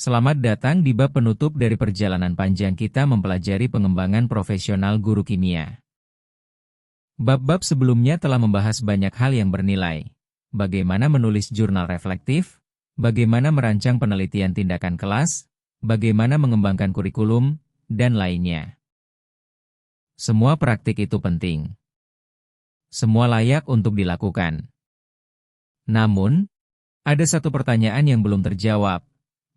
Selamat datang di bab penutup dari perjalanan panjang kita mempelajari pengembangan profesional guru kimia. Bab-bab sebelumnya telah membahas banyak hal yang bernilai. Bagaimana menulis jurnal reflektif, bagaimana merancang penelitian tindakan kelas, bagaimana mengembangkan kurikulum, dan lainnya. Semua praktik itu penting. Semua layak untuk dilakukan. Namun, ada satu pertanyaan yang belum terjawab.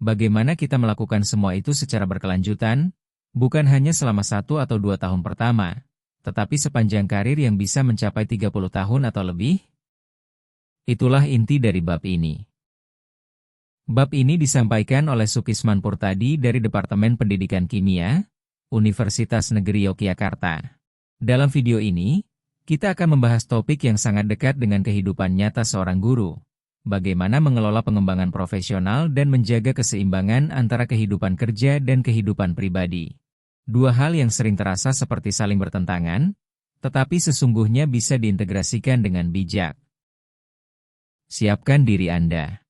Bagaimana kita melakukan semua itu secara berkelanjutan, bukan hanya selama 1 atau 2 tahun pertama, tetapi sepanjang karir yang bisa mencapai 30 tahun atau lebih? Itulah inti dari bab ini. Bab ini disampaikan oleh Sukisman Purtadi dari Departemen Pendidikan Kimia, Universitas Negeri Yogyakarta. Dalam video ini, kita akan membahas topik yang sangat dekat dengan kehidupan nyata seorang guru. Bagaimana mengelola pengembangan profesional dan menjaga keseimbangan antara kehidupan kerja dan kehidupan pribadi. Dua hal yang sering terasa seperti saling bertentangan, tetapi sesungguhnya bisa diintegrasikan dengan bijak. Siapkan diri Anda.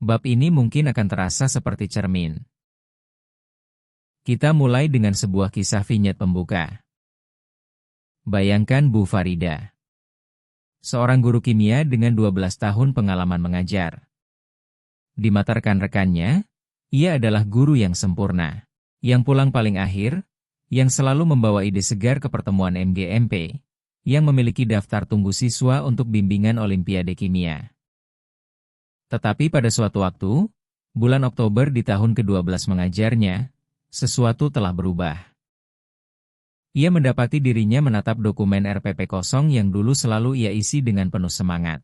Bab ini mungkin akan terasa seperti cermin. Kita mulai dengan sebuah kisah vinyet pembuka. Bayangkan Bu Farida. Seorang guru kimia dengan 12 tahun pengalaman mengajar. Di mata rekan-rekannya, ia adalah guru yang sempurna, yang pulang paling akhir, yang selalu membawa ide segar ke pertemuan MGMP, yang memiliki daftar tunggu siswa untuk bimbingan Olimpiade Kimia. Tetapi pada suatu waktu, bulan Oktober di tahun ke-12 mengajarnya, sesuatu telah berubah. Ia mendapati dirinya menatap dokumen RPP kosong yang dulu selalu ia isi dengan penuh semangat.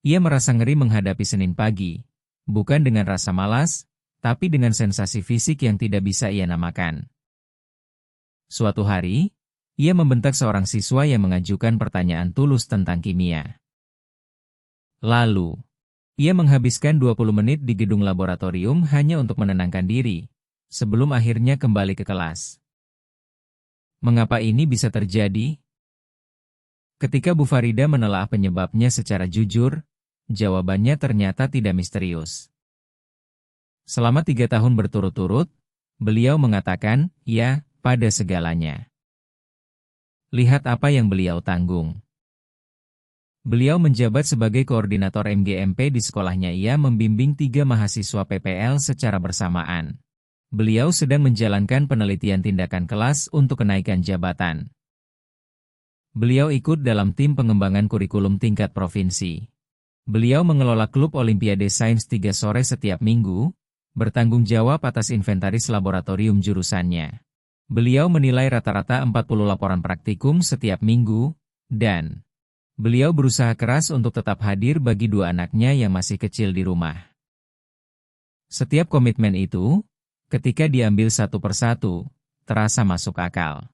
Ia merasa ngeri menghadapi Senin pagi, bukan dengan rasa malas, tapi dengan sensasi fisik yang tidak bisa ia namakan. Suatu hari, ia membentak seorang siswa yang mengajukan pertanyaan tulus tentang kimia. Lalu, ia menghabiskan 20 menit di gedung laboratorium hanya untuk menenangkan diri, sebelum akhirnya kembali ke kelas. Mengapa ini bisa terjadi? Ketika Bu Farida menelaah penyebabnya secara jujur, jawabannya ternyata tidak misterius. Selama 3 tahun berturut-turut, beliau mengatakan, ya, pada segalanya. Lihat apa yang beliau tanggung. Beliau menjabat sebagai koordinator MGMP di sekolahnya. Ia membimbing 3 mahasiswa PPL secara bersamaan. Beliau sedang menjalankan penelitian tindakan kelas untuk kenaikan jabatan. Beliau ikut dalam tim pengembangan kurikulum tingkat provinsi. Beliau mengelola klub Olimpiade Sains 3 sore setiap minggu, bertanggung jawab atas inventaris laboratorium jurusannya. Beliau menilai rata-rata 40 laporan praktikum setiap minggu, dan beliau berusaha keras untuk tetap hadir bagi 2 anaknya yang masih kecil di rumah. Setiap komitmen itu, ketika diambil satu persatu, terasa masuk akal.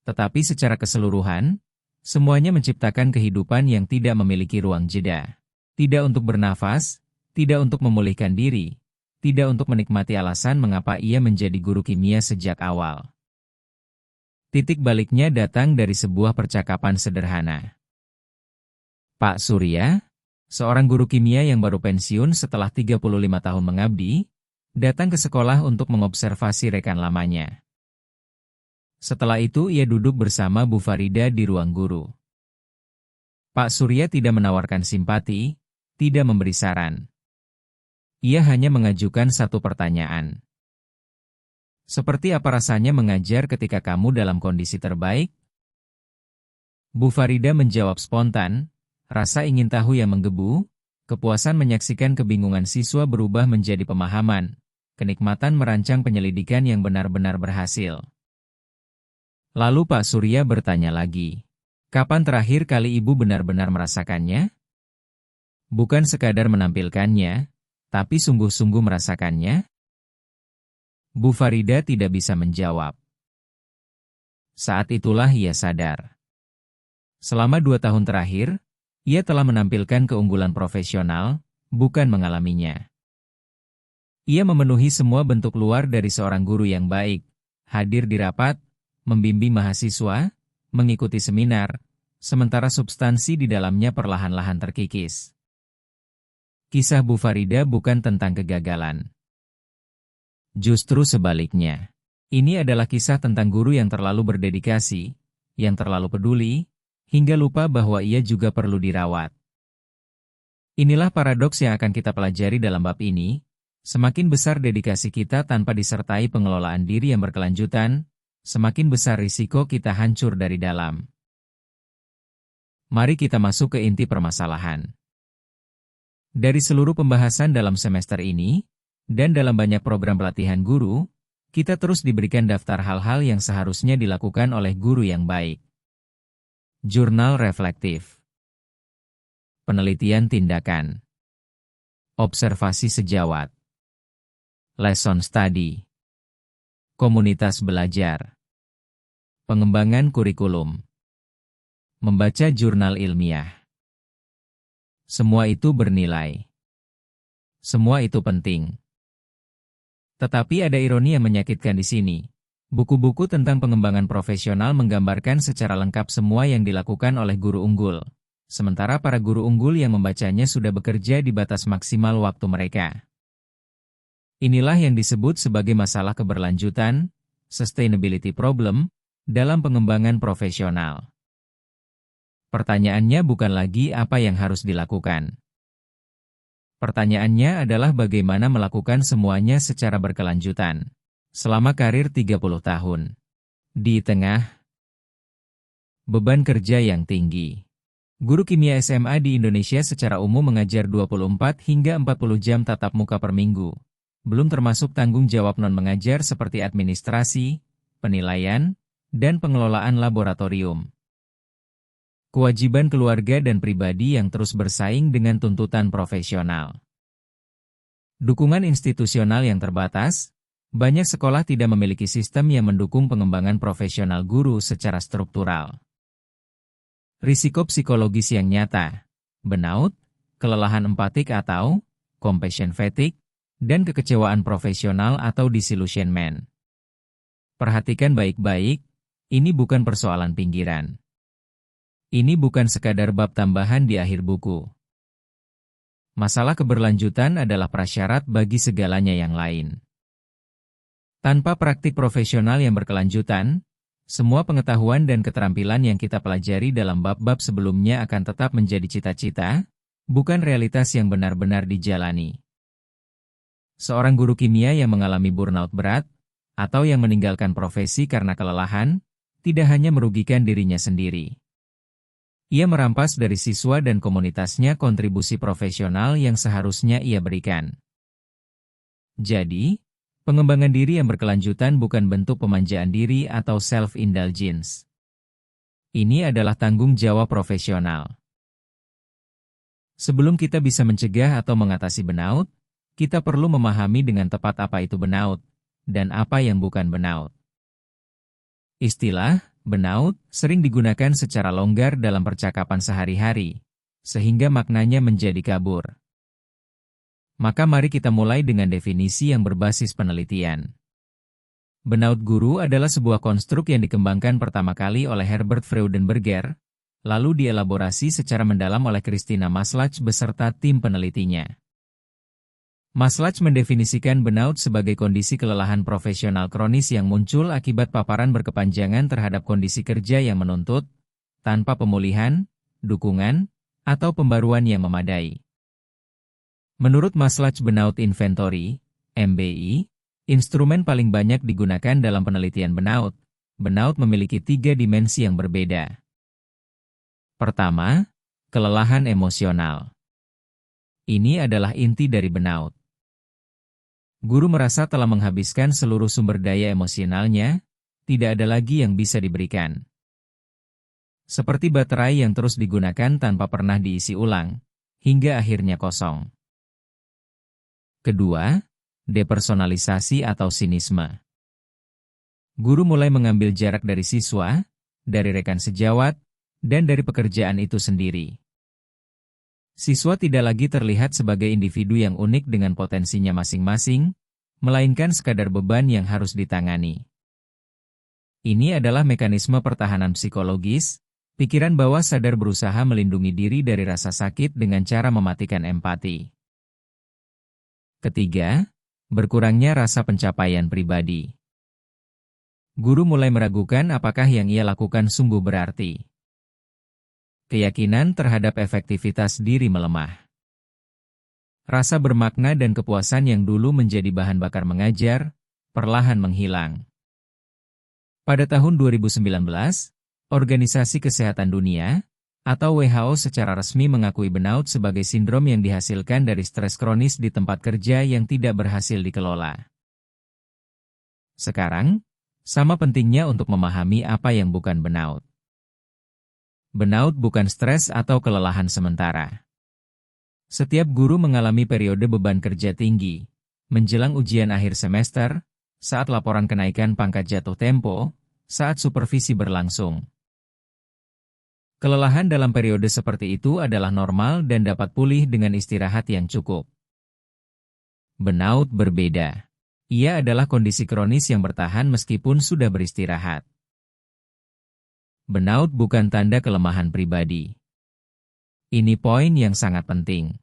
Tetapi secara keseluruhan, semuanya menciptakan kehidupan yang tidak memiliki ruang jeda. Tidak untuk bernafas, tidak untuk memulihkan diri, tidak untuk menikmati alasan mengapa ia menjadi guru kimia sejak awal. Titik baliknya datang dari sebuah percakapan sederhana. Pak Surya, seorang guru kimia yang baru pensiun setelah 35 tahun mengabdi, datang ke sekolah untuk mengobservasi rekan lamanya. Setelah itu ia duduk bersama Bu Farida di ruang guru. Pak Surya tidak menawarkan simpati, tidak memberi saran. Ia hanya mengajukan satu pertanyaan. Seperti apa rasanya mengajar ketika kamu dalam kondisi terbaik? Bu Farida menjawab spontan, rasa ingin tahu yang menggebu, kepuasan menyaksikan kebingungan siswa berubah menjadi pemahaman, kenikmatan merancang penyelidikan yang benar-benar berhasil. Lalu Pak Surya bertanya lagi, kapan terakhir kali Ibu benar-benar merasakannya? Bukan sekadar menampilkannya, tapi sungguh-sungguh merasakannya? Bu Farida tidak bisa menjawab. Saat itulah ia sadar. Selama 2 tahun terakhir, ia telah menampilkan keunggulan profesional, bukan mengalaminya. Ia memenuhi semua bentuk luar dari seorang guru yang baik, hadir di rapat, membimbing mahasiswa, mengikuti seminar, sementara substansi di dalamnya perlahan-lahan terkikis. Kisah Bu Farida bukan tentang kegagalan. Justru sebaliknya. Ini adalah kisah tentang guru yang terlalu berdedikasi, yang terlalu peduli, hingga lupa bahwa ia juga perlu dirawat. Inilah paradoks yang akan kita pelajari dalam bab ini. Semakin besar dedikasi kita tanpa disertai pengelolaan diri yang berkelanjutan, semakin besar risiko kita hancur dari dalam. Mari kita masuk ke inti permasalahan. Dari seluruh pembahasan dalam semester ini, dan dalam banyak program pelatihan guru, kita terus diberikan daftar hal-hal yang seharusnya dilakukan oleh guru yang baik. Jurnal reflektif. Penelitian tindakan. Observasi sejawat. Lesson study. Komunitas belajar. Pengembangan kurikulum. Membaca jurnal ilmiah. Semua itu bernilai. Semua itu penting. Tetapi ada ironi yang menyakitkan di sini. Buku-buku tentang pengembangan profesional menggambarkan secara lengkap semua yang dilakukan oleh guru unggul. Sementara para guru unggul yang membacanya sudah bekerja di batas maksimal waktu mereka. Inilah yang disebut sebagai masalah keberlanjutan, sustainability problem, dalam pengembangan profesional. Pertanyaannya bukan lagi apa yang harus dilakukan. Pertanyaannya adalah bagaimana melakukan semuanya secara berkelanjutan. Selama karir 30 tahun. Di tengah beban kerja yang tinggi. Guru kimia SMA di Indonesia secara umum mengajar 24 hingga 40 jam tatap muka per minggu. Belum termasuk tanggung jawab non-mengajar seperti administrasi, penilaian, dan pengelolaan laboratorium. Kewajiban keluarga dan pribadi yang terus bersaing dengan tuntutan profesional. Dukungan institusional yang terbatas, banyak sekolah tidak memiliki sistem yang mendukung pengembangan profesional guru secara struktural. Risiko psikologis yang nyata, burnout, kelelahan empatik atau compassion fatigue, dan kekecewaan profesional atau disillusionment. Perhatikan baik-baik, ini bukan persoalan pinggiran. Ini bukan sekadar bab tambahan di akhir buku. Masalah keberlanjutan adalah prasyarat bagi segalanya yang lain. Tanpa praktik profesional yang berkelanjutan, semua pengetahuan dan keterampilan yang kita pelajari dalam bab-bab sebelumnya akan tetap menjadi cita-cita, bukan realitas yang benar-benar dijalani. Seorang guru kimia yang mengalami burnout berat, atau yang meninggalkan profesi karena kelelahan, tidak hanya merugikan dirinya sendiri. Ia merampas dari siswa dan komunitasnya kontribusi profesional yang seharusnya ia berikan. Jadi, pengembangan diri yang berkelanjutan bukan bentuk pemanjaan diri atau self-indulgence. Ini adalah tanggung jawab profesional. Sebelum kita bisa mencegah atau mengatasi burnout, kita perlu memahami dengan tepat apa itu burnout, dan apa yang bukan burnout. Istilah burnout sering digunakan secara longgar dalam percakapan sehari-hari, sehingga maknanya menjadi kabur. Maka mari kita mulai dengan definisi yang berbasis penelitian. Burnout guru adalah sebuah konstruk yang dikembangkan pertama kali oleh Herbert Freudenberger, lalu dielaborasi secara mendalam oleh Christina Maslach beserta tim penelitinya. Maslach mendefinisikan burnout sebagai kondisi kelelahan profesional kronis yang muncul akibat paparan berkepanjangan terhadap kondisi kerja yang menuntut, tanpa pemulihan, dukungan, atau pembaruan yang memadai. Menurut Maslach Burnout Inventory, MBI, instrumen paling banyak digunakan dalam penelitian burnout. Burnout memiliki 3 dimensi yang berbeda. Pertama, kelelahan emosional. Ini adalah inti dari burnout. Guru merasa telah menghabiskan seluruh sumber daya emosionalnya, tidak ada lagi yang bisa diberikan. Seperti baterai yang terus digunakan tanpa pernah diisi ulang, hingga akhirnya kosong. Kedua, depersonalisasi atau sinisme. Guru mulai mengambil jarak dari siswa, dari rekan sejawat, dan dari pekerjaan itu sendiri. Siswa tidak lagi terlihat sebagai individu yang unik dengan potensinya masing-masing, melainkan sekadar beban yang harus ditangani. Ini adalah mekanisme pertahanan psikologis, pikiran bawah sadar berusaha melindungi diri dari rasa sakit dengan cara mematikan empati. Ketiga, berkurangnya rasa pencapaian pribadi. Guru mulai meragukan apakah yang ia lakukan sungguh berarti. Keyakinan terhadap efektivitas diri melemah. Rasa bermakna dan kepuasan yang dulu menjadi bahan bakar mengajar, perlahan menghilang. Pada tahun 2019, Organisasi Kesehatan Dunia, atau WHO secara resmi mengakui burnout sebagai sindrom yang dihasilkan dari stres kronis di tempat kerja yang tidak berhasil dikelola. Sekarang, sama pentingnya untuk memahami apa yang bukan burnout. Burnout bukan stres atau kelelahan sementara. Setiap guru mengalami periode beban kerja tinggi, menjelang ujian akhir semester, saat laporan kenaikan pangkat jatuh tempo, saat supervisi berlangsung. Kelelahan dalam periode seperti itu adalah normal dan dapat pulih dengan istirahat yang cukup. Burnout berbeda. Ia adalah kondisi kronis yang bertahan meskipun sudah beristirahat. Burnout bukan tanda kelemahan pribadi. Ini poin yang sangat penting.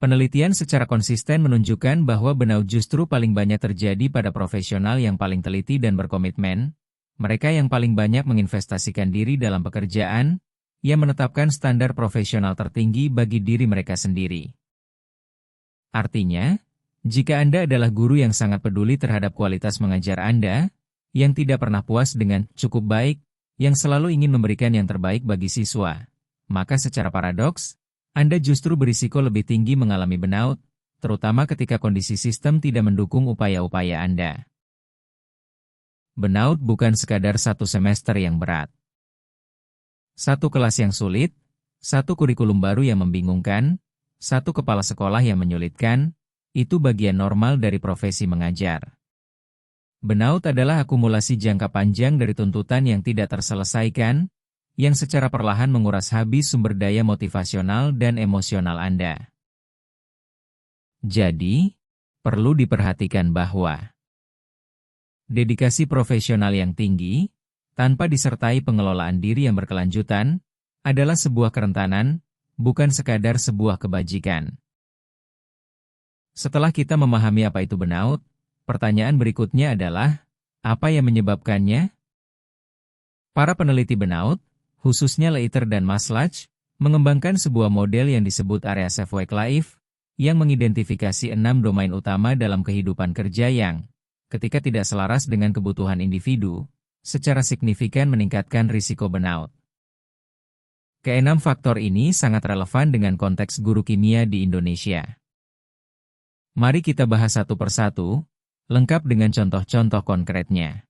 Penelitian secara konsisten menunjukkan bahwa burnout justru paling banyak terjadi pada profesional yang paling teliti dan berkomitmen, mereka yang paling banyak menginvestasikan diri dalam pekerjaan, yang menetapkan standar profesional tertinggi bagi diri mereka sendiri. Artinya, jika Anda adalah guru yang sangat peduli terhadap kualitas mengajar Anda, yang tidak pernah puas dengan cukup baik, yang selalu ingin memberikan yang terbaik bagi siswa, maka secara paradoks, Anda justru berisiko lebih tinggi mengalami burnout, terutama ketika kondisi sistem tidak mendukung upaya-upaya Anda. Burnout bukan sekadar satu semester yang berat. Satu kelas yang sulit, satu kurikulum baru yang membingungkan, satu kepala sekolah yang menyulitkan, itu bagian normal dari profesi mengajar. Burnout adalah akumulasi jangka panjang dari tuntutan yang tidak terselesaikan, yang secara perlahan menguras habis sumber daya motivasional dan emosional Anda. Jadi, perlu diperhatikan bahwa dedikasi profesional yang tinggi, tanpa disertai pengelolaan diri yang berkelanjutan, adalah sebuah kerentanan, bukan sekadar sebuah kebajikan. Setelah kita memahami apa itu burnout, pertanyaan berikutnya adalah, apa yang menyebabkannya? Para peneliti burnout, khususnya Leiter dan Maslach, mengembangkan sebuah model yang disebut area safe work life, yang mengidentifikasi 6 domain utama dalam kehidupan kerja yang, ketika tidak selaras dengan kebutuhan individu, secara signifikan meningkatkan risiko burnout. Keenam faktor ini sangat relevan dengan konteks guru kimia di Indonesia. Mari kita bahas satu persatu, lengkap dengan contoh-contoh konkretnya.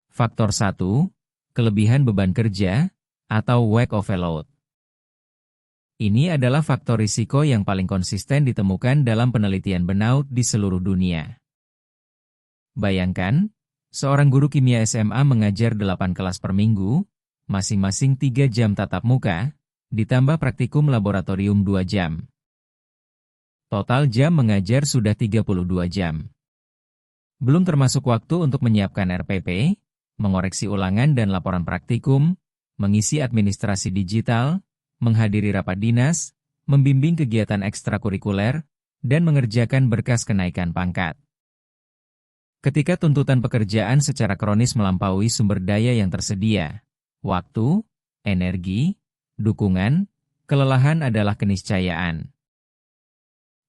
Faktor 1, kelebihan beban kerja, atau work overload. Ini adalah faktor risiko yang paling konsisten ditemukan dalam penelitian burnout di seluruh dunia. Bayangkan, seorang guru kimia SMA mengajar 8 kelas per minggu, masing-masing 3 jam tatap muka, ditambah praktikum laboratorium 2 jam. Total jam mengajar sudah 32 jam. Belum termasuk waktu untuk menyiapkan RPP, mengoreksi ulangan dan laporan praktikum, mengisi administrasi digital, menghadiri rapat dinas, membimbing kegiatan ekstrakurikuler, dan mengerjakan berkas kenaikan pangkat. Ketika tuntutan pekerjaan secara kronis melampaui sumber daya yang tersedia, waktu, energi, dukungan, kelelahan adalah keniscayaan.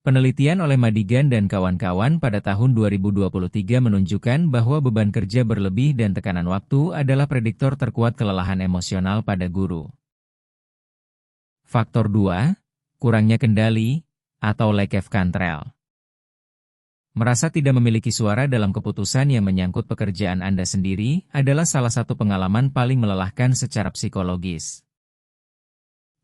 Penelitian oleh Madigan dan kawan-kawan pada tahun 2023 menunjukkan bahwa beban kerja berlebih dan tekanan waktu adalah prediktor terkuat kelelahan emosional pada guru. Faktor 2, kurangnya kendali, atau lack of control. Merasa tidak memiliki suara dalam keputusan yang menyangkut pekerjaan Anda sendiri adalah salah satu pengalaman paling melelahkan secara psikologis.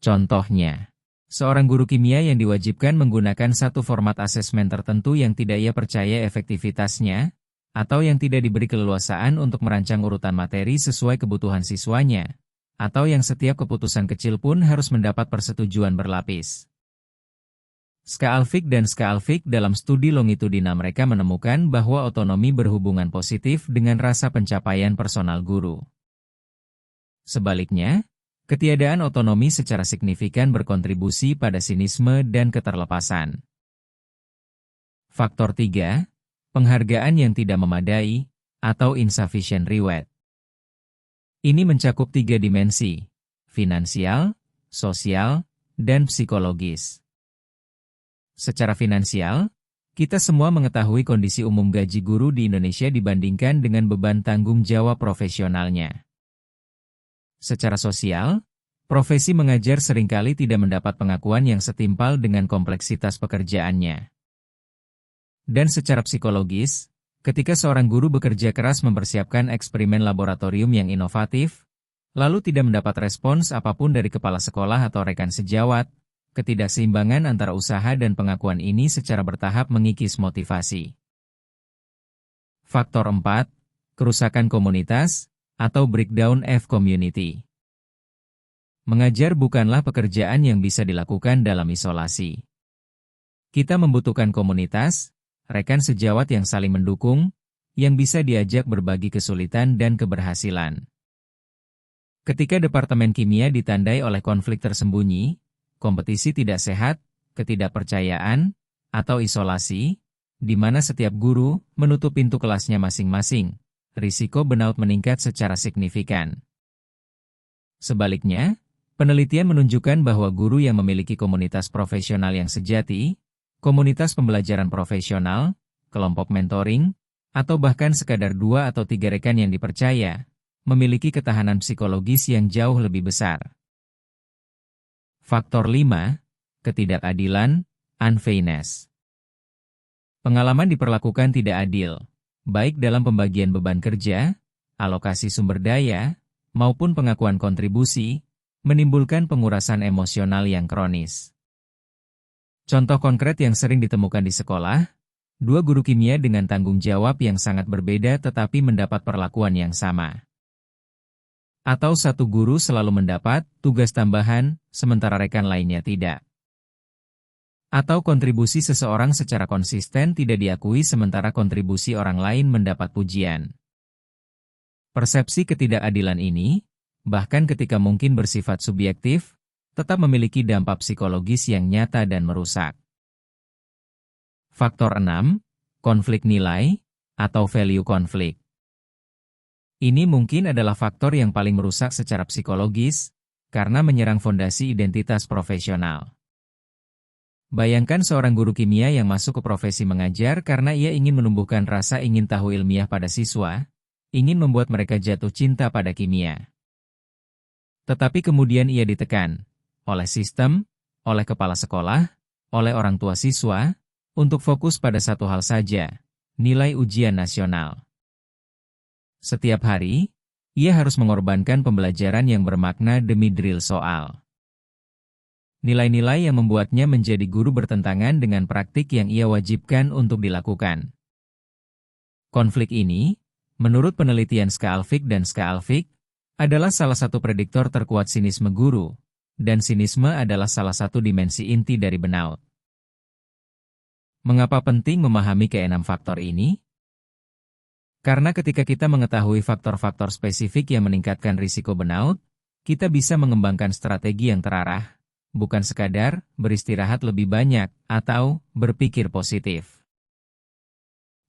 Contohnya, seorang guru kimia yang diwajibkan menggunakan satu format asesmen tertentu yang tidak ia percaya efektivitasnya, atau yang tidak diberi keleluasaan untuk merancang urutan materi sesuai kebutuhan siswanya, atau yang setiap keputusan kecil pun harus mendapat persetujuan berlapis. Skaalvik dan Skaalvik dalam studi longitudinal mereka menemukan bahwa otonomi berhubungan positif dengan rasa pencapaian personal guru. Sebaliknya, ketiadaan otonomi secara signifikan berkontribusi pada sinisme dan keterlepasan. Faktor 3, penghargaan yang tidak memadai, atau insufficient reward. Ini mencakup 3 dimensi, finansial, sosial, dan psikologis. Secara finansial, kita semua mengetahui kondisi umum gaji guru di Indonesia dibandingkan dengan beban tanggung jawab profesionalnya. Secara sosial, profesi mengajar seringkali tidak mendapat pengakuan yang setimpal dengan kompleksitas pekerjaannya. Dan secara psikologis, ketika seorang guru bekerja keras mempersiapkan eksperimen laboratorium yang inovatif, lalu tidak mendapat respons apapun dari kepala sekolah atau rekan sejawat, ketidakseimbangan antara usaha dan pengakuan ini secara bertahap mengikis motivasi. Faktor 4, kerusakan komunitas, atau breakdown of community. Mengajar bukanlah pekerjaan yang bisa dilakukan dalam isolasi. Kita membutuhkan komunitas, rekan sejawat yang saling mendukung, yang bisa diajak berbagi kesulitan dan keberhasilan. Ketika Departemen Kimia ditandai oleh konflik tersembunyi, kompetisi tidak sehat, ketidakpercayaan, atau isolasi, di mana setiap guru menutup pintu kelasnya masing-masing, risiko burnout meningkat secara signifikan. Sebaliknya, penelitian menunjukkan bahwa guru yang memiliki komunitas profesional yang sejati, komunitas pembelajaran profesional, kelompok mentoring, atau bahkan sekadar 2 atau 3 rekan yang dipercaya, memiliki ketahanan psikologis yang jauh lebih besar. Faktor 5, ketidakadilan, unfairness. Pengalaman diperlakukan tidak adil, baik dalam pembagian beban kerja, alokasi sumber daya, maupun pengakuan kontribusi, menimbulkan pengurasan emosional yang kronis. Contoh konkret yang sering ditemukan di sekolah, 2 guru kimia dengan tanggung jawab yang sangat berbeda tetapi mendapat perlakuan yang sama. Atau 1 guru selalu mendapat tugas tambahan, sementara rekan lainnya tidak. Atau kontribusi seseorang secara konsisten tidak diakui sementara kontribusi orang lain mendapat pujian. Persepsi ketidakadilan ini, bahkan ketika mungkin bersifat subjektif, tetap memiliki dampak psikologis yang nyata dan merusak. Faktor 6, konflik nilai, atau value conflict. Ini mungkin adalah faktor yang paling merusak secara psikologis, karena menyerang fondasi identitas profesional. Bayangkan seorang guru kimia yang masuk ke profesi mengajar karena ia ingin menumbuhkan rasa ingin tahu ilmiah pada siswa, ingin membuat mereka jatuh cinta pada kimia. Tetapi kemudian ia ditekan oleh sistem, oleh kepala sekolah, oleh orang tua siswa, untuk fokus pada satu hal saja, nilai ujian nasional. Setiap hari, ia harus mengorbankan pembelajaran yang bermakna demi drill soal. Nilai-nilai yang membuatnya menjadi guru bertentangan dengan praktik yang ia wajibkan untuk dilakukan. Konflik ini, menurut penelitian Skaalvik dan Skaalvik, adalah salah satu prediktor terkuat sinisme guru, dan sinisme adalah salah satu dimensi inti dari burnout. Mengapa penting memahami keenam faktor ini? Karena ketika kita mengetahui faktor-faktor spesifik yang meningkatkan risiko burnout, kita bisa mengembangkan strategi yang terarah, bukan sekadar beristirahat lebih banyak atau berpikir positif.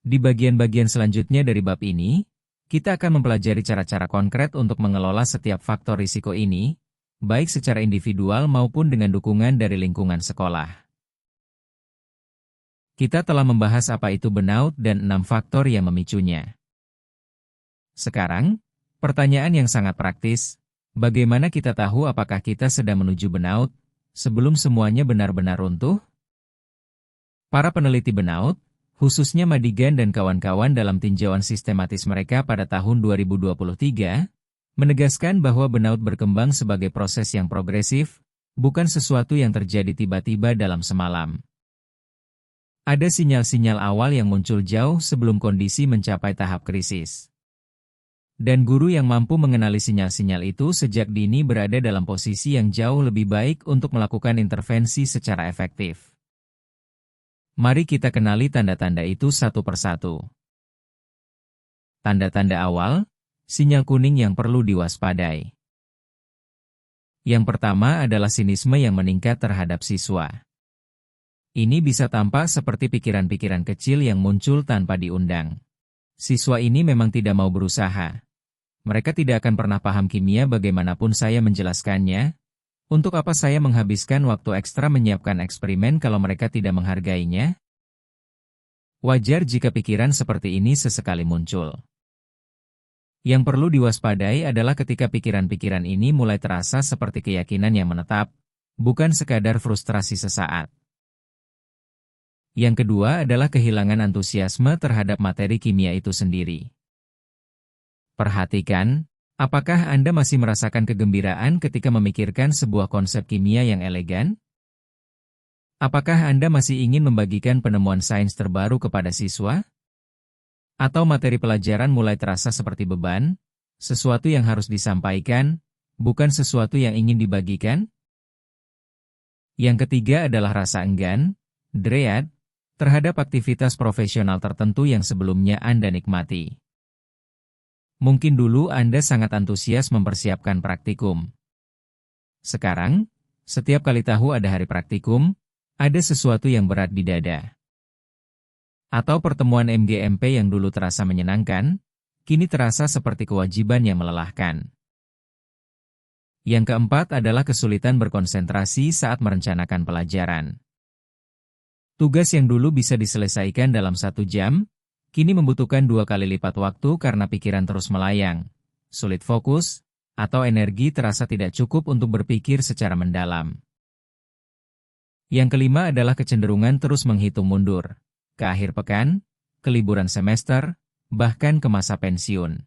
Di bagian-bagian selanjutnya dari bab ini, kita akan mempelajari cara-cara konkret untuk mengelola setiap faktor risiko ini, baik secara individual maupun dengan dukungan dari lingkungan sekolah. Kita telah membahas apa itu burnout dan 6 faktor yang memicunya. Sekarang, pertanyaan yang sangat praktis, bagaimana kita tahu apakah kita sedang menuju burnout, sebelum semuanya benar-benar runtuh? Para peneliti burnout, khususnya Madigan dan kawan-kawan dalam tinjauan sistematis mereka pada tahun 2023, menegaskan bahwa burnout berkembang sebagai proses yang progresif, bukan sesuatu yang terjadi tiba-tiba dalam semalam. Ada sinyal-sinyal awal yang muncul jauh sebelum kondisi mencapai tahap krisis. Dan guru yang mampu mengenali sinyal-sinyal itu sejak dini berada dalam posisi yang jauh lebih baik untuk melakukan intervensi secara efektif. Mari kita kenali tanda-tanda itu satu persatu. Tanda-tanda awal, sinyal kuning yang perlu diwaspadai. Yang pertama adalah sinisme yang meningkat terhadap siswa. Ini bisa tampak seperti pikiran-pikiran kecil yang muncul tanpa diundang. Siswa ini memang tidak mau berusaha. Mereka tidak akan pernah paham kimia bagaimanapun saya menjelaskannya. Untuk apa saya menghabiskan waktu ekstra menyiapkan eksperimen kalau mereka tidak menghargainya? Wajar jika pikiran seperti ini sesekali muncul. Yang perlu diwaspadai adalah ketika pikiran-pikiran ini mulai terasa seperti keyakinan yang menetap, bukan sekadar frustrasi sesaat. Yang kedua adalah kehilangan antusiasme terhadap materi kimia itu sendiri. Perhatikan, apakah Anda masih merasakan kegembiraan ketika memikirkan sebuah konsep kimia yang elegan? Apakah Anda masih ingin membagikan penemuan sains terbaru kepada siswa? Atau materi pelajaran mulai terasa seperti beban, sesuatu yang harus disampaikan, bukan sesuatu yang ingin dibagikan? Yang ketiga adalah rasa enggan, dread, terhadap aktivitas profesional tertentu yang sebelumnya Anda nikmati. Mungkin dulu Anda sangat antusias mempersiapkan praktikum. Sekarang, setiap kali tahu ada hari praktikum, ada sesuatu yang berat di dada. Atau pertemuan MGMP yang dulu terasa menyenangkan, kini terasa seperti kewajiban yang melelahkan. Yang keempat adalah kesulitan berkonsentrasi saat merencanakan pelajaran. Tugas yang dulu bisa diselesaikan dalam 1 jam, kini membutuhkan 2 kali lipat waktu karena pikiran terus melayang, sulit fokus, atau energi terasa tidak cukup untuk berpikir secara mendalam. Yang kelima adalah kecenderungan terus menghitung mundur, ke akhir pekan, ke liburan semester, bahkan ke masa pensiun.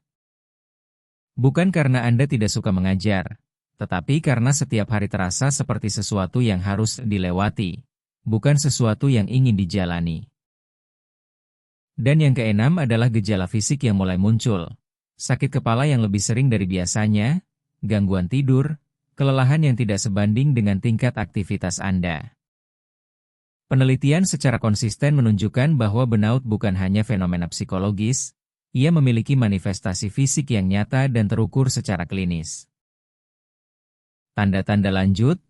Bukan karena Anda tidak suka mengajar, tetapi karena setiap hari terasa seperti sesuatu yang harus dilewati, bukan sesuatu yang ingin dijalani. Dan yang keenam adalah gejala fisik yang mulai muncul. Sakit kepala yang lebih sering dari biasanya, gangguan tidur, kelelahan yang tidak sebanding dengan tingkat aktivitas Anda. Penelitian secara konsisten menunjukkan bahwa burnout bukan hanya fenomena psikologis, ia memiliki manifestasi fisik yang nyata dan terukur secara klinis. Tanda-tanda lanjut,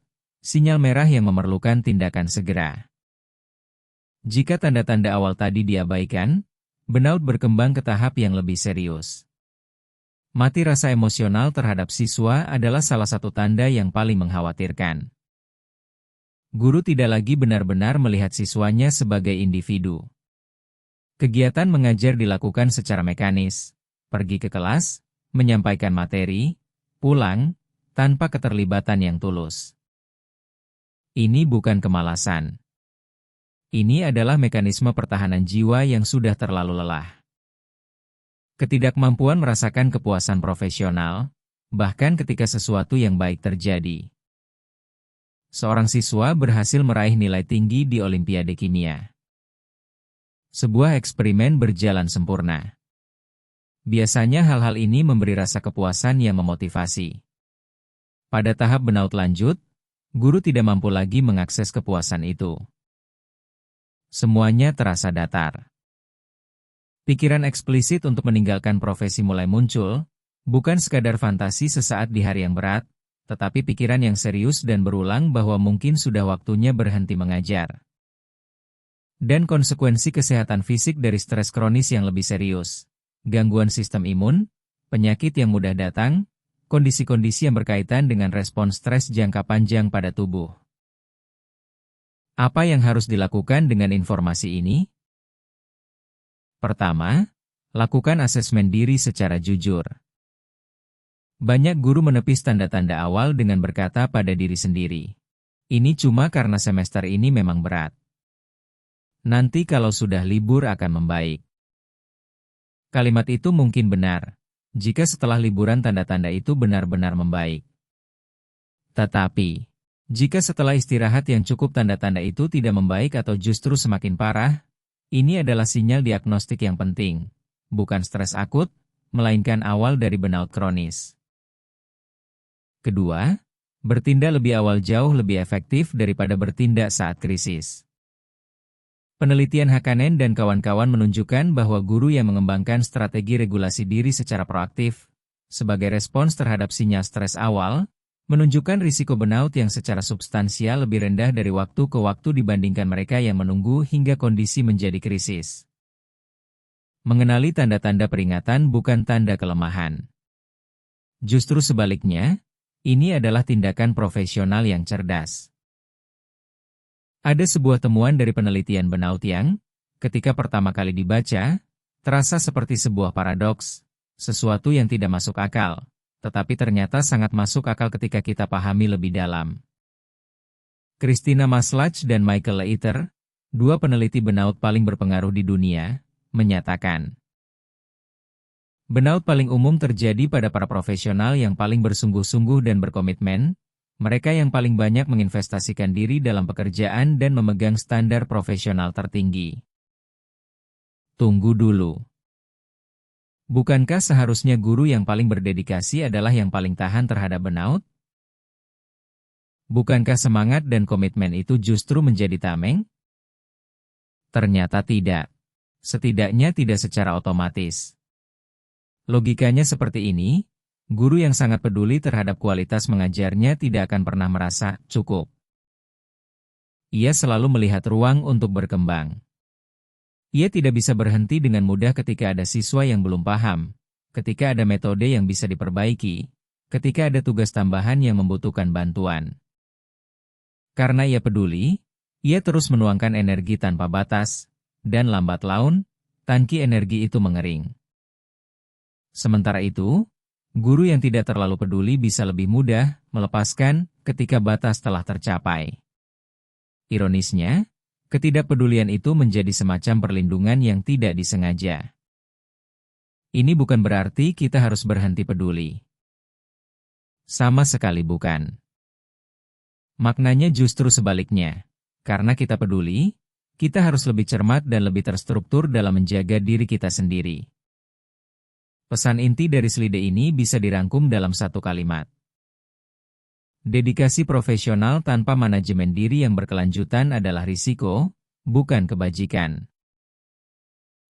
sinyal merah yang memerlukan tindakan segera. Jika tanda-tanda awal tadi diabaikan, burnout berkembang ke tahap yang lebih serius. Mati rasa emosional terhadap siswa adalah salah satu tanda yang paling mengkhawatirkan. Guru tidak lagi benar-benar melihat siswanya sebagai individu. Kegiatan mengajar dilakukan secara mekanis, pergi ke kelas, menyampaikan materi, pulang, tanpa keterlibatan yang tulus. Ini bukan kemalasan. Ini adalah mekanisme pertahanan jiwa yang sudah terlalu lelah. Ketidakmampuan merasakan kepuasan profesional, bahkan ketika sesuatu yang baik terjadi. Seorang siswa berhasil meraih nilai tinggi di Olimpiade Kimia. Sebuah eksperimen berjalan sempurna. Biasanya hal-hal ini memberi rasa kepuasan yang memotivasi. Pada tahap burnout lanjut, guru tidak mampu lagi mengakses kepuasan itu. Semuanya terasa datar. Pikiran eksplisit untuk meninggalkan profesi mulai muncul, bukan sekadar fantasi sesaat di hari yang berat, tetapi pikiran yang serius dan berulang bahwa mungkin sudah waktunya berhenti mengajar. Dan konsekuensi kesehatan fisik dari stres kronis yang lebih serius, gangguan sistem imun, penyakit yang mudah datang, kondisi-kondisi yang berkaitan dengan respons stres jangka panjang pada tubuh. Apa yang harus dilakukan dengan informasi ini? Pertama, lakukan asesmen diri secara jujur. Banyak guru menepis tanda-tanda awal dengan berkata pada diri sendiri, "Ini cuma karena semester ini memang berat. Nanti kalau sudah libur akan membaik." Kalimat itu mungkin benar, jika setelah liburan tanda-tanda itu benar-benar membaik. Tetapi, jika setelah istirahat yang cukup tanda-tanda itu tidak membaik atau justru semakin parah, ini adalah sinyal diagnostik yang penting, bukan stres akut, melainkan awal dari burnout kronis. Kedua, bertindak lebih awal jauh lebih efektif daripada bertindak saat krisis. Penelitian Hakanen dan kawan-kawan menunjukkan bahwa guru yang mengembangkan strategi regulasi diri secara proaktif, sebagai respons terhadap sinyal stres awal, menunjukkan risiko burnout yang secara substansial lebih rendah dari waktu ke waktu dibandingkan mereka yang menunggu hingga kondisi menjadi krisis. Mengenali tanda-tanda peringatan bukan tanda kelemahan. Justru sebaliknya, ini adalah tindakan profesional yang cerdas. Ada sebuah temuan dari penelitian burnout yang, ketika pertama kali dibaca, terasa seperti sebuah paradoks, sesuatu yang tidak masuk akal, tetapi ternyata sangat masuk akal ketika kita pahami lebih dalam. Christina Maslach dan Michael Leiter, dua peneliti burnout paling berpengaruh di dunia, menyatakan burnout paling umum terjadi pada para profesional yang paling bersungguh-sungguh dan berkomitmen, mereka yang paling banyak menginvestasikan diri dalam pekerjaan dan memegang standar profesional tertinggi. Tunggu dulu. Bukankah seharusnya guru yang paling berdedikasi adalah yang paling tahan terhadap burnout? Bukankah semangat dan komitmen itu justru menjadi tameng? Ternyata tidak. Setidaknya tidak secara otomatis. Logikanya seperti ini, guru yang sangat peduli terhadap kualitas mengajarnya tidak akan pernah merasa cukup. Ia selalu melihat ruang untuk berkembang. Ia tidak bisa berhenti dengan mudah ketika ada siswa yang belum paham, ketika ada metode yang bisa diperbaiki, ketika ada tugas tambahan yang membutuhkan bantuan. Karena ia peduli, ia terus menuangkan energi tanpa batas, dan lambat laun, tangki energi itu mengering. Sementara itu, guru yang tidak terlalu peduli bisa lebih mudah melepaskan ketika batas telah tercapai. Ironisnya, ketidakpedulian itu menjadi semacam perlindungan yang tidak disengaja. Ini bukan berarti kita harus berhenti peduli. Sama sekali bukan. Maknanya justru sebaliknya. Karena kita peduli, kita harus lebih cermat dan lebih terstruktur dalam menjaga diri kita sendiri. Pesan inti dari slide ini bisa dirangkum dalam satu kalimat. Dedikasi profesional tanpa manajemen diri yang berkelanjutan adalah risiko, bukan kebajikan.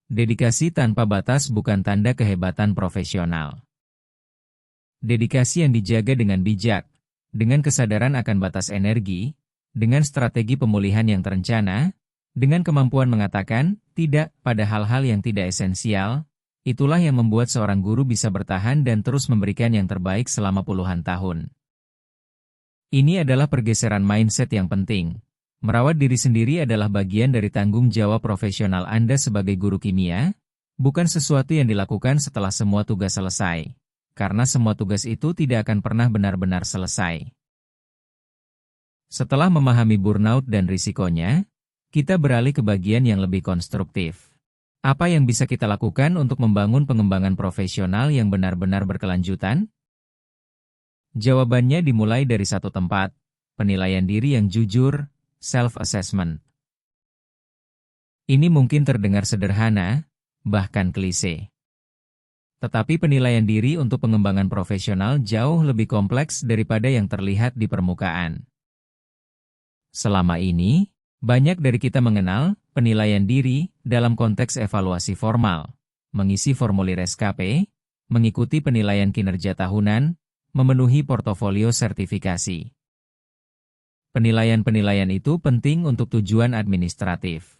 Dedikasi tanpa batas bukan tanda kehebatan profesional. Dedikasi yang dijaga dengan bijak, dengan kesadaran akan batas energi, dengan strategi pemulihan yang terencana, dengan kemampuan mengatakan tidak pada hal-hal yang tidak esensial, itulah yang membuat seorang guru bisa bertahan dan terus memberikan yang terbaik selama puluhan tahun. Ini adalah pergeseran mindset yang penting. Merawat diri sendiri adalah bagian dari tanggung jawab profesional Anda sebagai guru kimia, bukan sesuatu yang dilakukan setelah semua tugas selesai. Karena semua tugas itu tidak akan pernah benar-benar selesai. Setelah memahami burnout dan risikonya, kita beralih ke bagian yang lebih konstruktif. Apa yang bisa kita lakukan untuk membangun pengembangan profesional yang benar-benar berkelanjutan? Jawabannya dimulai dari satu tempat, penilaian diri yang jujur, self-assessment. Ini mungkin terdengar sederhana, bahkan klise. Tetapi penilaian diri untuk pengembangan profesional jauh lebih kompleks daripada yang terlihat di permukaan. Selama ini, banyak dari kita mengenal penilaian diri dalam konteks evaluasi formal, mengisi formulir SKP, mengikuti penilaian kinerja tahunan, memenuhi portofolio sertifikasi. Penilaian-penilaian itu penting untuk tujuan administratif.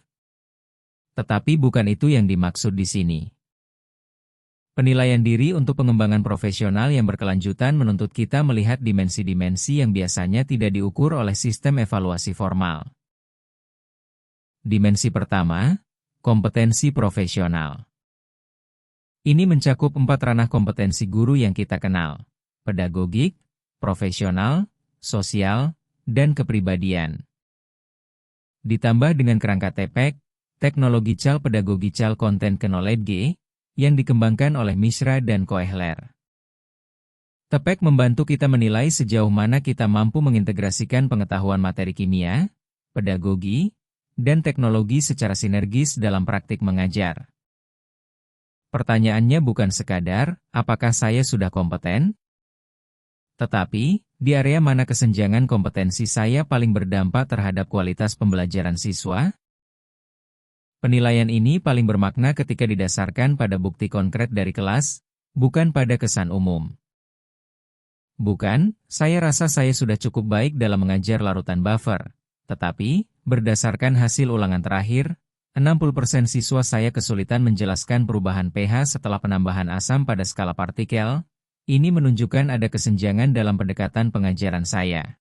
Tetapi bukan itu yang dimaksud di sini. Penilaian diri untuk pengembangan profesional yang berkelanjutan menuntut kita melihat dimensi-dimensi yang biasanya tidak diukur oleh sistem evaluasi formal. Dimensi pertama, kompetensi profesional. Ini mencakup 4 ranah kompetensi guru yang kita kenal: pedagogik, profesional, sosial, dan kepribadian. Ditambah dengan kerangka TPEC, Technological Pedagogical Content Knowledge, yang dikembangkan oleh Mishra dan Koehler. TPEC membantu kita menilai sejauh mana kita mampu mengintegrasikan pengetahuan materi kimia, pedagogi, dan teknologi secara sinergis dalam praktik mengajar. Pertanyaannya bukan sekadar, apakah saya sudah kompeten? Tetapi, di area mana kesenjangan kompetensi saya paling berdampak terhadap kualitas pembelajaran siswa? Penilaian ini paling bermakna ketika didasarkan pada bukti konkret dari kelas, bukan pada kesan umum. Bukan, saya rasa saya sudah cukup baik dalam mengajar larutan buffer. Tetapi, berdasarkan hasil ulangan terakhir, 60% siswa saya kesulitan menjelaskan perubahan pH setelah penambahan asam pada skala partikel. Ini menunjukkan ada kesenjangan dalam pendekatan pengajaran saya.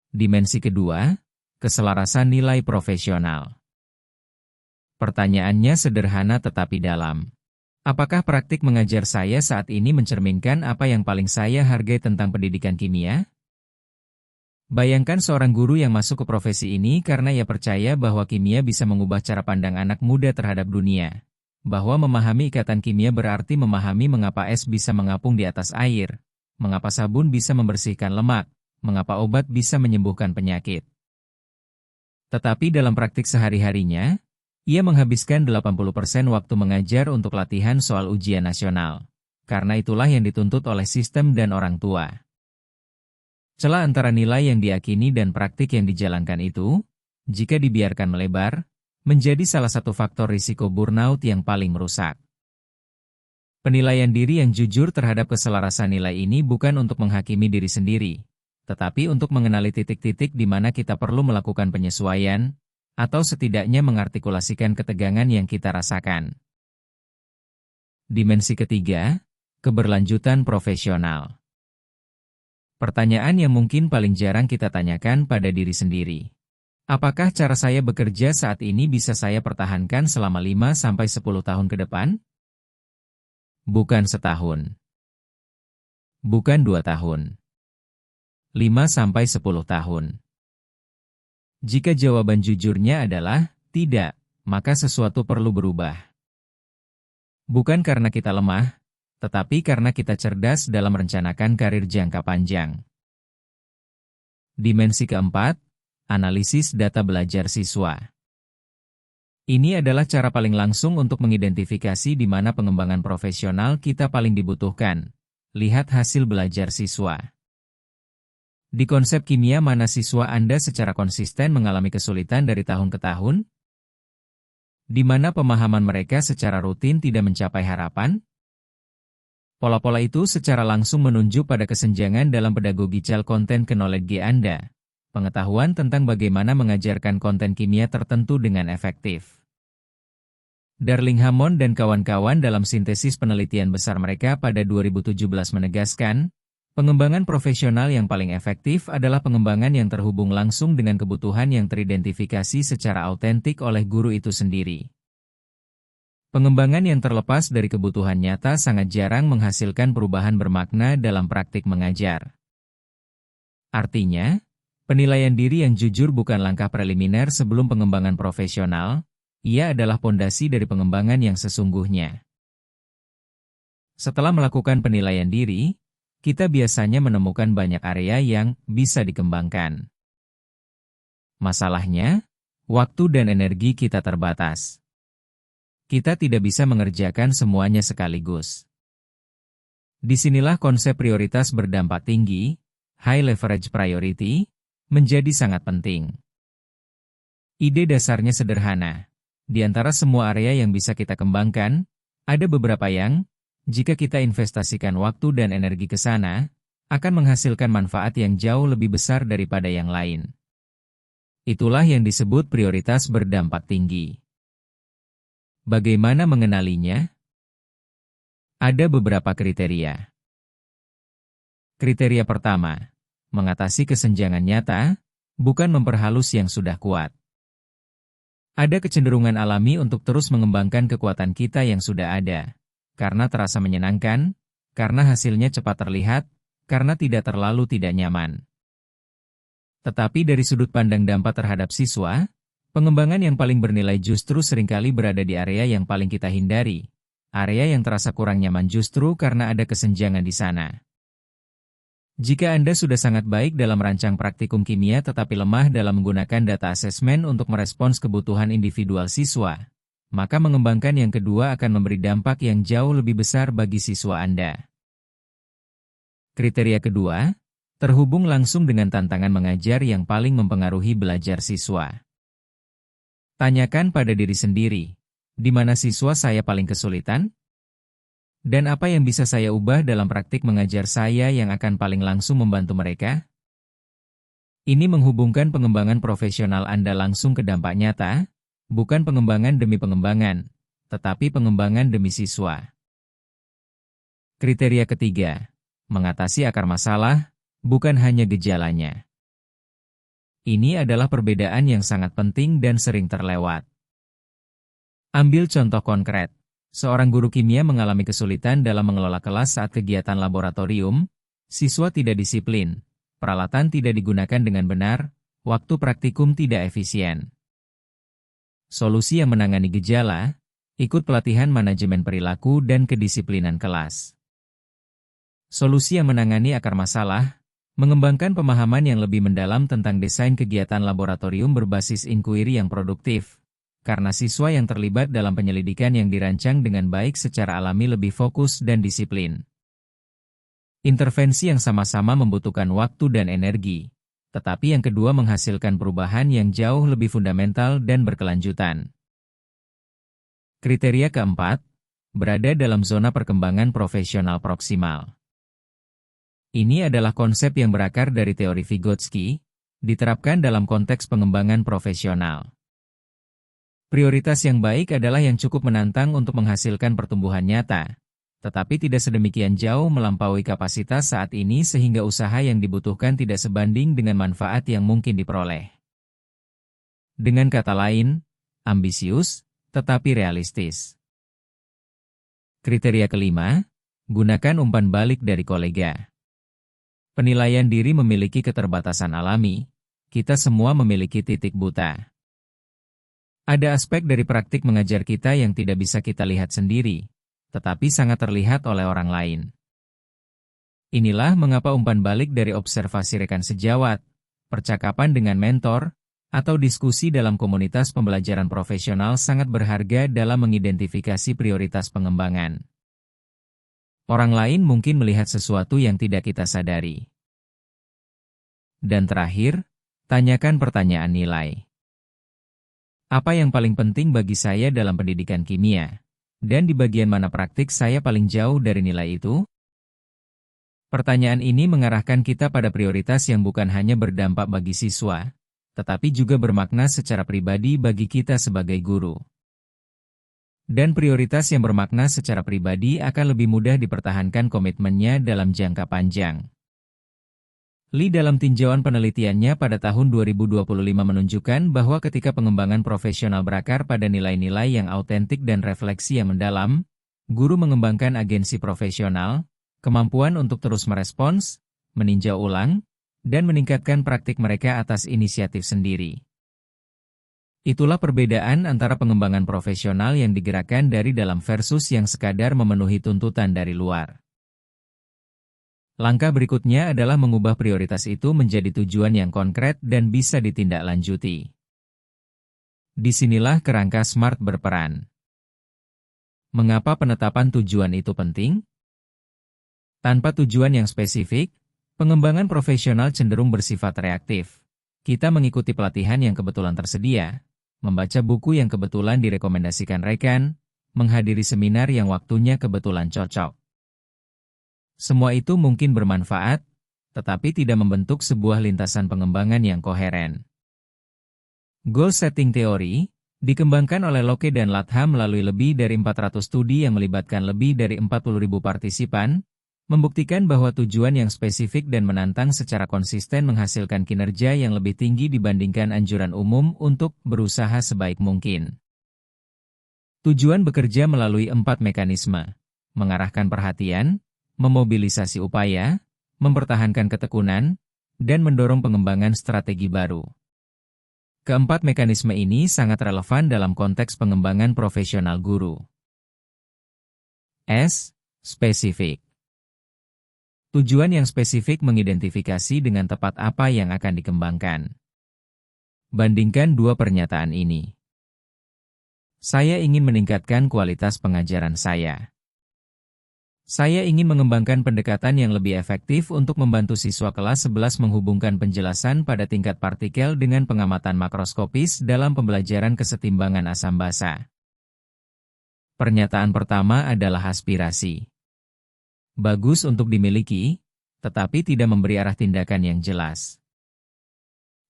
Dimensi kedua, keselarasan nilai profesional. Pertanyaannya sederhana tetapi dalam. Apakah praktik mengajar saya saat ini mencerminkan apa yang paling saya hargai tentang pendidikan kimia? Bayangkan seorang guru yang masuk ke profesi ini karena ia percaya bahwa kimia bisa mengubah cara pandang anak muda terhadap dunia. Bahwa memahami ikatan kimia berarti memahami mengapa es bisa mengapung di atas air, mengapa sabun bisa membersihkan lemak, mengapa obat bisa menyembuhkan penyakit. Tetapi dalam praktik sehari-harinya, ia menghabiskan 80% waktu mengajar untuk latihan soal ujian nasional. Karena itulah yang dituntut oleh sistem dan orang tua. Celah antara nilai yang diyakini dan praktik yang dijalankan itu, jika dibiarkan melebar, menjadi salah satu faktor risiko burnout yang paling merusak. Penilaian diri yang jujur terhadap keselarasan nilai ini bukan untuk menghakimi diri sendiri, tetapi untuk mengenali titik-titik di mana kita perlu melakukan penyesuaian, atau setidaknya mengartikulasikan ketegangan yang kita rasakan. Dimensi ketiga, keberlanjutan profesional. Pertanyaan yang mungkin paling jarang kita tanyakan pada diri sendiri. Apakah cara saya bekerja saat ini bisa saya pertahankan selama 5-10 tahun ke depan? Bukan setahun. Bukan 2 tahun. 5-10 tahun. Jika jawaban jujurnya adalah tidak, maka sesuatu perlu berubah. Bukan karena kita lemah, tetapi karena kita cerdas dalam merencanakan karir jangka panjang. Dimensi keempat, analisis data belajar siswa. Ini adalah cara paling langsung untuk mengidentifikasi di mana pengembangan profesional kita paling dibutuhkan. Lihat hasil belajar siswa. Di konsep kimia mana siswa Anda secara konsisten mengalami kesulitan dari tahun ke tahun? Di mana pemahaman mereka secara rutin tidak mencapai harapan? Pola-pola itu secara langsung menunjuk pada kesenjangan dalam pedagogi child content knowledge Anda. Pengetahuan tentang bagaimana mengajarkan konten kimia tertentu dengan efektif. Darling Hammond dan kawan-kawan dalam sintesis penelitian besar mereka pada 2017 menegaskan, pengembangan profesional yang paling efektif adalah pengembangan yang terhubung langsung dengan kebutuhan yang teridentifikasi secara autentik oleh guru itu sendiri. Pengembangan yang terlepas dari kebutuhan nyata sangat jarang menghasilkan perubahan bermakna dalam praktik mengajar. Artinya, penilaian diri yang jujur bukan langkah preliminar sebelum pengembangan profesional, ia adalah pondasi dari pengembangan yang sesungguhnya. Setelah melakukan penilaian diri, kita biasanya menemukan banyak area yang bisa dikembangkan. Masalahnya, waktu dan energi kita terbatas. Kita tidak bisa mengerjakan semuanya sekaligus. Disinilah konsep prioritas berdampak tinggi, high leverage priority, menjadi sangat penting. Ide dasarnya sederhana. Di antara semua area yang bisa kita kembangkan, ada beberapa yang, jika kita investasikan waktu dan energi ke sana, akan menghasilkan manfaat yang jauh lebih besar daripada yang lain. Itulah yang disebut prioritas berdampak tinggi. Bagaimana mengenalinya? Ada beberapa kriteria. Kriteria pertama, mengatasi kesenjangan nyata, bukan memperhalus yang sudah kuat. Ada kecenderungan alami untuk terus mengembangkan kekuatan kita yang sudah ada. Karena terasa menyenangkan, karena hasilnya cepat terlihat, karena tidak terlalu tidak nyaman. Tetapi dari sudut pandang dampak terhadap siswa, pengembangan yang paling bernilai justru seringkali berada di area yang paling kita hindari. Area yang terasa kurang nyaman justru karena ada kesenjangan di sana. Jika Anda sudah sangat baik dalam merancang praktikum kimia tetapi lemah dalam menggunakan data asesmen untuk merespons kebutuhan individual siswa, maka mengembangkan yang kedua akan memberi dampak yang jauh lebih besar bagi siswa Anda. Kriteria kedua, terhubung langsung dengan tantangan mengajar yang paling mempengaruhi belajar siswa. Tanyakan pada diri sendiri, di mana siswa saya paling kesulitan? Dan apa yang bisa saya ubah dalam praktik mengajar saya yang akan paling langsung membantu mereka? Ini menghubungkan pengembangan profesional Anda langsung ke dampak nyata, bukan pengembangan demi pengembangan, tetapi pengembangan demi siswa. Kriteria ketiga, mengatasi akar masalah, bukan hanya gejalanya. Ini adalah perbedaan yang sangat penting dan sering terlewat. Ambil contoh konkret. Seorang guru kimia mengalami kesulitan dalam mengelola kelas saat kegiatan laboratorium, siswa tidak disiplin, peralatan tidak digunakan dengan benar, waktu praktikum tidak efisien. Solusi yang menangani gejala, ikut pelatihan manajemen perilaku dan kedisiplinan kelas. Solusi yang menangani akar masalah, mengembangkan pemahaman yang lebih mendalam tentang desain kegiatan laboratorium berbasis inquiry yang produktif. Karena siswa yang terlibat dalam penyelidikan yang dirancang dengan baik secara alami lebih fokus dan disiplin. Intervensi yang sama-sama membutuhkan waktu dan energi, tetapi yang kedua menghasilkan perubahan yang jauh lebih fundamental dan berkelanjutan. Kriteria keempat, berada dalam zona perkembangan profesional proksimal. Ini adalah konsep yang berakar dari teori Vygotsky, diterapkan dalam konteks pengembangan profesional. Prioritas yang baik adalah yang cukup menantang untuk menghasilkan pertumbuhan nyata, tetapi tidak sedemikian jauh melampaui kapasitas saat ini sehingga usaha yang dibutuhkan tidak sebanding dengan manfaat yang mungkin diperoleh. Dengan kata lain, ambisius, tetapi realistis. Kriteria kelima, gunakan umpan balik dari kolega. Penilaian diri memiliki keterbatasan alami, kita semua memiliki titik buta. Ada aspek dari praktik mengajar kita yang tidak bisa kita lihat sendiri, tetapi sangat terlihat oleh orang lain. Inilah mengapa umpan balik dari observasi rekan sejawat, percakapan dengan mentor, atau diskusi dalam komunitas pembelajaran profesional sangat berharga dalam mengidentifikasi prioritas pengembangan. Orang lain mungkin melihat sesuatu yang tidak kita sadari. Dan terakhir, tanyakan pertanyaan nilai. Apa yang paling penting bagi saya dalam pendidikan kimia? Dan di bagian mana praktik saya paling jauh dari nilai itu? Pertanyaan ini mengarahkan kita pada prioritas yang bukan hanya berdampak bagi siswa, tetapi juga bermakna secara pribadi bagi kita sebagai guru. Dan prioritas yang bermakna secara pribadi akan lebih mudah dipertahankan komitmennya dalam jangka panjang. Lee dalam tinjauan penelitiannya pada tahun 2025 menunjukkan bahwa ketika pengembangan profesional berakar pada nilai-nilai yang autentik dan refleksi yang mendalam, guru mengembangkan agensi profesional, kemampuan untuk terus merespons, meninjau ulang, dan meningkatkan praktik mereka atas inisiatif sendiri. Itulah perbedaan antara pengembangan profesional yang digerakkan dari dalam versus yang sekadar memenuhi tuntutan dari luar. Langkah berikutnya adalah mengubah prioritas itu menjadi tujuan yang konkret dan bisa ditindaklanjuti. Disinilah kerangka SMART berperan. Mengapa penetapan tujuan itu penting? Tanpa tujuan yang spesifik, pengembangan profesional cenderung bersifat reaktif. Kita mengikuti pelatihan yang kebetulan tersedia, membaca buku yang kebetulan direkomendasikan rekan, menghadiri seminar yang waktunya kebetulan cocok. Semua itu mungkin bermanfaat, tetapi tidak membentuk sebuah lintasan pengembangan yang koheren. Goal Setting Theory dikembangkan oleh Locke dan Latham melalui lebih dari 400 studi yang melibatkan lebih dari 40.000 partisipan, membuktikan bahwa tujuan yang spesifik dan menantang secara konsisten menghasilkan kinerja yang lebih tinggi dibandingkan anjuran umum untuk berusaha sebaik mungkin. Tujuan bekerja melalui 4 mekanisme: mengarahkan perhatian, memobilisasi upaya, mempertahankan ketekunan, dan mendorong pengembangan strategi baru. Keempat mekanisme ini sangat relevan dalam konteks pengembangan profesional guru. S. Spesifik. Tujuan yang spesifik mengidentifikasi dengan tepat apa yang akan dikembangkan. Bandingkan dua pernyataan ini. Saya ingin meningkatkan kualitas pengajaran saya. Saya ingin mengembangkan pendekatan yang lebih efektif untuk membantu siswa kelas 11 menghubungkan penjelasan pada tingkat partikel dengan pengamatan makroskopis dalam pembelajaran kesetimbangan asam basa. Pernyataan pertama adalah aspirasi. Bagus untuk dimiliki, tetapi tidak memberi arah tindakan yang jelas.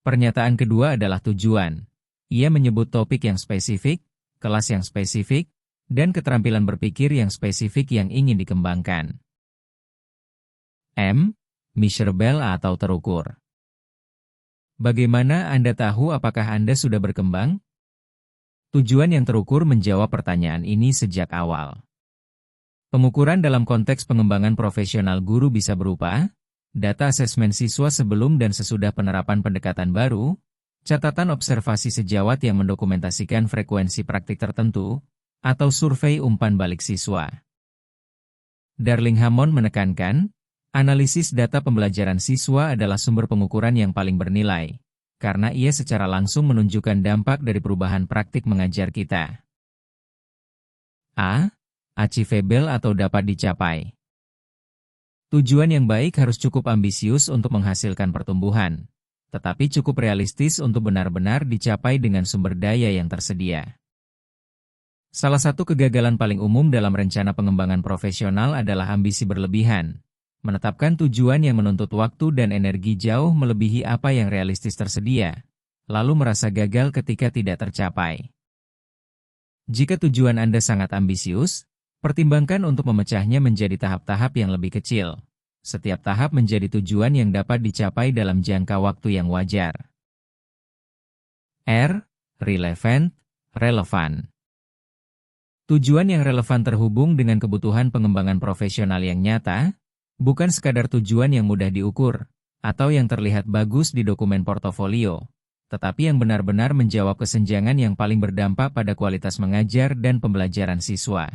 Pernyataan kedua adalah tujuan. Ia menyebut topik yang spesifik, kelas yang spesifik, dan keterampilan berpikir yang spesifik yang ingin dikembangkan. M. Measurable atau terukur. Bagaimana Anda tahu apakah Anda sudah berkembang? Tujuan yang terukur menjawab pertanyaan ini sejak awal. Pengukuran dalam konteks pengembangan profesional guru bisa berupa data asesmen siswa sebelum dan sesudah penerapan pendekatan baru, catatan observasi sejawat yang mendokumentasikan frekuensi praktik tertentu, atau survei umpan balik siswa. Darling-Hammond menekankan, analisis data pembelajaran siswa adalah sumber pengukuran yang paling bernilai, karena ia secara langsung menunjukkan dampak dari perubahan praktik mengajar kita. A. Achievable atau dapat dicapai. Tujuan yang baik harus cukup ambisius untuk menghasilkan pertumbuhan, tetapi cukup realistis untuk benar-benar dicapai dengan sumber daya yang tersedia. Salah satu kegagalan paling umum dalam rencana pengembangan profesional adalah ambisi berlebihan, menetapkan tujuan yang menuntut waktu dan energi jauh melebihi apa yang realistis tersedia, lalu merasa gagal ketika tidak tercapai. Jika tujuan Anda sangat ambisius, pertimbangkan untuk memecahnya menjadi tahap-tahap yang lebih kecil. Setiap tahap menjadi tujuan yang dapat dicapai dalam jangka waktu yang wajar. R. Relevant, relevan. Tujuan yang relevan terhubung dengan kebutuhan pengembangan profesional yang nyata, bukan sekadar tujuan yang mudah diukur, atau yang terlihat bagus di dokumen portofolio, tetapi yang benar-benar menjawab kesenjangan yang paling berdampak pada kualitas mengajar dan pembelajaran siswa.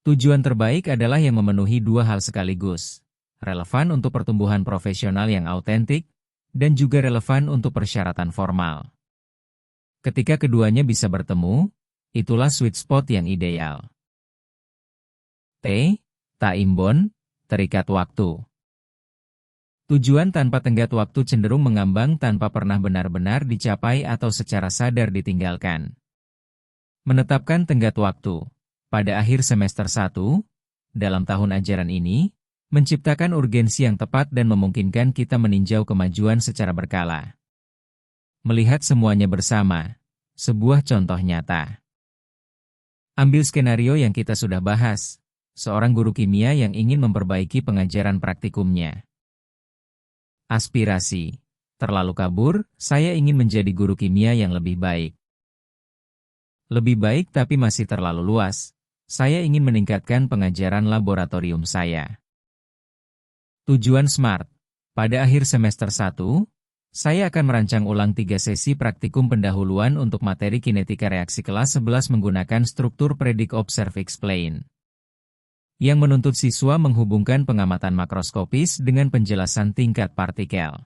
Tujuan terbaik adalah yang memenuhi dua hal sekaligus, relevan untuk pertumbuhan profesional yang autentik, dan juga relevan untuk persyaratan formal. Ketika keduanya bisa bertemu, itulah sweet spot yang ideal. T. Taimbon, terikat waktu. Tujuan tanpa tenggat waktu cenderung mengambang tanpa pernah benar-benar dicapai atau secara sadar ditinggalkan. Menetapkan tenggat waktu pada akhir semester 1, dalam tahun ajaran ini, menciptakan urgensi yang tepat dan memungkinkan kita meninjau kemajuan secara berkala. Melihat semuanya bersama, sebuah contoh nyata. Ambil skenario yang kita sudah bahas, seorang guru kimia yang ingin memperbaiki pengajaran praktikumnya. Aspirasi, terlalu kabur, saya ingin menjadi guru kimia yang lebih baik. Lebih baik tapi masih terlalu luas. Saya ingin meningkatkan pengajaran laboratorium saya. Tujuan SMART. Pada akhir semester 1, saya akan merancang ulang 3 sesi praktikum pendahuluan untuk materi kinetika reaksi kelas 11 menggunakan struktur Predict Observe Explain, yang menuntut siswa menghubungkan pengamatan makroskopis dengan penjelasan tingkat partikel.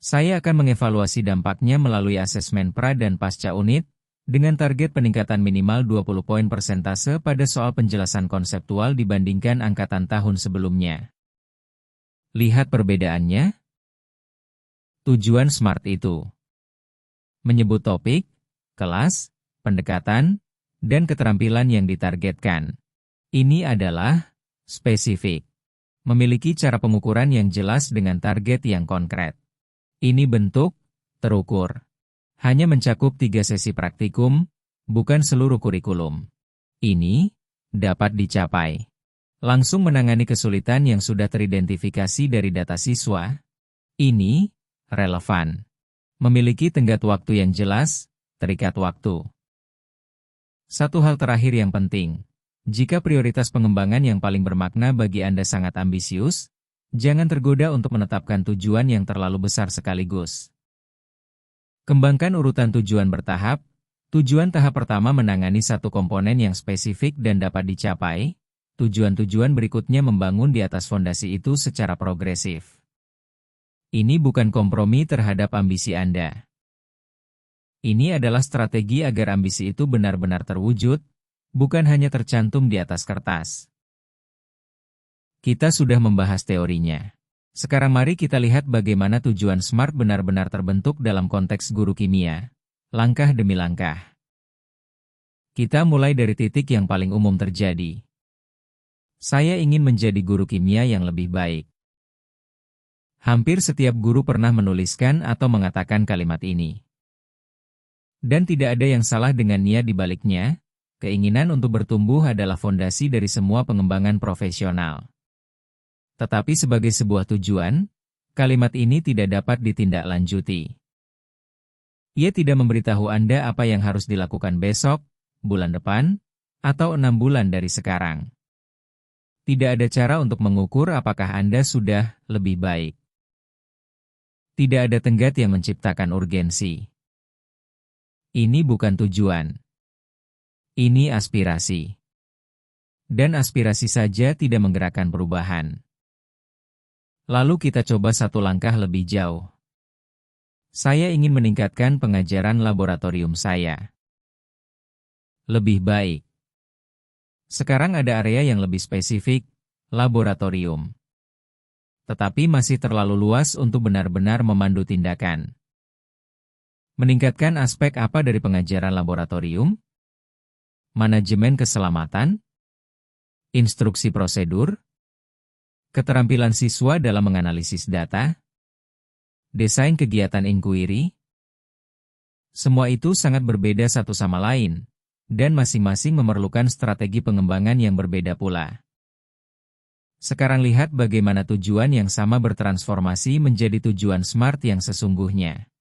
Saya akan mengevaluasi dampaknya melalui asesmen pra dan pasca unit, dengan target peningkatan minimal 20 poin persentase pada soal penjelasan konseptual dibandingkan angkatan tahun sebelumnya. Lihat perbedaannya. Tujuan SMART itu menyebut topik, kelas, pendekatan, dan keterampilan yang ditargetkan. Ini adalah spesifik. Memiliki cara pengukuran yang jelas dengan target yang konkret. Ini bentuk terukur. Hanya mencakup 3 sesi praktikum, bukan seluruh kurikulum. Ini dapat dicapai. Langsung menangani kesulitan yang sudah teridentifikasi dari data siswa. Ini relevan. Memiliki tenggat waktu yang jelas, terikat waktu. Satu hal terakhir yang penting. Jika prioritas pengembangan yang paling bermakna bagi Anda sangat ambisius, jangan tergoda untuk menetapkan tujuan yang terlalu besar sekaligus. Kembangkan urutan tujuan bertahap. Tujuan tahap pertama menangani satu komponen yang spesifik dan dapat dicapai. Tujuan-tujuan berikutnya membangun di atas fondasi itu secara progresif. Ini bukan kompromi terhadap ambisi Anda. Ini adalah strategi agar ambisi itu benar-benar terwujud, bukan hanya tercantum di atas kertas. Kita sudah membahas teorinya. Sekarang mari kita lihat bagaimana tujuan SMART benar-benar terbentuk dalam konteks guru kimia, langkah demi langkah. Kita mulai dari titik yang paling umum terjadi. Saya ingin menjadi guru kimia yang lebih baik. Hampir setiap guru pernah menuliskan atau mengatakan kalimat ini. Dan tidak ada yang salah dengan niat di baliknya. Keinginan untuk bertumbuh adalah fondasi dari semua pengembangan profesional. Tetapi sebagai sebuah tujuan, kalimat ini tidak dapat ditindaklanjuti. Ia tidak memberitahu Anda apa yang harus dilakukan besok, bulan depan, atau 6 bulan dari sekarang. Tidak ada cara untuk mengukur apakah Anda sudah lebih baik. Tidak ada tenggat yang menciptakan urgensi. Ini bukan tujuan. Ini aspirasi. Dan aspirasi saja tidak menggerakkan perubahan. Lalu kita coba satu langkah lebih jauh. Saya ingin meningkatkan pengajaran laboratorium saya. Lebih baik. Sekarang ada area yang lebih spesifik, laboratorium. Tetapi masih terlalu luas untuk benar-benar memandu tindakan. Meningkatkan aspek apa dari pengajaran laboratorium? Manajemen keselamatan? Instruksi prosedur? Keterampilan siswa dalam menganalisis data? Desain kegiatan inquiry? Semua itu sangat berbeda satu sama lain, dan masing-masing memerlukan strategi pengembangan yang berbeda pula. Sekarang lihat bagaimana tujuan yang sama bertransformasi menjadi tujuan SMART yang sesungguhnya.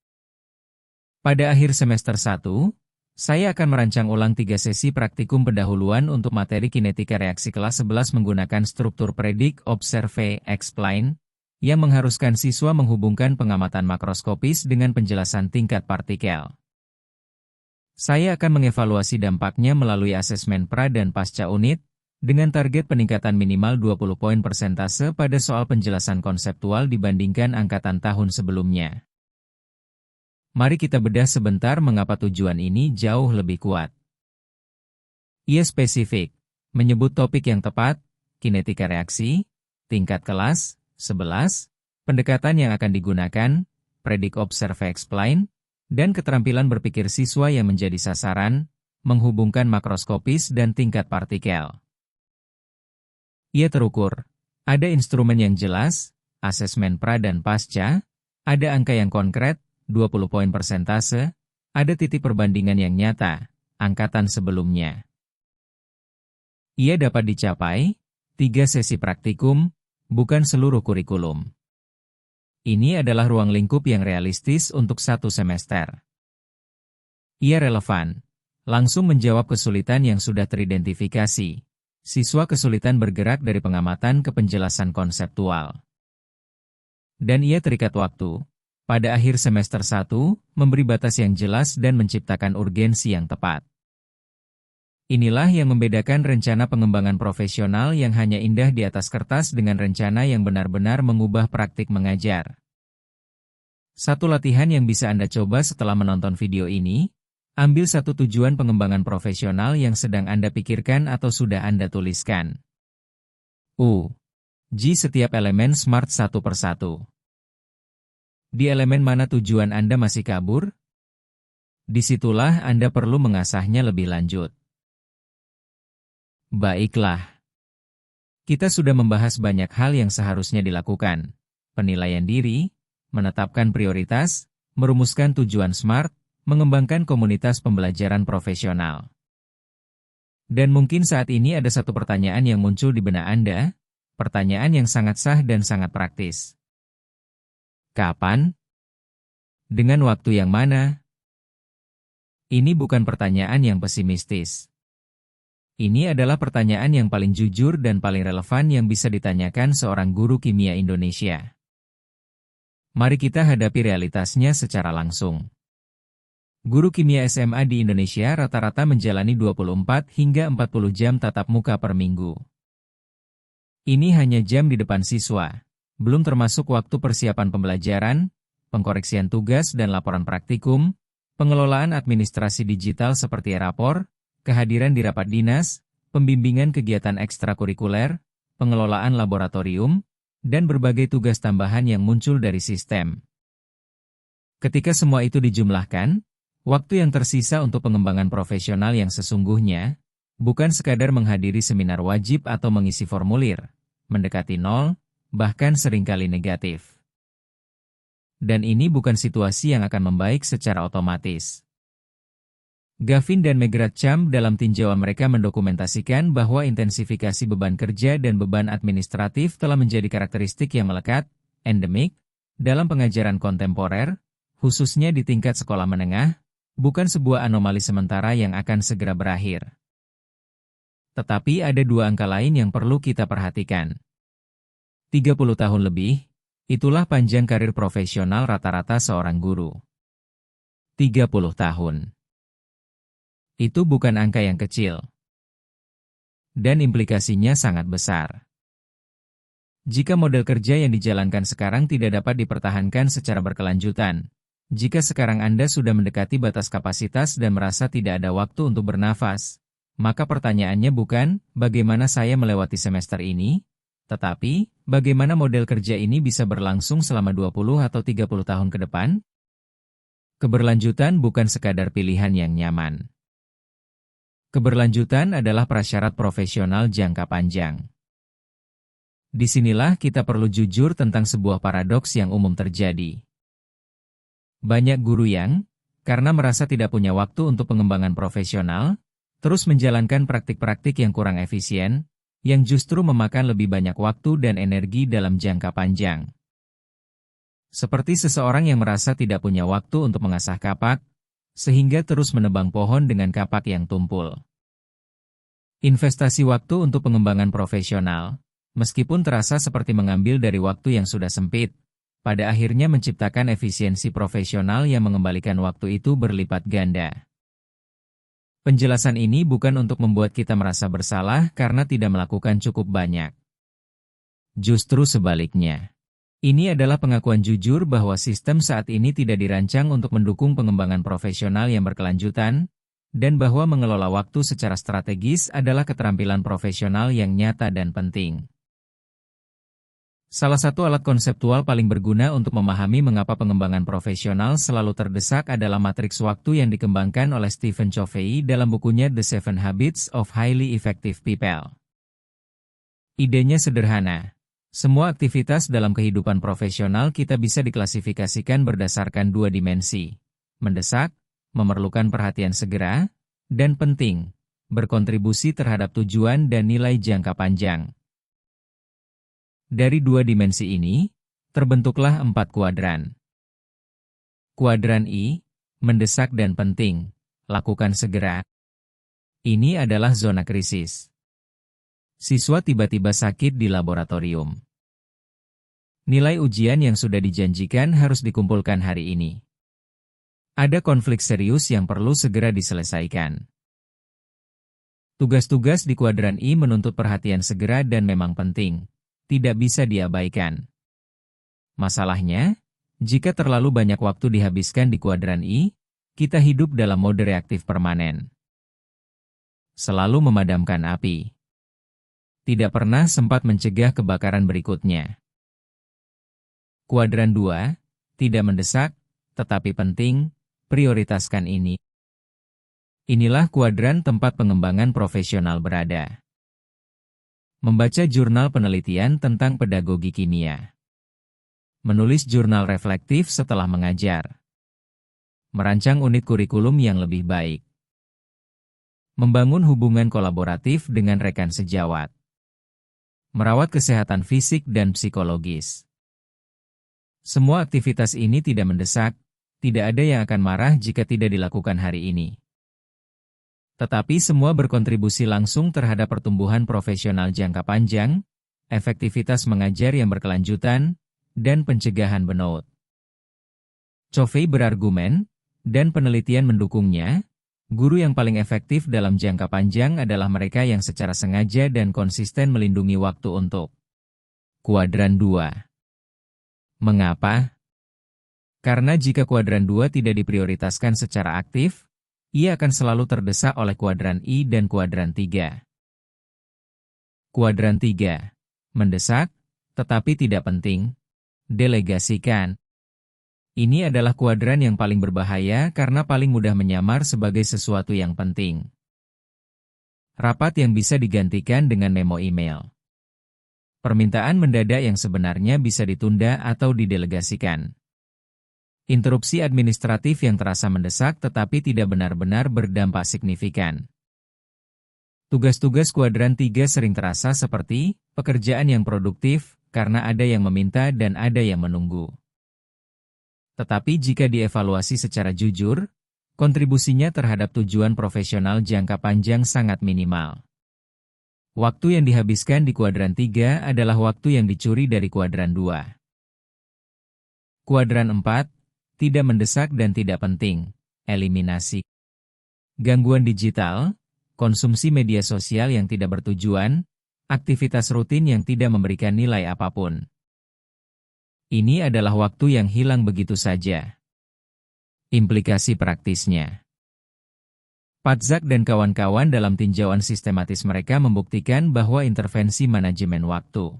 Pada akhir semester 1, saya akan merancang ulang 3 sesi praktikum pendahuluan untuk materi kinetika reaksi kelas 11 menggunakan struktur Predict, Observe, Explain, yang mengharuskan siswa menghubungkan pengamatan makroskopis dengan penjelasan tingkat partikel. Saya akan mengevaluasi dampaknya melalui asesmen pra dan pasca unit, dengan target peningkatan minimal 20 poin persentase pada soal penjelasan konseptual dibandingkan angkatan tahun sebelumnya. Mari kita bedah sebentar mengapa tujuan ini jauh lebih kuat. Ia spesifik, menyebut topik yang tepat, kinetika reaksi, tingkat kelas, 11, pendekatan yang akan digunakan, Predict, Observe, Explain, dan keterampilan berpikir siswa yang menjadi sasaran, menghubungkan makroskopis dan tingkat partikel. Ia terukur. Ada instrumen yang jelas, asesmen pra dan pasca, ada angka yang konkret, 20 poin persentase, ada titik perbandingan yang nyata, angkatan sebelumnya. Ia dapat dicapai, 3 sesi praktikum, bukan seluruh kurikulum. Ini adalah ruang lingkup yang realistis untuk 1 semester. Ia relevan, langsung menjawab kesulitan yang sudah teridentifikasi. Siswa kesulitan bergerak dari pengamatan ke penjelasan konseptual. Dan ia terikat waktu. Pada akhir semester 1, memberi batas yang jelas dan menciptakan urgensi yang tepat. Inilah yang membedakan rencana pengembangan profesional yang hanya indah di atas kertas dengan rencana yang benar-benar mengubah praktik mengajar. Satu latihan yang bisa Anda coba setelah menonton video ini, ambil satu tujuan pengembangan profesional yang sedang Anda pikirkan atau sudah Anda tuliskan. G setiap elemen SMART satu persatu. Di elemen mana tujuan Anda masih kabur? Disitulah Anda perlu mengasahnya lebih lanjut. Baiklah. Kita sudah membahas banyak hal yang seharusnya dilakukan. Penilaian diri, menetapkan prioritas, merumuskan tujuan SMART, mengembangkan komunitas pembelajaran profesional. Dan mungkin saat ini ada satu pertanyaan yang muncul di benak Anda, pertanyaan yang sangat sah dan sangat praktis. Kapan? Dengan waktu yang mana? Ini bukan pertanyaan yang pesimistis. Ini adalah pertanyaan yang paling jujur dan paling relevan yang bisa ditanyakan seorang guru kimia Indonesia. Mari kita hadapi realitasnya secara langsung. Guru kimia SMA di Indonesia rata-rata menjalani 24 hingga 40 jam tatap muka per minggu. Ini hanya jam di depan siswa, belum termasuk waktu persiapan pembelajaran, pengkoreksian tugas dan laporan praktikum, pengelolaan administrasi digital seperti rapor, kehadiran di rapat dinas, pembimbingan kegiatan ekstrakurikuler, pengelolaan laboratorium, dan berbagai tugas tambahan yang muncul dari sistem. Ketika semua itu dijumlahkan, waktu yang tersisa untuk pengembangan profesional yang sesungguhnya, Bukan sekadar menghadiri seminar wajib atau mengisi formulir, mendekati nol, bahkan seringkali negatif. Dan ini bukan situasi yang akan membaik secara otomatis. Gavin dan Megrat Cham dalam tinjauan mereka mendokumentasikan bahwa intensifikasi beban kerja dan beban administratif telah menjadi karakteristik yang melekat, endemik, dalam pengajaran kontemporer, khususnya di tingkat sekolah menengah, bukan sebuah anomali sementara yang akan segera berakhir. Tetapi ada dua angka lain yang perlu kita perhatikan. 30 tahun lebih, itulah panjang karir profesional rata-rata seorang guru. 30 tahun. Itu bukan angka yang kecil. Dan implikasinya sangat besar. Jika model kerja yang dijalankan sekarang tidak dapat dipertahankan secara berkelanjutan, jika sekarang Anda sudah mendekati batas kapasitas dan merasa tidak ada waktu untuk bernafas, maka pertanyaannya bukan, bagaimana saya melewati semester ini? Tetapi, bagaimana model kerja ini bisa berlangsung selama 20 atau 30 tahun ke depan? Keberlanjutan bukan sekadar pilihan yang nyaman. Keberlanjutan adalah prasyarat profesional jangka panjang. Disinilah kita perlu jujur tentang sebuah paradoks yang umum terjadi. Banyak guru yang, karena merasa tidak punya waktu untuk pengembangan profesional, terus menjalankan praktik-praktik yang kurang efisien, yang justru memakan lebih banyak waktu dan energi dalam jangka panjang. Seperti seseorang yang merasa tidak punya waktu untuk mengasah kapak, sehingga terus menebang pohon dengan kapak yang tumpul. Investasi waktu untuk pengembangan profesional, meskipun terasa seperti mengambil dari waktu yang sudah sempit, pada akhirnya menciptakan efisiensi profesional yang mengembalikan waktu itu berlipat ganda. Penjelasan ini bukan untuk membuat kita merasa bersalah karena tidak melakukan cukup banyak. Justru sebaliknya. Ini adalah pengakuan jujur bahwa sistem saat ini tidak dirancang untuk mendukung pengembangan profesional yang berkelanjutan, dan bahwa mengelola waktu secara strategis adalah keterampilan profesional yang nyata dan penting. Salah satu alat konseptual paling berguna untuk memahami mengapa pengembangan profesional selalu terdesak adalah matriks waktu yang dikembangkan oleh Stephen Covey dalam bukunya The 7 Habits of Highly Effective People. Idenya sederhana. Semua aktivitas dalam kehidupan profesional kita bisa diklasifikasikan berdasarkan dua dimensi. Mendesak, memerlukan perhatian segera, dan penting, berkontribusi terhadap tujuan dan nilai jangka panjang. Dari dua dimensi ini, terbentuklah 4 kuadran. Kuadran I, mendesak dan penting, lakukan segera. Ini adalah zona krisis. Siswa tiba-tiba sakit di laboratorium. Nilai ujian yang sudah dijanjikan harus dikumpulkan hari ini. Ada konflik serius yang perlu segera diselesaikan. Tugas-tugas di kuadran I menuntut perhatian segera dan memang penting. Tidak bisa diabaikan. Masalahnya, jika terlalu banyak waktu dihabiskan di kuadran I, kita hidup dalam mode reaktif permanen. Selalu memadamkan api. Tidak pernah sempat mencegah kebakaran berikutnya. Kuadran 2, tidak mendesak, tetapi penting, prioritaskan ini. Inilah kuadran tempat pengembangan profesional berada. Membaca jurnal penelitian tentang pedagogi kimia. Menulis jurnal reflektif setelah mengajar. Merancang unit kurikulum yang lebih baik. Membangun hubungan kolaboratif dengan rekan sejawat. Merawat kesehatan fisik dan psikologis. Semua aktivitas ini tidak mendesak, tidak ada yang akan marah jika tidak dilakukan hari ini. Tetapi semua berkontribusi langsung terhadap pertumbuhan profesional jangka panjang, efektivitas mengajar yang berkelanjutan, dan pencegahan burnout. Covey berargumen, dan penelitian mendukungnya, guru yang paling efektif dalam jangka panjang adalah mereka yang secara sengaja dan konsisten melindungi waktu untuk kuadran 2. Mengapa? Karena jika kuadran 2 tidak diprioritaskan secara aktif, ia akan selalu terdesak oleh kuadran I dan kuadran 3. Kuadran 3. Mendesak, tetapi tidak penting. Delegasikan. Ini adalah kuadran yang paling berbahaya karena paling mudah menyamar sebagai sesuatu yang penting. Rapat yang bisa digantikan dengan memo email. Permintaan mendadak yang sebenarnya bisa ditunda atau didelegasikan. Interupsi administratif yang terasa mendesak tetapi tidak benar-benar berdampak signifikan. Tugas-tugas kuadran 3 sering terasa seperti pekerjaan yang produktif karena ada yang meminta dan ada yang menunggu. Tetapi jika dievaluasi secara jujur, kontribusinya terhadap tujuan profesional jangka panjang sangat minimal. Waktu yang dihabiskan di kuadran 3 adalah waktu yang dicuri dari kuadran 2. Kuadran 4, tidak mendesak dan tidak penting, eliminasi. Gangguan digital, konsumsi media sosial yang tidak bertujuan, aktivitas rutin yang tidak memberikan nilai apapun. Ini adalah waktu yang hilang begitu saja. Implikasi praktisnya. Patzak dan kawan-kawan dalam tinjauan sistematis mereka membuktikan bahwa intervensi manajemen waktu,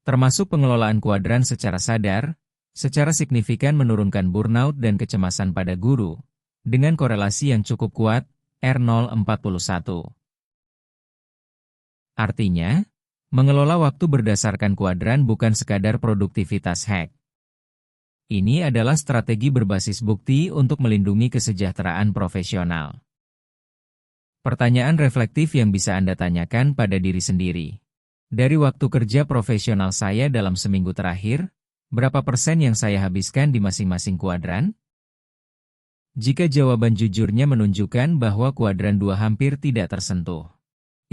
termasuk pengelolaan kuadran secara sadar, secara signifikan menurunkan burnout dan kecemasan pada guru, dengan korelasi yang cukup kuat, R041. Artinya, mengelola waktu berdasarkan kuadran bukan sekadar produktivitas hack. Ini adalah strategi berbasis bukti untuk melindungi kesejahteraan profesional. Pertanyaan reflektif yang bisa Anda tanyakan pada diri sendiri. Dari waktu kerja profesional saya dalam seminggu terakhir, berapa persen yang saya habiskan di masing-masing kuadran? Jika jawaban jujurnya menunjukkan bahwa kuadran 2 hampir tidak tersentuh,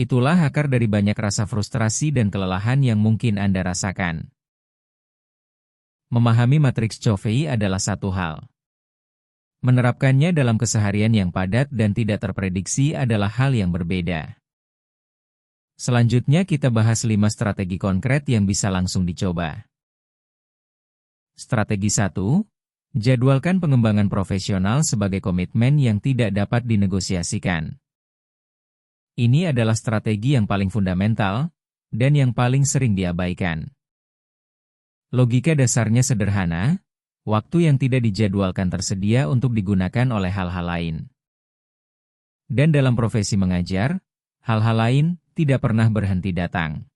itulah akar dari banyak rasa frustrasi dan kelelahan yang mungkin Anda rasakan. Memahami matriks Covey adalah satu hal. Menerapkannya dalam keseharian yang padat dan tidak terprediksi adalah hal yang berbeda. Selanjutnya kita bahas 5 strategi konkret yang bisa langsung dicoba. Strategi 1. Jadwalkan pengembangan profesional sebagai komitmen yang tidak dapat dinegosiasikan. Ini adalah strategi yang paling fundamental, dan yang paling sering diabaikan. Logika dasarnya sederhana. Waktu yang tidak dijadwalkan tersedia untuk digunakan oleh hal-hal lain. Dan dalam profesi mengajar, hal-hal lain tidak pernah berhenti datang.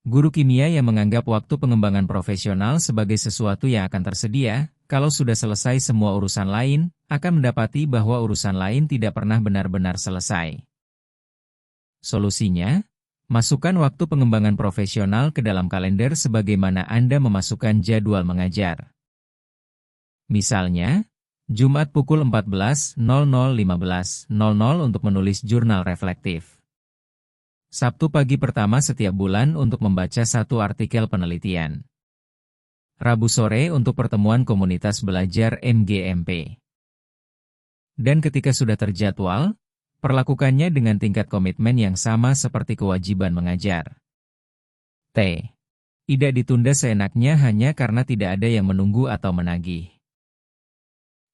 Guru kimia yang menganggap waktu pengembangan profesional sebagai sesuatu yang akan tersedia, kalau sudah selesai semua urusan lain, akan mendapati bahwa urusan lain tidak pernah benar-benar selesai. Solusinya, masukkan waktu pengembangan profesional ke dalam kalender sebagaimana Anda memasukkan jadwal mengajar. Misalnya, Jumat pukul 14.00-15.00 untuk menulis jurnal reflektif. Sabtu pagi pertama setiap bulan untuk membaca 1 artikel penelitian. Rabu sore untuk pertemuan komunitas belajar MGMP. Dan ketika sudah terjadwal, perlakukannya dengan tingkat komitmen yang sama seperti kewajiban mengajar. T. Tidak ditunda seenaknya hanya karena tidak ada yang menunggu atau menagih.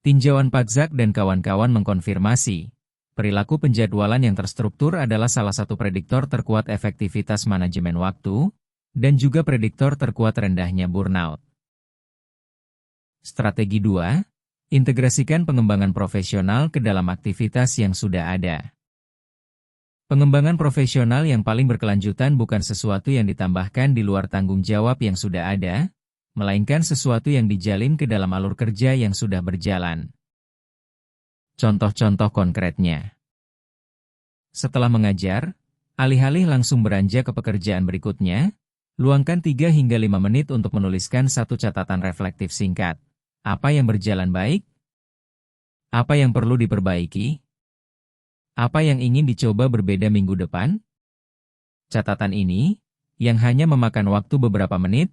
Tinjauan Patzak dan kawan-kawan mengkonfirmasi, perilaku penjadwalan yang terstruktur adalah salah satu prediktor terkuat efektivitas manajemen waktu, dan juga prediktor terkuat rendahnya burnout. Strategi 2. Integrasikan pengembangan profesional ke dalam aktivitas yang sudah ada. Pengembangan profesional yang paling berkelanjutan bukan sesuatu yang ditambahkan di luar tanggung jawab yang sudah ada, melainkan sesuatu yang dijalin ke dalam alur kerja yang sudah berjalan. Contoh-contoh konkretnya. Setelah mengajar, alih-alih langsung beranjak ke pekerjaan berikutnya, luangkan 3 hingga 5 menit untuk menuliskan 1 catatan reflektif singkat. Apa yang berjalan baik? Apa yang perlu diperbaiki? Apa yang ingin dicoba berbeda minggu depan? Catatan ini, yang hanya memakan waktu beberapa menit,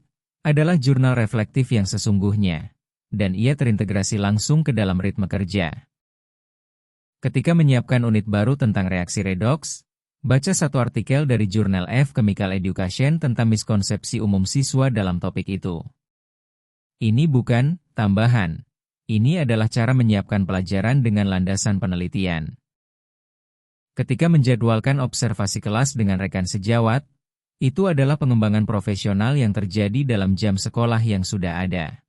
adalah jurnal reflektif yang sesungguhnya, dan ia terintegrasi langsung ke dalam ritme kerja. Ketika menyiapkan unit baru tentang reaksi redoks, baca 1 artikel dari jurnal F Chemical Education tentang miskonsepsi umum siswa dalam topik itu. Ini bukan tambahan, ini adalah cara menyiapkan pelajaran dengan landasan penelitian. Ketika menjadwalkan observasi kelas dengan rekan sejawat, itu adalah pengembangan profesional yang terjadi dalam jam sekolah yang sudah ada.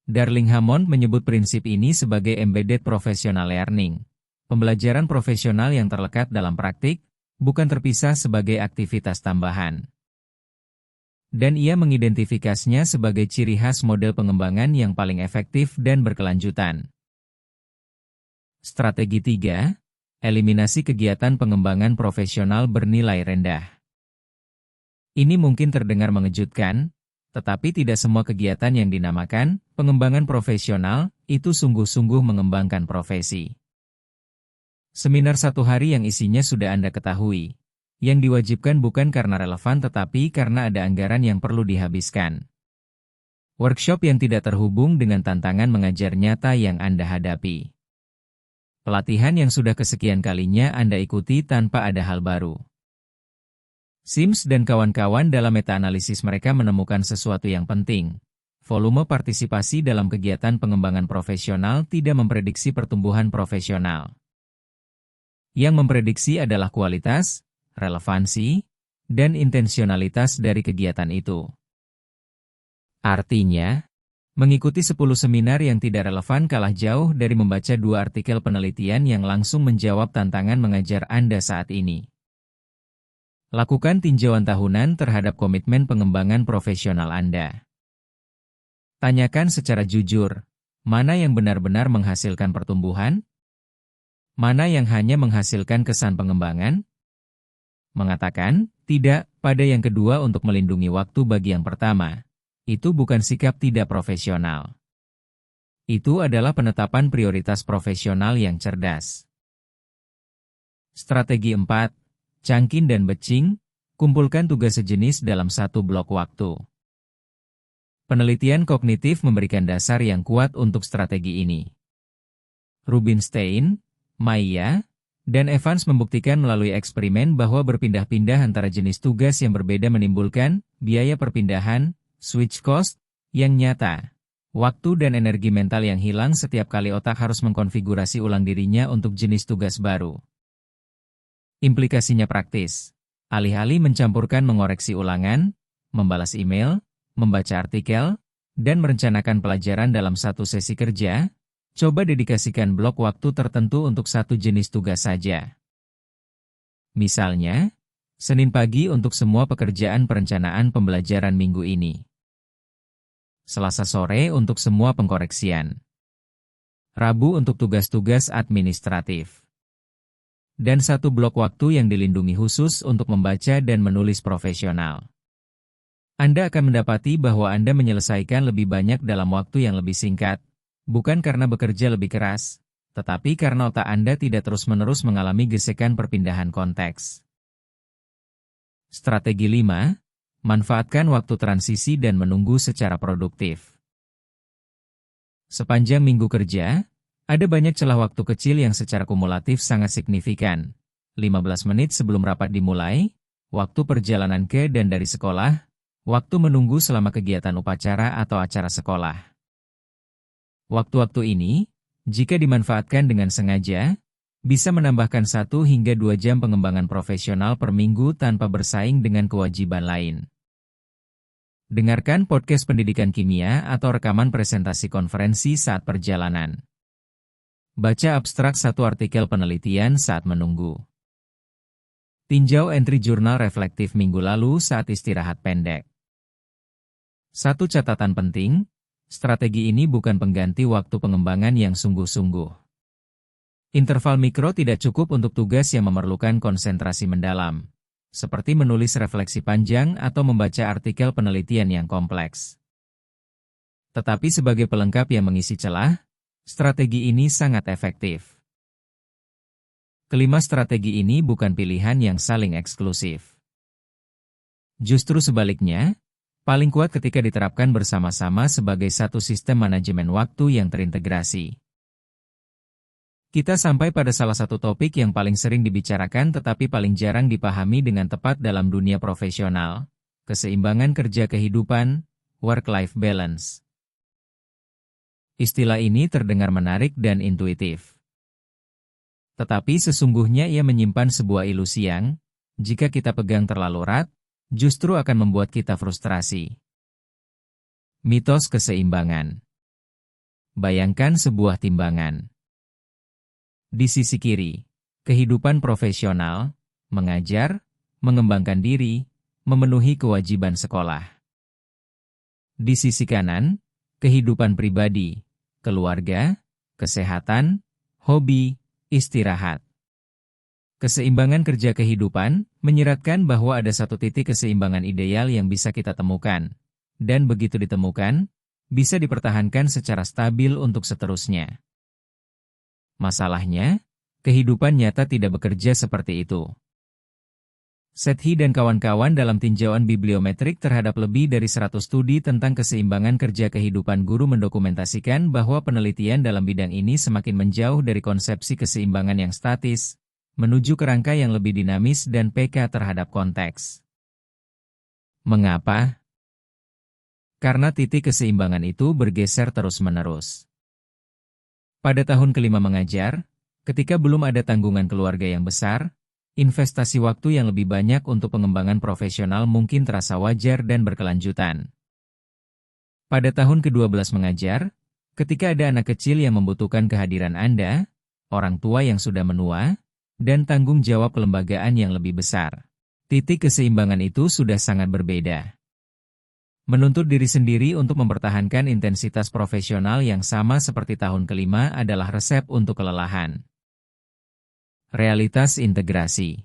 Darling Hammond menyebut prinsip ini sebagai embedded professional learning, pembelajaran profesional yang terlekat dalam praktik, bukan terpisah sebagai aktivitas tambahan. Dan ia mengidentifikasinya sebagai ciri khas model pengembangan yang paling efektif dan berkelanjutan. Strategi 3. Eliminasi kegiatan pengembangan profesional bernilai rendah. Ini mungkin terdengar mengejutkan, tetapi tidak semua kegiatan yang dinamakan pengembangan profesional itu sungguh-sungguh mengembangkan profesi. Seminar 1 hari yang isinya sudah Anda ketahui, yang diwajibkan bukan karena relevan tetapi karena ada anggaran yang perlu dihabiskan. Workshop yang tidak terhubung dengan tantangan mengajar nyata yang Anda hadapi. Pelatihan yang sudah kesekian kalinya Anda ikuti tanpa ada hal baru. Sims dan kawan-kawan dalam meta-analisis mereka menemukan sesuatu yang penting. Volume partisipasi dalam kegiatan pengembangan profesional tidak memprediksi pertumbuhan profesional. Yang memprediksi adalah kualitas, relevansi, dan intensionalitas dari kegiatan itu. Artinya, mengikuti 10 seminar yang tidak relevan kalah jauh dari membaca 2 artikel penelitian yang langsung menjawab tantangan mengajar Anda saat ini. Lakukan tinjauan tahunan terhadap komitmen pengembangan profesional Anda. Tanyakan secara jujur, mana yang benar-benar menghasilkan pertumbuhan? Mana yang hanya menghasilkan kesan pengembangan? Mengatakan tidak pada yang kedua untuk melindungi waktu bagi yang pertama. Itu bukan sikap tidak profesional. Itu adalah penetapan prioritas profesional yang cerdas. Strategi 4. Cangkin dan becing, kumpulkan tugas sejenis dalam satu blok waktu. Penelitian kognitif memberikan dasar yang kuat untuk strategi ini. Rubinstein, Maya, dan Evans membuktikan melalui eksperimen bahwa berpindah-pindah antara jenis tugas yang berbeda menimbulkan biaya perpindahan, switch cost, yang nyata. Waktu dan energi mental yang hilang setiap kali otak harus mengkonfigurasi ulang dirinya untuk jenis tugas baru. Implikasinya praktis. Alih-alih mencampurkan mengoreksi ulangan, membalas email, membaca artikel, dan merencanakan pelajaran dalam satu sesi kerja, coba dedikasikan blok waktu tertentu untuk satu jenis tugas saja. Misalnya, Senin pagi untuk semua pekerjaan perencanaan pembelajaran minggu ini. Selasa sore untuk semua pengkoreksian. Rabu untuk tugas-tugas administratif. Dan satu blok waktu yang dilindungi khusus untuk membaca dan menulis profesional. Anda akan mendapati bahwa Anda menyelesaikan lebih banyak dalam waktu yang lebih singkat, bukan karena bekerja lebih keras, tetapi karena otak Anda tidak terus-menerus mengalami gesekan perpindahan konteks. Strategi 5. Manfaatkan waktu transisi dan menunggu secara produktif. Sepanjang minggu kerja, ada banyak celah waktu kecil yang secara kumulatif sangat signifikan. 15 menit sebelum rapat dimulai, waktu perjalanan ke dan dari sekolah, waktu menunggu selama kegiatan upacara atau acara sekolah. Waktu-waktu ini, jika dimanfaatkan dengan sengaja, bisa menambahkan 1 hingga 2 jam pengembangan profesional per minggu tanpa bersaing dengan kewajiban lain. Dengarkan podcast pendidikan kimia atau rekaman presentasi konferensi saat perjalanan. Baca abstrak satu artikel penelitian saat menunggu. Tinjau entry jurnal reflektif minggu lalu saat istirahat pendek. Satu catatan penting, strategi ini bukan pengganti waktu pengembangan yang sungguh-sungguh. Interval mikro tidak cukup untuk tugas yang memerlukan konsentrasi mendalam, seperti menulis refleksi panjang atau membaca artikel penelitian yang kompleks. Tetapi sebagai pelengkap yang mengisi celah, strategi ini sangat efektif. Kelima, strategi ini bukan pilihan yang saling eksklusif. Justru sebaliknya, paling kuat ketika diterapkan bersama-sama sebagai satu sistem manajemen waktu yang terintegrasi. Kita sampai pada salah satu topik yang paling sering dibicarakan tetapi paling jarang dipahami dengan tepat dalam dunia profesional, keseimbangan kerja kehidupan, work-life balance. Istilah ini terdengar menarik dan intuitif. Tetapi sesungguhnya ia menyimpan sebuah ilusi yang, jika kita pegang terlalu erat, justru akan membuat kita frustrasi. Mitos keseimbangan. Bayangkan sebuah timbangan. Di sisi kiri, kehidupan profesional, mengajar, mengembangkan diri, memenuhi kewajiban sekolah. Di sisi kanan, kehidupan pribadi, keluarga, kesehatan, hobi, istirahat. Keseimbangan kerja kehidupan menyiratkan bahwa ada satu titik keseimbangan ideal yang bisa kita temukan, dan begitu ditemukan, bisa dipertahankan secara stabil untuk seterusnya. Masalahnya, kehidupan nyata tidak bekerja seperti itu. Sethi dan kawan-kawan dalam tinjauan bibliometrik terhadap lebih dari 100 studi tentang keseimbangan kerja kehidupan guru mendokumentasikan bahwa penelitian dalam bidang ini semakin menjauh dari konsepsi keseimbangan yang statis, menuju kerangka yang lebih dinamis dan peka terhadap konteks. Mengapa? Karena titik keseimbangan itu bergeser terus-menerus. Pada tahun kelima mengajar, ketika belum ada tanggungan keluarga yang besar, investasi waktu yang lebih banyak untuk pengembangan profesional mungkin terasa wajar dan berkelanjutan. Pada tahun ke-12 mengajar, ketika ada anak kecil yang membutuhkan kehadiran Anda, orang tua yang sudah menua, dan tanggung jawab kelembagaan yang lebih besar. Titik keseimbangan itu sudah sangat berbeda. Menuntut diri sendiri untuk mempertahankan intensitas profesional yang sama seperti tahun kelima adalah resep untuk kelelahan. Realitas integrasi.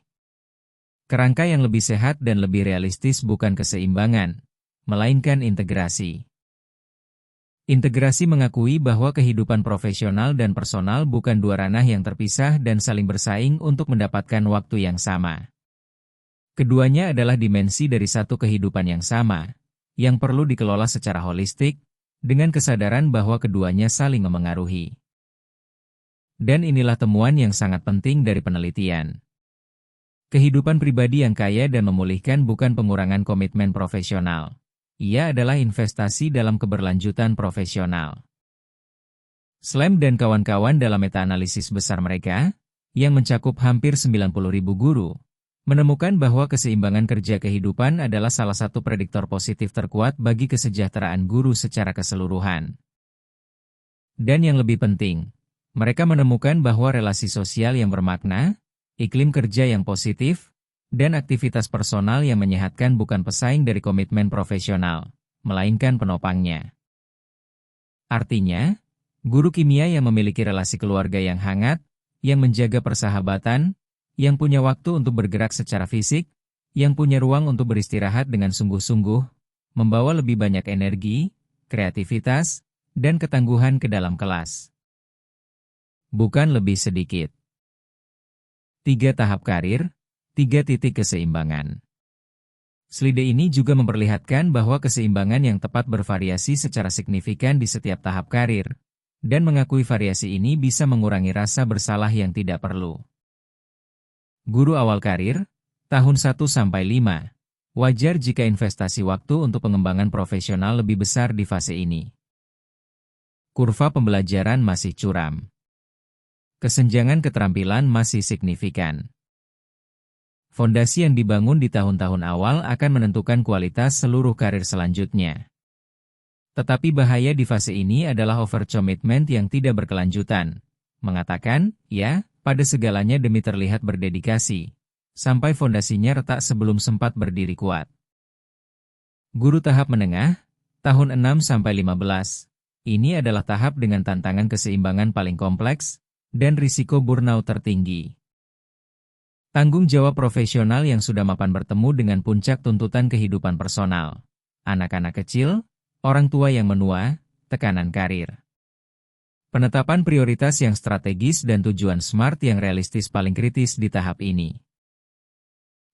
Kerangka yang lebih sehat dan lebih realistis bukan keseimbangan, melainkan integrasi. Integrasi mengakui bahwa kehidupan profesional dan personal bukan dua ranah yang terpisah dan saling bersaing untuk mendapatkan waktu yang sama. Keduanya adalah dimensi dari satu kehidupan yang sama, yang perlu dikelola secara holistik, dengan kesadaran bahwa keduanya saling memengaruhi. Dan inilah temuan yang sangat penting dari penelitian. Kehidupan pribadi yang kaya dan memulihkan bukan pengurangan komitmen profesional. Ia adalah investasi dalam keberlanjutan profesional. Slam dan kawan-kawan dalam meta-analisis besar mereka, yang mencakup hampir 90.000 guru, menemukan bahwa keseimbangan kerja kehidupan adalah salah satu prediktor positif terkuat bagi kesejahteraan guru secara keseluruhan. Dan yang lebih penting, mereka menemukan bahwa relasi sosial yang bermakna, iklim kerja yang positif, dan aktivitas personal yang menyehatkan bukan pesaing dari komitmen profesional, melainkan penopangnya. Artinya, guru kimia yang memiliki relasi keluarga yang hangat, yang menjaga persahabatan, yang punya waktu untuk bergerak secara fisik, yang punya ruang untuk beristirahat dengan sungguh-sungguh, membawa lebih banyak energi, kreativitas, dan ketangguhan ke dalam kelas. Bukan lebih sedikit. 3 tahap karir, 3 titik keseimbangan. Slide ini juga memperlihatkan bahwa keseimbangan yang tepat bervariasi secara signifikan di setiap tahap karir, dan mengakui variasi ini bisa mengurangi rasa bersalah yang tidak perlu. Guru awal karir, tahun 1-5, wajar jika investasi waktu untuk pengembangan profesional lebih besar di fase ini. Kurva pembelajaran masih curam. Kesenjangan keterampilan masih signifikan. Fondasi yang dibangun di tahun-tahun awal akan menentukan kualitas seluruh karir selanjutnya. Tetapi bahaya di fase ini adalah overcommitment yang tidak berkelanjutan. Mengatakan, ya, pada segalanya demi terlihat berdedikasi, sampai fondasinya retak sebelum sempat berdiri kuat. Guru tahap menengah, tahun 6-15, ini adalah tahap dengan tantangan keseimbangan paling kompleks, dan risiko burnout tertinggi. Tanggung jawab profesional yang sudah mapan bertemu dengan puncak tuntutan kehidupan personal. Anak-anak kecil, orang tua yang menua, tekanan karir. Penetapan prioritas yang strategis dan tujuan SMART yang realistis paling kritis di tahap ini.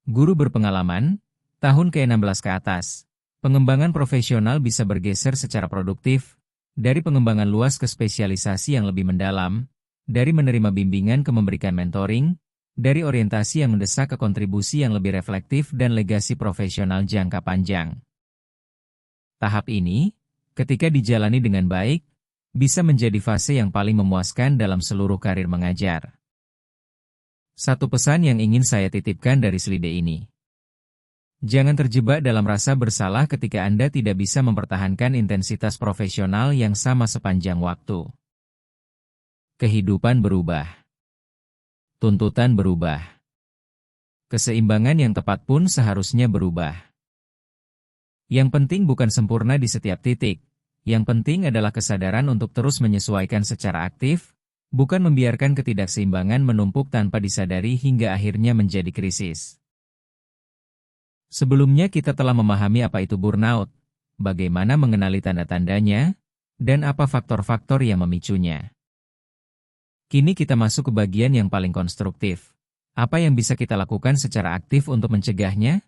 Guru berpengalaman, tahun ke-16 ke atas. Pengembangan profesional bisa bergeser secara produktif, dari pengembangan luas ke spesialisasi yang lebih mendalam, dari menerima bimbingan ke memberikan mentoring, dari orientasi yang mendesak ke kontribusi yang lebih reflektif dan legasi profesional jangka panjang. Tahap ini, ketika dijalani dengan baik, bisa menjadi fase yang paling memuaskan dalam seluruh karir mengajar. Satu pesan yang ingin saya titipkan dari slide ini. Jangan terjebak dalam rasa bersalah ketika Anda tidak bisa mempertahankan intensitas profesional yang sama sepanjang waktu. Kehidupan berubah. Tuntutan berubah. Keseimbangan yang tepat pun seharusnya berubah. Yang penting bukan sempurna di setiap titik. Yang penting adalah kesadaran untuk terus menyesuaikan secara aktif, bukan membiarkan ketidakseimbangan menumpuk tanpa disadari hingga akhirnya menjadi krisis. Sebelumnya kita telah memahami apa itu burnout, bagaimana mengenali tanda-tandanya, dan apa faktor-faktor yang memicunya. Kini kita masuk ke bagian yang paling konstruktif. Apa yang bisa kita lakukan secara aktif untuk mencegahnya?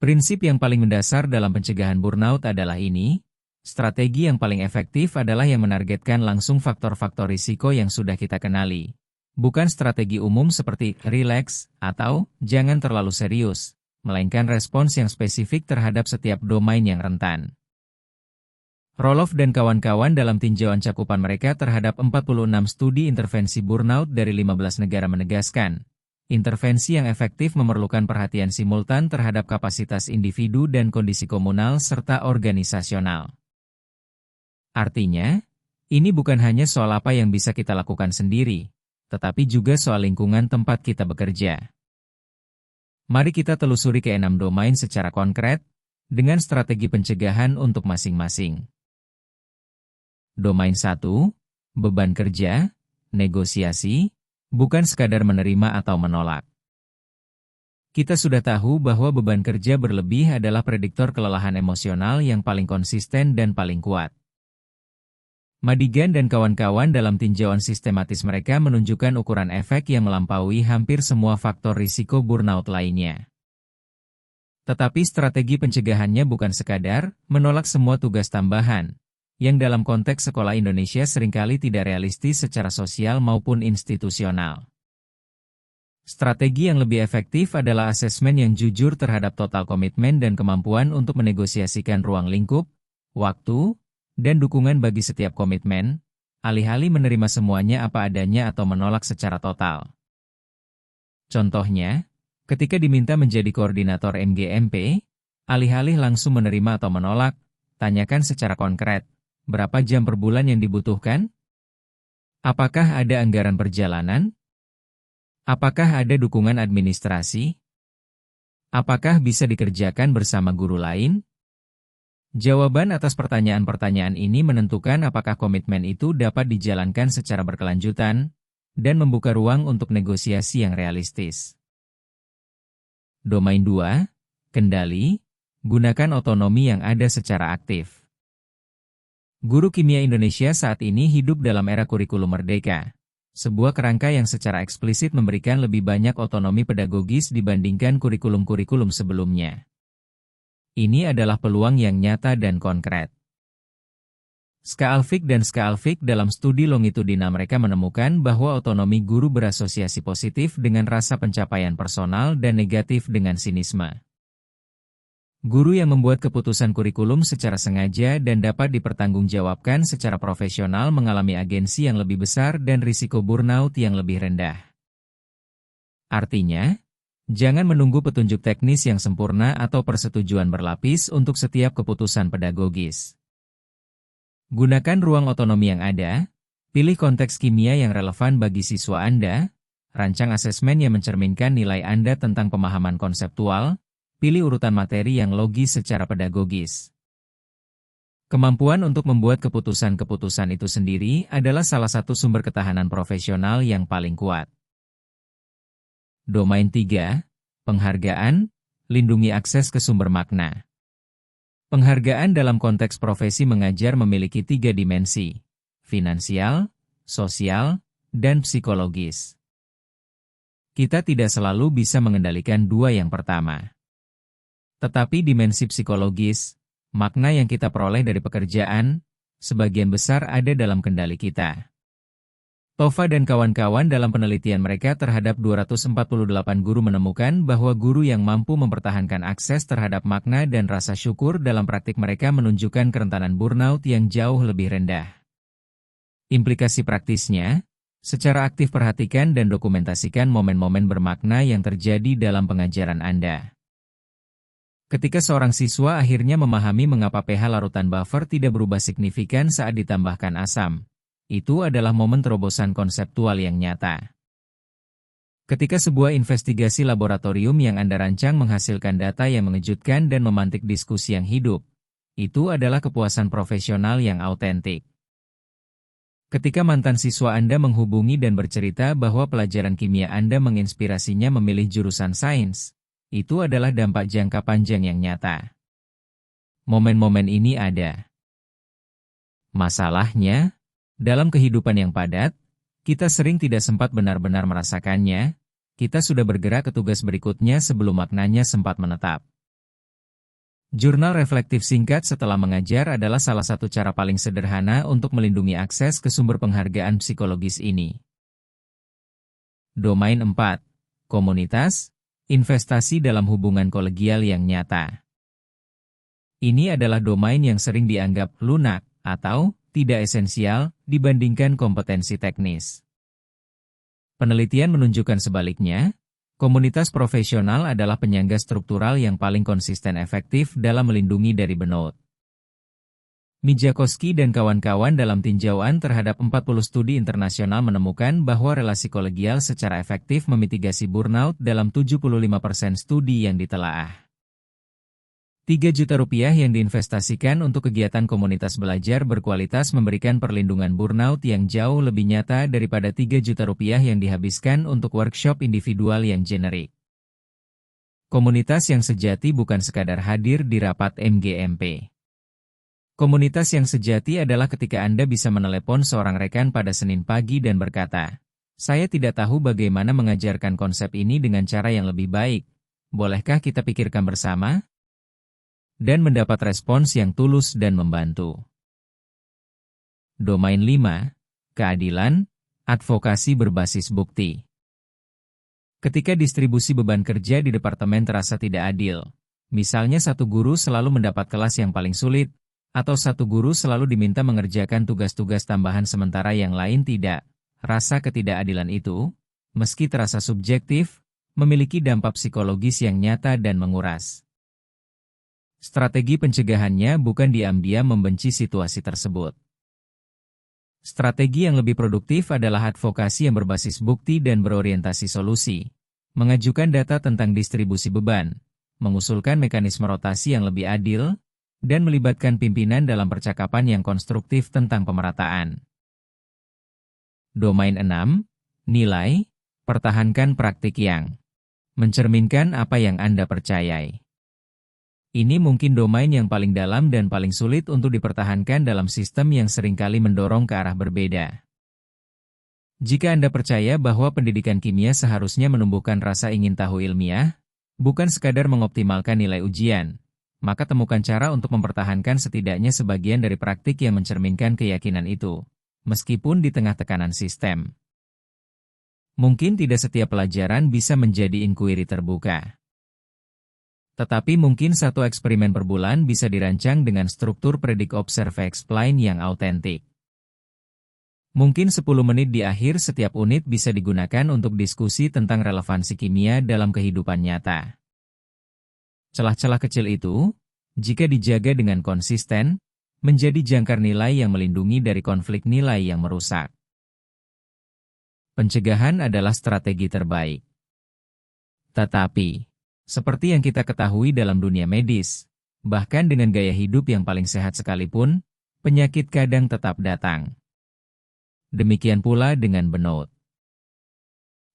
Prinsip yang paling mendasar dalam pencegahan burnout adalah ini. Strategi yang paling efektif adalah yang menargetkan langsung faktor-faktor risiko yang sudah kita kenali. Bukan strategi umum seperti relax atau jangan terlalu serius, melainkan respons yang spesifik terhadap setiap domain yang rentan. Roloff dan kawan-kawan dalam tinjauan cakupan mereka terhadap 46 studi intervensi burnout dari 15 negara menegaskan, intervensi yang efektif memerlukan perhatian simultan terhadap kapasitas individu dan kondisi komunal serta organisasional. Artinya, ini bukan hanya soal apa yang bisa kita lakukan sendiri, tetapi juga soal lingkungan tempat kita bekerja. Mari kita telusuri ke-6 domain secara konkret, dengan strategi pencegahan untuk masing-masing. Domain 1, beban kerja, negosiasi, bukan sekadar menerima atau menolak. Kita sudah tahu bahwa beban kerja berlebih adalah prediktor kelelahan emosional yang paling konsisten dan paling kuat. Madigan dan kawan-kawan dalam tinjauan sistematis mereka menunjukkan ukuran efek yang melampaui hampir semua faktor risiko burnout lainnya. Tetapi strategi pencegahannya bukan sekadar menolak semua tugas tambahan, yang dalam konteks sekolah Indonesia seringkali tidak realistis secara sosial maupun institusional. Strategi yang lebih efektif adalah asesmen yang jujur terhadap total komitmen dan kemampuan untuk menegosiasikan ruang lingkup, waktu, dan dukungan bagi setiap komitmen, alih-alih menerima semuanya apa adanya atau menolak secara total. Contohnya, ketika diminta menjadi koordinator MGMP, alih-alih langsung menerima atau menolak, tanyakan secara konkret, berapa jam per bulan yang dibutuhkan? Apakah ada anggaran perjalanan? Apakah ada dukungan administrasi? Apakah bisa dikerjakan bersama guru lain? Jawaban atas pertanyaan-pertanyaan ini menentukan apakah komitmen itu dapat dijalankan secara berkelanjutan, dan membuka ruang untuk negosiasi yang realistis. Domain 2, kendali, gunakan otonomi yang ada secara aktif. Guru kimia Indonesia saat ini hidup dalam era kurikulum merdeka, sebuah kerangka yang secara eksplisit memberikan lebih banyak otonomi pedagogis dibandingkan kurikulum-kurikulum sebelumnya. Ini adalah peluang yang nyata dan konkret. Skaalvik dan Skaalvik dalam studi longitudinal mereka menemukan bahwa otonomi guru berasosiasi positif dengan rasa pencapaian personal dan negatif dengan sinisme. Guru yang membuat keputusan kurikulum secara sengaja dan dapat dipertanggungjawabkan secara profesional mengalami agensi yang lebih besar dan risiko burnout yang lebih rendah. Artinya, jangan menunggu petunjuk teknis yang sempurna atau persetujuan berlapis untuk setiap keputusan pedagogis. Gunakan ruang otonomi yang ada, pilih konteks kimia yang relevan bagi siswa Anda, rancang asesmen yang mencerminkan nilai Anda tentang pemahaman konseptual, pilih urutan materi yang logis secara pedagogis. Kemampuan untuk membuat keputusan-keputusan itu sendiri adalah salah satu sumber ketahanan profesional yang paling kuat. Domain 3, penghargaan, lindungi akses ke sumber makna. Penghargaan dalam konteks profesi mengajar memiliki 3 dimensi, finansial, sosial, dan psikologis. Kita tidak selalu bisa mengendalikan 2 yang pertama. Tetapi dimensi psikologis, makna yang kita peroleh dari pekerjaan, sebagian besar ada dalam kendali kita. Tova dan kawan-kawan dalam penelitian mereka terhadap 248 guru menemukan bahwa guru yang mampu mempertahankan akses terhadap makna dan rasa syukur dalam praktik mereka menunjukkan kerentanan burnout yang jauh lebih rendah. Implikasi praktisnya, secara aktif perhatikan dan dokumentasikan momen-momen bermakna yang terjadi dalam pengajaran Anda. Ketika seorang siswa akhirnya memahami mengapa pH larutan buffer tidak berubah signifikan saat ditambahkan asam, itu adalah momen terobosan konseptual yang nyata. Ketika sebuah investigasi laboratorium yang Anda rancang menghasilkan data yang mengejutkan dan memantik diskusi yang hidup, itu adalah kepuasan profesional yang autentik. Ketika mantan siswa Anda menghubungi dan bercerita bahwa pelajaran kimia Anda menginspirasinya memilih jurusan sains, itu adalah dampak jangka panjang yang nyata. Momen-momen ini ada. Masalahnya, dalam kehidupan yang padat, kita sering tidak sempat benar-benar merasakannya, kita sudah bergerak ke tugas berikutnya sebelum maknanya sempat menetap. Jurnal reflektif singkat setelah mengajar adalah salah satu cara paling sederhana untuk melindungi akses ke sumber penghargaan psikologis ini. Domain 4. Komunitas, investasi dalam hubungan kolegial yang nyata. Ini adalah domain yang sering dianggap lunak atau tidak esensial dibandingkan kompetensi teknis. Penelitian menunjukkan sebaliknya. Komunitas profesional adalah penyangga struktural yang paling konsisten efektif dalam melindungi dari burnout. Mijakowski dan kawan-kawan dalam tinjauan terhadap 40 studi internasional menemukan bahwa relasi kolegial secara efektif memitigasi burnout dalam 75% studi yang ditelaah. 3 juta rupiah yang diinvestasikan untuk kegiatan komunitas belajar berkualitas memberikan perlindungan burnout yang jauh lebih nyata daripada 3 juta rupiah yang dihabiskan untuk workshop individual yang generik. Komunitas yang sejati bukan sekadar hadir di rapat MGMP. Komunitas yang sejati adalah ketika Anda bisa menelepon seorang rekan pada Senin pagi dan berkata, "Saya tidak tahu bagaimana mengajarkan konsep ini dengan cara yang lebih baik. Bolehkah kita pikirkan bersama?" Dan mendapat respons yang tulus dan membantu. Domain 5. Keadilan, advokasi berbasis bukti. Ketika distribusi beban kerja di departemen terasa tidak adil, misalnya satu guru selalu mendapat kelas yang paling sulit, atau satu guru selalu diminta mengerjakan tugas-tugas tambahan sementara yang lain tidak, rasa ketidakadilan itu, meski terasa subjektif, memiliki dampak psikologis yang nyata dan menguras. Strategi pencegahannya bukan diam-diam membenci situasi tersebut. Strategi yang lebih produktif adalah advokasi yang berbasis bukti dan berorientasi solusi, mengajukan data tentang distribusi beban, mengusulkan mekanisme rotasi yang lebih adil, dan melibatkan pimpinan dalam percakapan yang konstruktif tentang pemerataan. Domain 6. Nilai, pertahankan praktik yang mencerminkan apa yang Anda percayai. Ini mungkin domain yang paling dalam dan paling sulit untuk dipertahankan dalam sistem yang seringkali mendorong ke arah berbeda. Jika Anda percaya bahwa pendidikan kimia seharusnya menumbuhkan rasa ingin tahu ilmiah, bukan sekadar mengoptimalkan nilai ujian, maka temukan cara untuk mempertahankan setidaknya sebagian dari praktik yang mencerminkan keyakinan itu, meskipun di tengah tekanan sistem. Mungkin tidak setiap pelajaran bisa menjadi inkuiri terbuka. Tetapi mungkin satu eksperimen per bulan bisa dirancang dengan struktur Predict Observe Explain yang autentik. Mungkin 10 menit di akhir setiap unit bisa digunakan untuk diskusi tentang relevansi kimia dalam kehidupan nyata. Celah-celah kecil itu, jika dijaga dengan konsisten, menjadi jangkar nilai yang melindungi dari konflik nilai yang merusak. Pencegahan adalah strategi terbaik. Tetapi, seperti yang kita ketahui dalam dunia medis, bahkan dengan gaya hidup yang paling sehat sekalipun, penyakit kadang tetap datang. Demikian pula dengan burnout.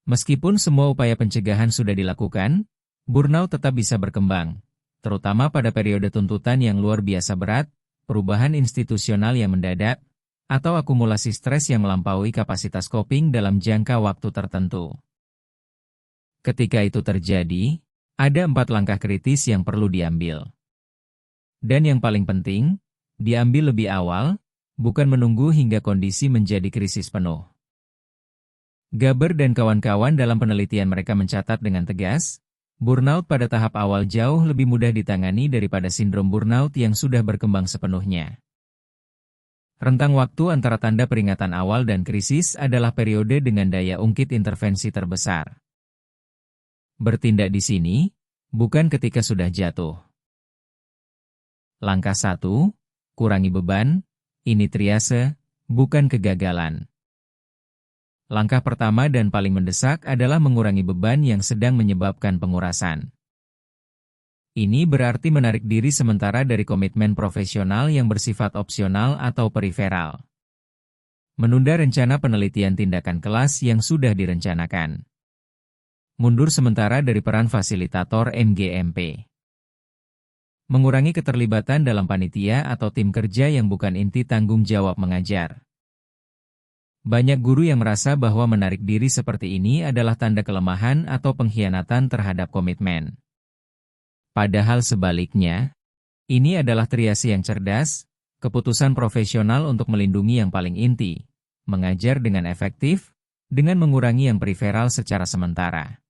Meskipun semua upaya pencegahan sudah dilakukan, burnout tetap bisa berkembang, terutama pada periode tuntutan yang luar biasa berat, perubahan institusional yang mendadak, atau akumulasi stres yang melampaui kapasitas coping dalam jangka waktu tertentu. Ketika itu terjadi, ada 4 langkah kritis yang perlu diambil. Dan yang paling penting, diambil lebih awal, bukan menunggu hingga kondisi menjadi krisis penuh. Gaber dan kawan-kawan dalam penelitian mereka mencatat dengan tegas, burnout pada tahap awal jauh lebih mudah ditangani daripada sindrom burnout yang sudah berkembang sepenuhnya. Rentang waktu antara tanda peringatan awal dan krisis adalah periode dengan daya ungkit intervensi terbesar. Bertindak di sini, bukan ketika sudah jatuh. Langkah 1, kurangi beban, ini triase, bukan kegagalan. Langkah pertama dan paling mendesak adalah mengurangi beban yang sedang menyebabkan pengurasan. Ini berarti menarik diri sementara dari komitmen profesional yang bersifat opsional atau periferal. Menunda rencana penelitian tindakan kelas yang sudah direncanakan. Mundur sementara dari peran fasilitator MGMP. Mengurangi keterlibatan dalam panitia atau tim kerja yang bukan inti tanggung jawab mengajar. Banyak guru yang merasa bahwa menarik diri seperti ini adalah tanda kelemahan atau pengkhianatan terhadap komitmen. Padahal sebaliknya, ini adalah triasi yang cerdas, keputusan profesional untuk melindungi yang paling inti, mengajar dengan efektif, dengan mengurangi yang periferal secara sementara.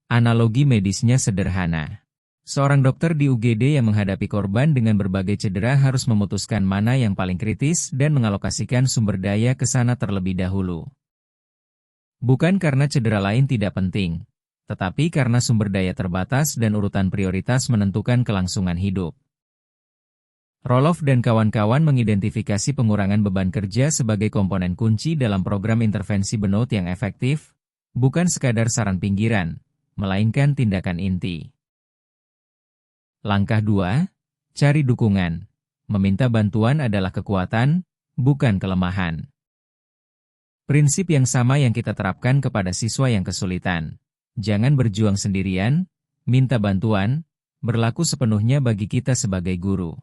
Analogi medisnya sederhana. Seorang dokter di UGD yang menghadapi korban dengan berbagai cedera harus memutuskan mana yang paling kritis dan mengalokasikan sumber daya ke sana terlebih dahulu. Bukan karena cedera lain tidak penting, tetapi karena sumber daya terbatas dan urutan prioritas menentukan kelangsungan hidup. Roloff dan kawan-kawan mengidentifikasi pengurangan beban kerja sebagai komponen kunci dalam program intervensi Burnout yang efektif, bukan sekadar saran pinggiran, melainkan tindakan inti. Langkah 2, cari dukungan. Meminta bantuan adalah kekuatan, bukan kelemahan. Prinsip yang sama yang kita terapkan kepada siswa yang kesulitan. Jangan berjuang sendirian, minta bantuan, berlaku sepenuhnya bagi kita sebagai guru.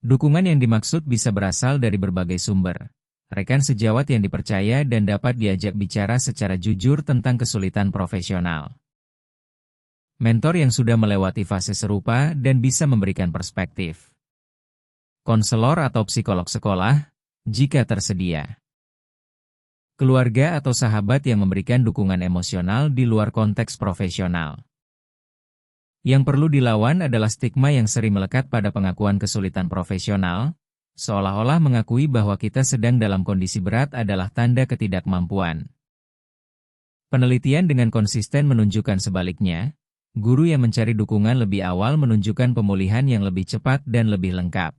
Dukungan yang dimaksud bisa berasal dari berbagai sumber. Rekan sejawat yang dipercaya dan dapat diajak bicara secara jujur tentang kesulitan profesional. Mentor yang sudah melewati fase serupa dan bisa memberikan perspektif. Konselor atau psikolog sekolah, jika tersedia. Keluarga atau sahabat yang memberikan dukungan emosional di luar konteks profesional. Yang perlu dilawan adalah stigma yang sering melekat pada pengakuan kesulitan profesional, seolah-olah mengakui bahwa kita sedang dalam kondisi berat adalah tanda ketidakmampuan. Penelitian dengan konsisten menunjukkan sebaliknya. Guru yang mencari dukungan lebih awal menunjukkan pemulihan yang lebih cepat dan lebih lengkap.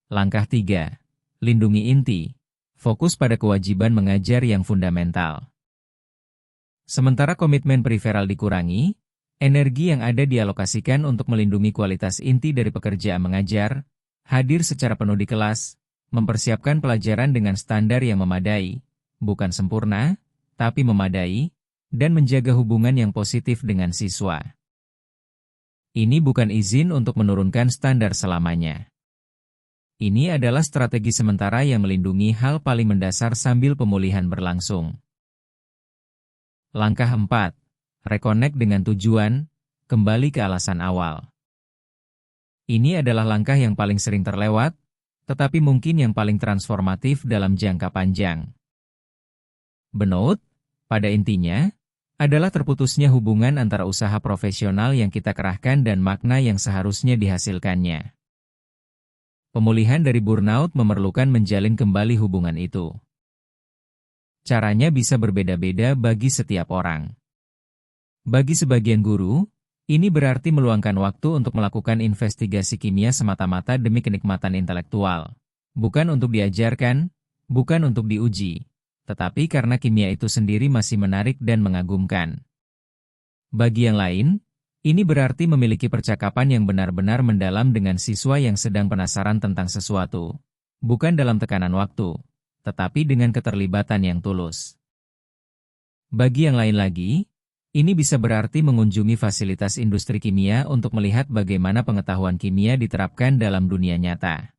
Langkah 3. Lindungi inti. Fokus pada kewajiban mengajar yang fundamental. Sementara komitmen periferal dikurangi, energi yang ada dialokasikan untuk melindungi kualitas inti dari pekerjaan mengajar, hadir secara penuh di kelas, mempersiapkan pelajaran dengan standar yang memadai, bukan sempurna, tapi memadai, dan menjaga hubungan yang positif dengan siswa. Ini bukan izin untuk menurunkan standar selamanya. Ini adalah strategi sementara yang melindungi hal paling mendasar sambil pemulihan berlangsung. Langkah 4. Reconnect dengan tujuan, kembali ke alasan awal. Ini adalah langkah yang paling sering terlewat, tetapi mungkin yang paling transformatif dalam jangka panjang. Burnout, pada intinya, adalah terputusnya hubungan antara usaha profesional yang kita kerahkan dan makna yang seharusnya dihasilkannya. Pemulihan dari burnout memerlukan menjalin kembali hubungan itu. Caranya bisa berbeda-beda bagi setiap orang. Bagi sebagian guru, ini berarti meluangkan waktu untuk melakukan investigasi kimia semata-mata demi kenikmatan intelektual. Bukan untuk diajarkan, bukan untuk diuji. Tetapi karena kimia itu sendiri masih menarik dan mengagumkan. Bagi yang lain, ini berarti memiliki percakapan yang benar-benar mendalam dengan siswa yang sedang penasaran tentang sesuatu, bukan dalam tekanan waktu, tetapi dengan keterlibatan yang tulus. Bagi yang lain lagi, ini bisa berarti mengunjungi fasilitas industri kimia untuk melihat bagaimana pengetahuan kimia diterapkan dalam dunia nyata.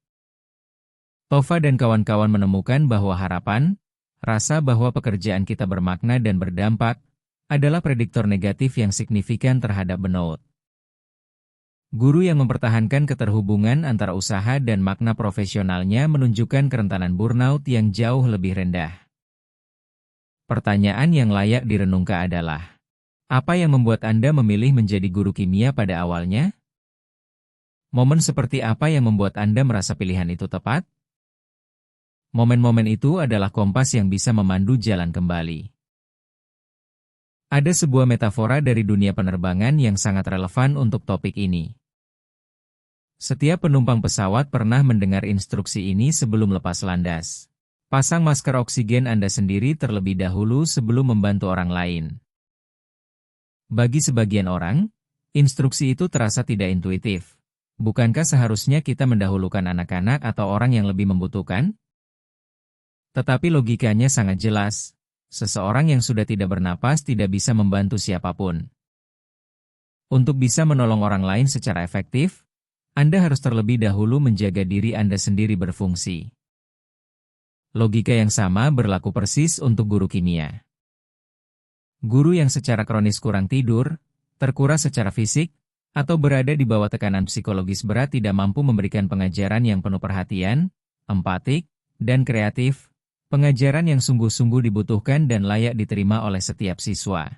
Tova dan kawan-kawan menemukan bahwa harapan, rasa bahwa pekerjaan kita bermakna dan berdampak, adalah prediktor negatif yang signifikan terhadap burnout. Guru yang mempertahankan keterhubungan antara usaha dan makna profesionalnya menunjukkan kerentanan burnout yang jauh lebih rendah. Pertanyaan yang layak direnungkan adalah, apa yang membuat Anda memilih menjadi guru kimia pada awalnya? Momen seperti apa yang membuat Anda merasa pilihan itu tepat? Momen-momen itu adalah kompas yang bisa memandu jalan kembali. Ada sebuah metafora dari dunia penerbangan yang sangat relevan untuk topik ini. Setiap penumpang pesawat pernah mendengar instruksi ini sebelum lepas landas. Pasang masker oksigen Anda sendiri terlebih dahulu sebelum membantu orang lain. Bagi sebagian orang, instruksi itu terasa tidak intuitif. Bukankah seharusnya kita mendahulukan anak-anak atau orang yang lebih membutuhkan? Tetapi logikanya sangat jelas. Seseorang yang sudah tidak bernapas tidak bisa membantu siapapun. Untuk bisa menolong orang lain secara efektif, Anda harus terlebih dahulu menjaga diri Anda sendiri berfungsi. Logika yang sama berlaku persis untuk guru kimia. Guru yang secara kronis kurang tidur, terkuras secara fisik, atau berada di bawah tekanan psikologis berat tidak mampu memberikan pengajaran yang penuh perhatian, empatik, dan kreatif, pengajaran yang sungguh-sungguh dibutuhkan dan layak diterima oleh setiap siswa.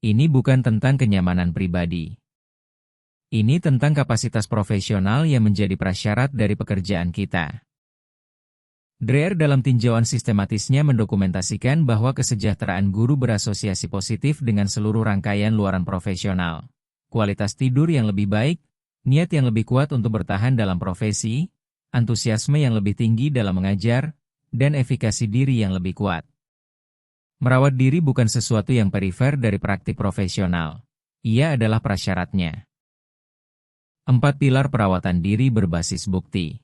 Ini bukan tentang kenyamanan pribadi. Ini tentang kapasitas profesional yang menjadi prasyarat dari pekerjaan kita. Dreher dalam tinjauan sistematisnya mendokumentasikan bahwa kesejahteraan guru berasosiasi positif dengan seluruh rangkaian luaran profesional. Kualitas tidur yang lebih baik, niat yang lebih kuat untuk bertahan dalam profesi, antusiasme yang lebih tinggi dalam mengajar, dan efikasi diri yang lebih kuat. Merawat diri bukan sesuatu yang perifer dari praktik profesional. Ia adalah prasyaratnya. 4 pilar perawatan diri berbasis bukti.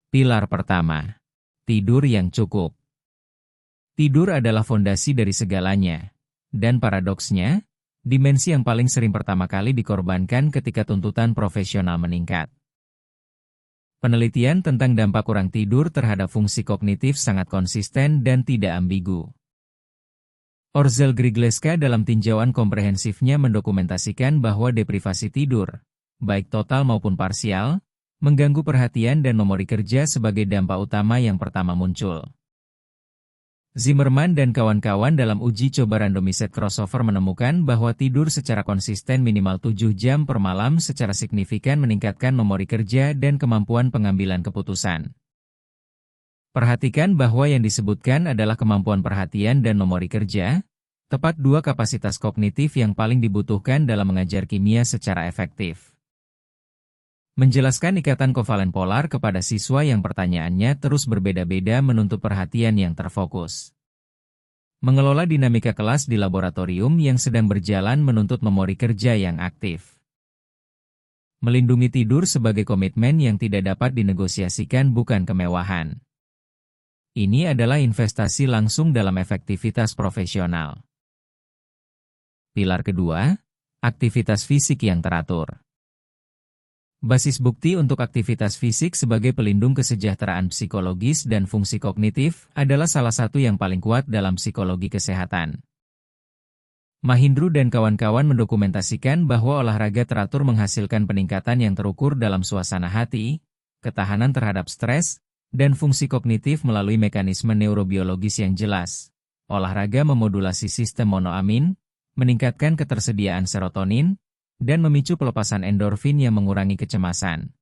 Pilar pertama, tidur yang cukup. Tidur adalah fondasi dari segalanya. Dan paradoksnya, dimensi yang paling sering pertama kali dikorbankan ketika tuntutan profesional meningkat. Penelitian tentang dampak kurang tidur terhadap fungsi kognitif sangat konsisten dan tidak ambigu. Orzel Grigleska dalam tinjauan komprehensifnya mendokumentasikan bahwa deprivasi tidur, baik total maupun parsial, mengganggu perhatian dan memori kerja sebagai dampak utama yang pertama muncul. Zimmerman dan kawan-kawan dalam uji coba randomised crossover menemukan bahwa tidur secara konsisten minimal 7 jam per malam secara signifikan meningkatkan memori kerja dan kemampuan pengambilan keputusan. Perhatikan bahwa yang disebutkan adalah kemampuan perhatian dan memori kerja, tepat 2 kapasitas kognitif yang paling dibutuhkan dalam mengajar kimia secara efektif. Menjelaskan ikatan kovalen polar kepada siswa yang pertanyaannya terus berbeda-beda menuntut perhatian yang terfokus. Mengelola dinamika kelas di laboratorium yang sedang berjalan menuntut memori kerja yang aktif. Melindungi tidur sebagai komitmen yang tidak dapat dinegosiasikan bukan kemewahan. Ini adalah investasi langsung dalam efektivitas profesional. Pilar kedua, aktivitas fisik yang teratur. Basis bukti untuk aktivitas fisik sebagai pelindung kesejahteraan psikologis dan fungsi kognitif adalah salah satu yang paling kuat dalam psikologi kesehatan. Mahindru dan kawan-kawan mendokumentasikan bahwa olahraga teratur menghasilkan peningkatan yang terukur dalam suasana hati, ketahanan terhadap stres, dan fungsi kognitif melalui mekanisme neurobiologis yang jelas. Olahraga memodulasi sistem monoamin, meningkatkan ketersediaan serotonin, dan memicu pelepasan endorfin yang mengurangi kecemasan.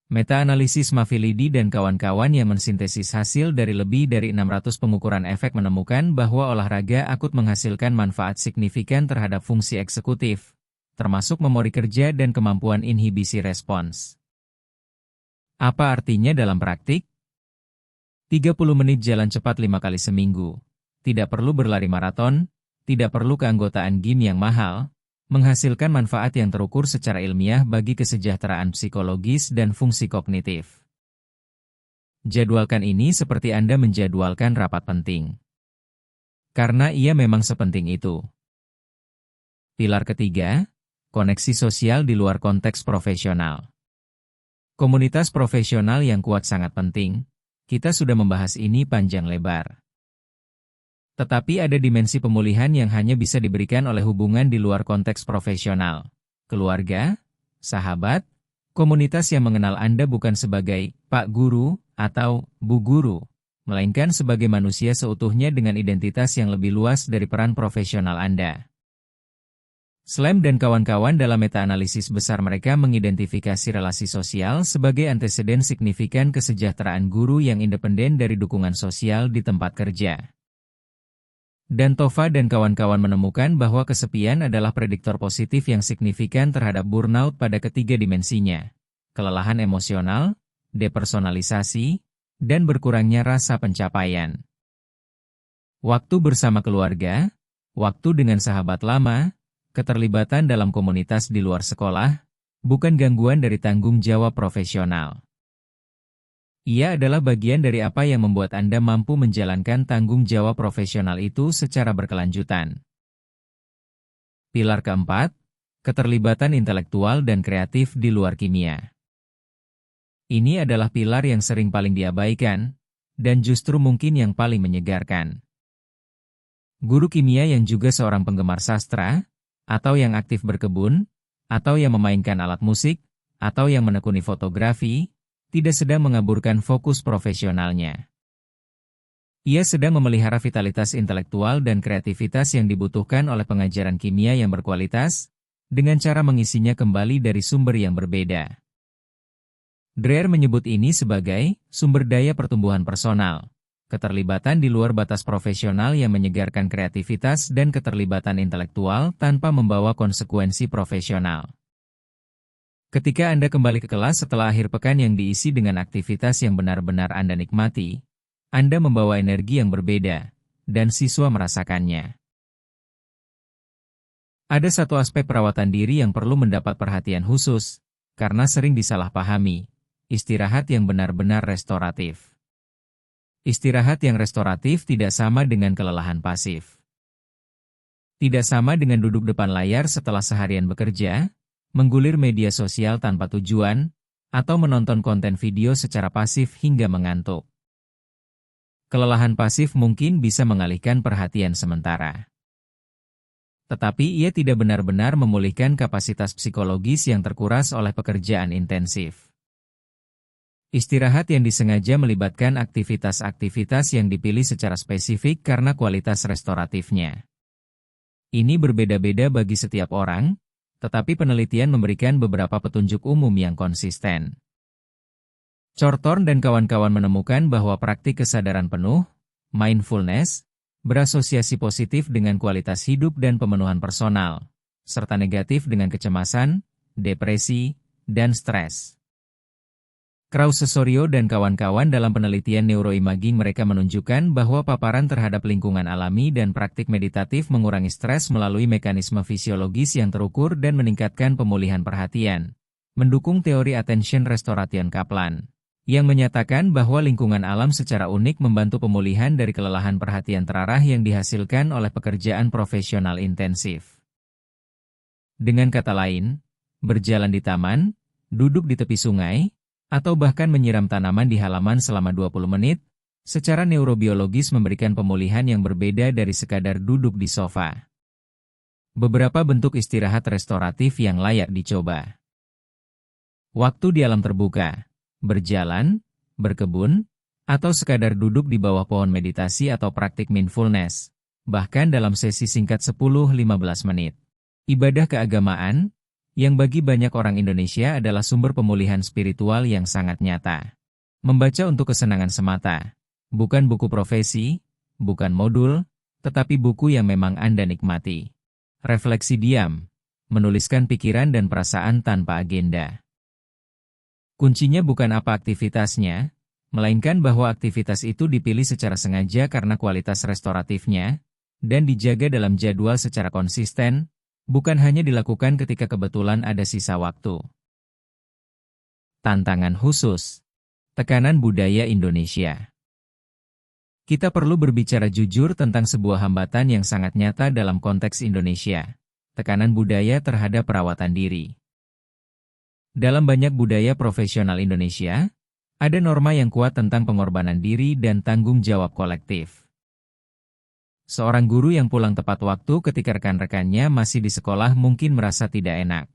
Meta-analisis Mafilidi dan kawan-kawan yang mensintesis hasil dari lebih dari 600 pengukuran efek menemukan bahwa olahraga akut menghasilkan manfaat signifikan terhadap fungsi eksekutif, termasuk memori kerja dan kemampuan inhibisi respons. Apa artinya dalam praktik? 30 menit jalan cepat 5 kali seminggu. Tidak perlu berlari maraton, tidak perlu keanggotaan gym yang mahal, menghasilkan manfaat yang terukur secara ilmiah bagi kesejahteraan psikologis dan fungsi kognitif. Jadwalkan ini seperti Anda menjadwalkan rapat penting. Karena ia memang sepenting itu. Pilar ketiga, koneksi sosial di luar konteks profesional. Komunitas profesional yang kuat sangat penting. Kita sudah membahas ini panjang lebar. Tetapi ada dimensi pemulihan yang hanya bisa diberikan oleh hubungan di luar konteks profesional. Keluarga, sahabat, komunitas yang mengenal Anda bukan sebagai Pak Guru atau Bu Guru, melainkan sebagai manusia seutuhnya dengan identitas yang lebih luas dari peran profesional Anda. Slam dan kawan-kawan dalam meta-analisis besar mereka mengidentifikasi relasi sosial sebagai anteseden signifikan kesejahteraan guru yang independen dari dukungan sosial di tempat kerja. Dan Tova dan kawan-kawan menemukan bahwa kesepian adalah prediktor positif yang signifikan terhadap burnout pada ketiga dimensinya. Kelelahan emosional, depersonalisasi, dan berkurangnya rasa pencapaian. Waktu bersama keluarga, waktu dengan sahabat lama, keterlibatan dalam komunitas di luar sekolah, bukan gangguan dari tanggung jawab profesional. Ia adalah bagian dari apa yang membuat Anda mampu menjalankan tanggung jawab profesional itu secara berkelanjutan. Pilar keempat, keterlibatan intelektual dan kreatif di luar kimia. Ini adalah pilar yang sering paling diabaikan, dan justru mungkin yang paling menyegarkan. Guru kimia yang juga seorang penggemar sastra, atau yang aktif berkebun, atau yang memainkan alat musik, atau yang menekuni fotografi, tidak sedang mengaburkan fokus profesionalnya. Ia sedang memelihara vitalitas intelektual dan kreativitas yang dibutuhkan oleh pengajaran kimia yang berkualitas, dengan cara mengisinya kembali dari sumber yang berbeda. Dreher menyebut ini sebagai sumber daya pertumbuhan personal, keterlibatan di luar batas profesional yang menyegarkan kreativitas dan keterlibatan intelektual tanpa membawa konsekuensi profesional. Ketika Anda kembali ke kelas setelah akhir pekan yang diisi dengan aktivitas yang benar-benar Anda nikmati, Anda membawa energi yang berbeda, dan siswa merasakannya. Ada satu aspek perawatan diri yang perlu mendapat perhatian khusus, karena sering disalahpahami, istirahat yang benar-benar restoratif. Istirahat yang restoratif tidak sama dengan kelelahan pasif. Tidak sama dengan duduk depan layar setelah seharian bekerja, menggulir media sosial tanpa tujuan, atau menonton konten video secara pasif hingga mengantuk. Kelelahan pasif mungkin bisa mengalihkan perhatian sementara. Tetapi ia tidak benar-benar memulihkan kapasitas psikologis yang terkuras oleh pekerjaan intensif. Istirahat yang disengaja melibatkan aktivitas-aktivitas yang dipilih secara spesifik karena kualitas restoratifnya. Ini berbeda-beda bagi setiap orang, tetapi penelitian memberikan beberapa petunjuk umum yang konsisten. Chortorn dan kawan-kawan menemukan bahwa praktik kesadaran penuh, mindfulness, berasosiasi positif dengan kualitas hidup dan pemenuhan personal, serta negatif dengan kecemasan, depresi, dan stres. Krause-Sorio dan kawan-kawan dalam penelitian neuroimaging mereka menunjukkan bahwa paparan terhadap lingkungan alami dan praktik meditatif mengurangi stres melalui mekanisme fisiologis yang terukur dan meningkatkan pemulihan perhatian, mendukung teori attention restoration Kaplan, yang menyatakan bahwa lingkungan alam secara unik membantu pemulihan dari kelelahan perhatian terarah yang dihasilkan oleh pekerjaan profesional intensif. Dengan kata lain, berjalan di taman, duduk di tepi sungai, atau bahkan menyiram tanaman di halaman selama 20 menit, secara neurobiologis memberikan pemulihan yang berbeda dari sekadar duduk di sofa. Beberapa bentuk istirahat restoratif yang layak dicoba. Waktu di alam terbuka, berjalan, berkebun, atau sekadar duduk di bawah pohon meditasi atau praktik mindfulness, bahkan dalam sesi singkat 10-15 menit. Ibadah keagamaan, yang bagi banyak orang Indonesia adalah sumber pemulihan spiritual yang sangat nyata. Membaca untuk kesenangan semata, bukan buku profesi, bukan modul, tetapi buku yang memang Anda nikmati. Refleksi diam, menuliskan pikiran dan perasaan tanpa agenda. Kuncinya bukan apa aktivitasnya, melainkan bahwa aktivitas itu dipilih secara sengaja karena kualitas restoratifnya, dan dijaga dalam jadwal secara konsisten, bukan hanya dilakukan ketika kebetulan ada sisa waktu. Tantangan khusus. Tekanan budaya Indonesia. Kita perlu berbicara jujur tentang sebuah hambatan yang sangat nyata dalam konteks Indonesia. Tekanan budaya terhadap perawatan diri. Dalam banyak budaya profesional Indonesia, ada norma yang kuat tentang pengorbanan diri dan tanggung jawab kolektif. Seorang guru yang pulang tepat waktu ketika rekan-rekannya masih di sekolah mungkin merasa tidak enak.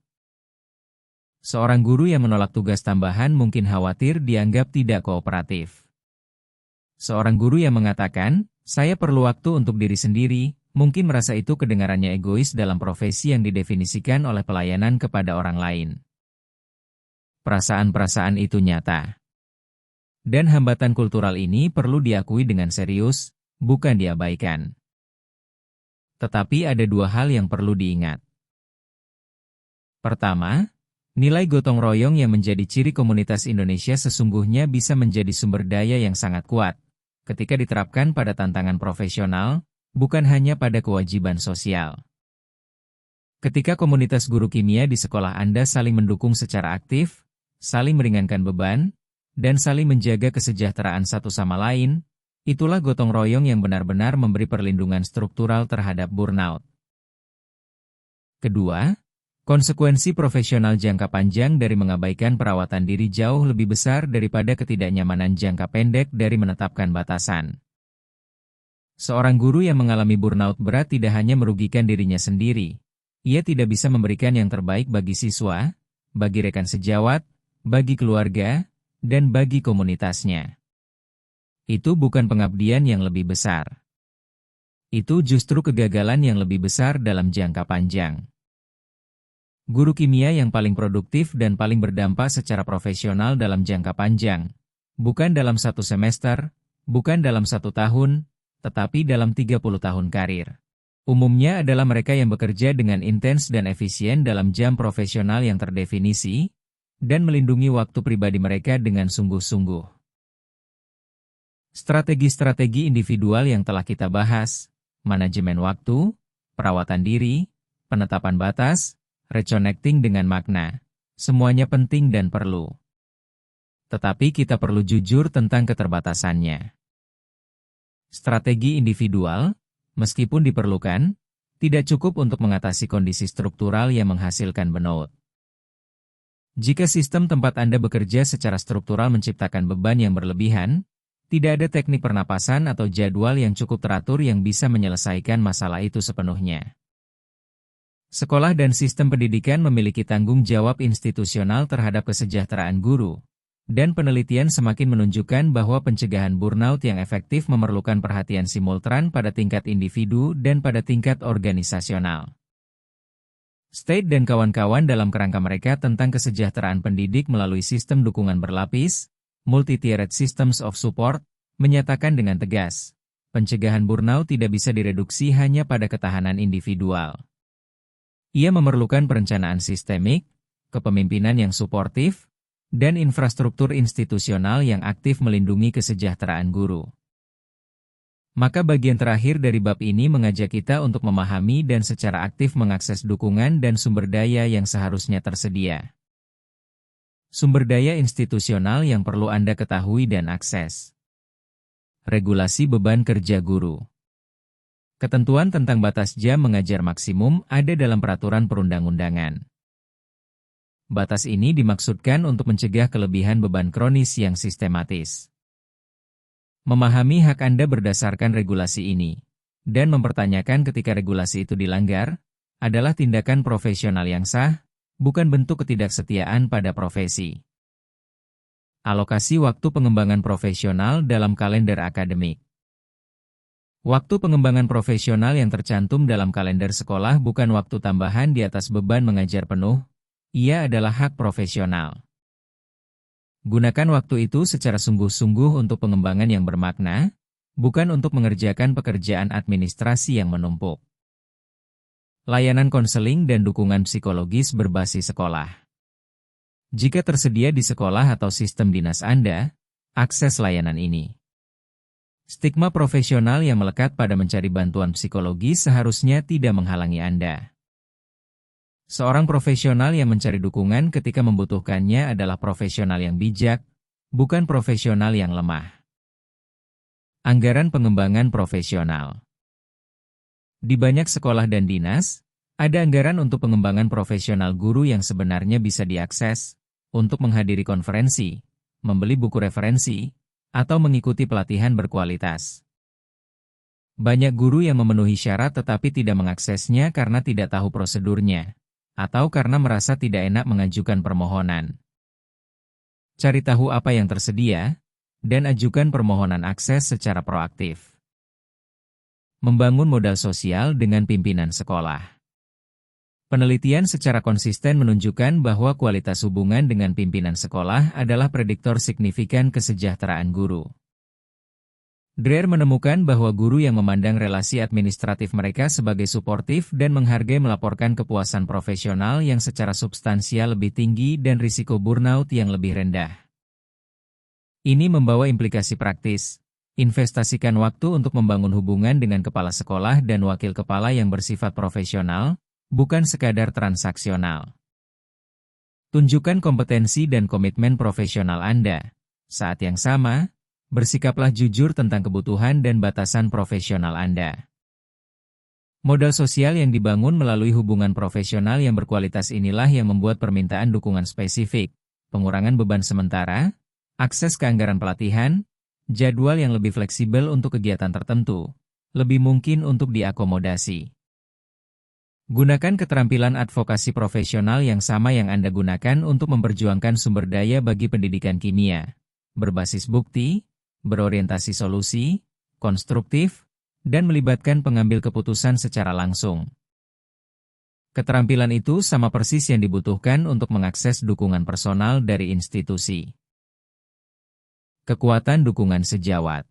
Seorang guru yang menolak tugas tambahan mungkin khawatir dianggap tidak kooperatif. Seorang guru yang mengatakan, "Saya perlu waktu untuk diri sendiri," mungkin merasa itu kedengarannya egois dalam profesi yang didefinisikan oleh pelayanan kepada orang lain. Perasaan-perasaan itu nyata. Dan hambatan kultural ini perlu diakui dengan serius, bukan diabaikan. Tetapi ada dua hal yang perlu diingat. Pertama, Nilai gotong royong yang menjadi ciri komunitas Indonesia sesungguhnya bisa menjadi sumber daya yang sangat kuat ketika diterapkan pada tantangan profesional, bukan hanya pada kewajiban sosial. Ketika komunitas guru kimia di sekolah Anda saling mendukung secara aktif, saling meringankan beban, dan saling menjaga kesejahteraan satu sama lain, itulah gotong royong yang benar-benar memberi perlindungan struktural terhadap burnout. Kedua, konsekuensi profesional jangka panjang dari mengabaikan perawatan diri jauh lebih besar daripada ketidaknyamanan jangka pendek dari menetapkan batasan. Seorang guru yang mengalami burnout berat tidak hanya merugikan dirinya sendiri, ia tidak bisa memberikan yang terbaik bagi siswa, bagi rekan sejawat, bagi keluarga, dan bagi komunitasnya. Itu bukan pengabdian yang lebih besar. Itu justru kegagalan yang lebih besar dalam jangka panjang. Guru kimia yang paling produktif dan paling berdampak secara profesional dalam jangka panjang, bukan dalam 1 semester, bukan dalam 1 tahun, tetapi dalam 30 tahun karir. Umumnya adalah mereka yang bekerja dengan intens dan efisien dalam jam profesional yang terdefinisi, dan melindungi waktu pribadi mereka dengan sungguh-sungguh. Strategi-strategi individual yang telah kita bahas, manajemen waktu, perawatan diri, penetapan batas, reconnecting dengan makna, semuanya penting dan perlu. Tetapi kita perlu jujur tentang keterbatasannya. Strategi individual, meskipun diperlukan, tidak cukup untuk mengatasi kondisi struktural yang menghasilkan burnout. Jika sistem tempat Anda bekerja secara struktural menciptakan beban yang berlebihan, tidak ada teknik pernapasan atau jadwal yang cukup teratur yang bisa menyelesaikan masalah itu sepenuhnya. Sekolah dan sistem pendidikan memiliki tanggung jawab institusional terhadap kesejahteraan guru, dan penelitian semakin menunjukkan bahwa pencegahan burnout yang efektif memerlukan perhatian simultan pada tingkat individu dan pada tingkat organisasional. State dan kawan-kawan dalam kerangka mereka tentang kesejahteraan pendidik melalui sistem dukungan berlapis, multi-tiered systems of support, menyatakan dengan tegas, pencegahan burnout tidak bisa direduksi hanya pada ketahanan individual. Ia memerlukan perencanaan sistemik, kepemimpinan yang suportif, dan infrastruktur institusional yang aktif melindungi kesejahteraan guru. Maka bagian terakhir dari bab ini mengajak kita untuk memahami dan secara aktif mengakses dukungan dan sumber daya yang seharusnya tersedia. Sumber daya institusional yang perlu Anda ketahui dan akses. Regulasi beban kerja guru. Ketentuan tentang batas jam mengajar maksimum ada dalam peraturan perundang-undangan. Batas ini dimaksudkan untuk mencegah kelebihan beban kronis yang sistematis. Memahami hak Anda berdasarkan regulasi ini, dan mempertanyakan ketika regulasi itu dilanggar, adalah tindakan profesional yang sah, bukan bentuk ketidaksetiaan pada profesi. Alokasi waktu pengembangan profesional dalam kalender akademik. Waktu pengembangan profesional yang tercantum dalam kalender sekolah bukan waktu tambahan di atas beban mengajar penuh, ia adalah hak profesional. Gunakan waktu itu secara sungguh-sungguh untuk pengembangan yang bermakna, bukan untuk mengerjakan pekerjaan administrasi yang menumpuk. Layanan konseling dan dukungan psikologis berbasis sekolah. Jika tersedia di sekolah atau sistem dinas Anda, akses layanan ini. Stigma profesional yang melekat pada mencari bantuan psikologi seharusnya tidak menghalangi Anda. Seorang profesional yang mencari dukungan ketika membutuhkannya adalah profesional yang bijak, bukan profesional yang lemah. Anggaran pengembangan profesional. Di banyak sekolah dan dinas, ada anggaran untuk pengembangan profesional guru yang sebenarnya bisa diakses, untuk menghadiri konferensi, membeli buku referensi, atau mengikuti pelatihan berkualitas. Banyak guru yang memenuhi syarat tetapi tidak mengaksesnya karena tidak tahu prosedurnya, atau karena merasa tidak enak mengajukan permohonan. Cari tahu apa yang tersedia, dan ajukan permohonan akses secara proaktif. Membangun modal sosial dengan pimpinan sekolah. Penelitian secara konsisten menunjukkan bahwa kualitas hubungan dengan pimpinan sekolah adalah prediktor signifikan kesejahteraan guru. Dreher menemukan bahwa guru yang memandang relasi administratif mereka sebagai suportif dan menghargai melaporkan kepuasan profesional yang secara substansial lebih tinggi dan risiko burnout yang lebih rendah. Ini membawa implikasi praktis. Investasikan waktu untuk membangun hubungan dengan kepala sekolah dan wakil kepala yang bersifat profesional, bukan sekadar transaksional. Tunjukkan kompetensi dan komitmen profesional Anda. Saat yang sama, bersikaplah jujur tentang kebutuhan dan batasan profesional Anda. Modal sosial yang dibangun melalui hubungan profesional yang berkualitas inilah yang membuat permintaan dukungan spesifik, pengurangan beban sementara, akses ke anggaran pelatihan, jadwal yang lebih fleksibel untuk kegiatan tertentu, lebih mungkin untuk diakomodasi. Gunakan keterampilan advokasi profesional yang sama yang Anda gunakan untuk memperjuangkan sumber daya bagi pendidikan kimia, berbasis bukti, berorientasi solusi, konstruktif, dan melibatkan pengambil keputusan secara langsung. Keterampilan itu sama persis yang dibutuhkan untuk mengakses dukungan personal dari institusi. Kekuatan dukungan sejawat.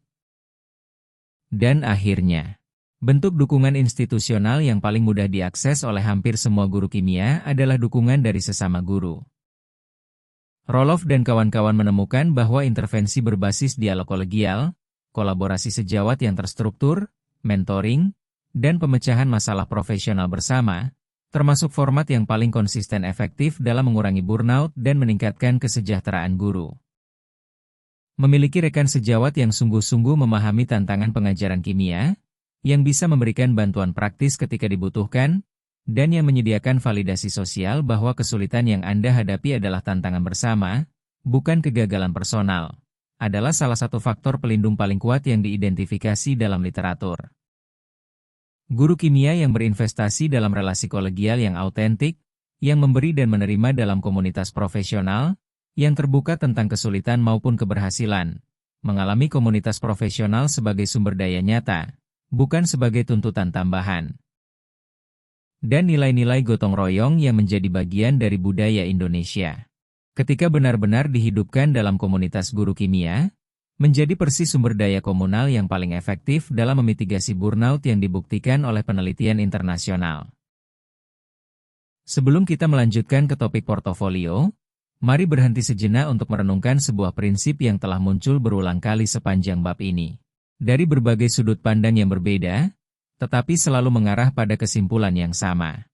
Dan akhirnya, bentuk dukungan institusional yang paling mudah diakses oleh hampir semua guru kimia adalah dukungan dari sesama guru. Roloff dan kawan-kawan menemukan bahwa intervensi berbasis dialog kolegial, kolaborasi sejawat yang terstruktur, mentoring, dan pemecahan masalah profesional bersama, termasuk format yang paling konsisten efektif dalam mengurangi burnout dan meningkatkan kesejahteraan guru. Memiliki rekan sejawat yang sungguh-sungguh memahami tantangan pengajaran kimia, yang bisa memberikan bantuan praktis ketika dibutuhkan, dan yang menyediakan validasi sosial bahwa kesulitan yang Anda hadapi adalah tantangan bersama, bukan kegagalan personal, adalah salah satu faktor pelindung paling kuat yang diidentifikasi dalam literatur. Guru kimia yang berinvestasi dalam relasi kolegial yang autentik, yang memberi dan menerima dalam komunitas profesional, yang terbuka tentang kesulitan maupun keberhasilan, mengalami komunitas profesional sebagai sumber daya nyata, bukan sebagai tuntutan tambahan. Dan nilai-nilai gotong royong yang menjadi bagian dari budaya Indonesia. Ketika benar-benar dihidupkan dalam komunitas guru kimia, menjadi persis sumber daya komunal yang paling efektif dalam memitigasi burnout yang dibuktikan oleh penelitian internasional. Sebelum kita melanjutkan ke topik portofolio, mari berhenti sejenak untuk merenungkan sebuah prinsip yang telah muncul berulang kali sepanjang bab ini. Dari berbagai sudut pandang yang berbeda, tetapi selalu mengarah pada kesimpulan yang sama.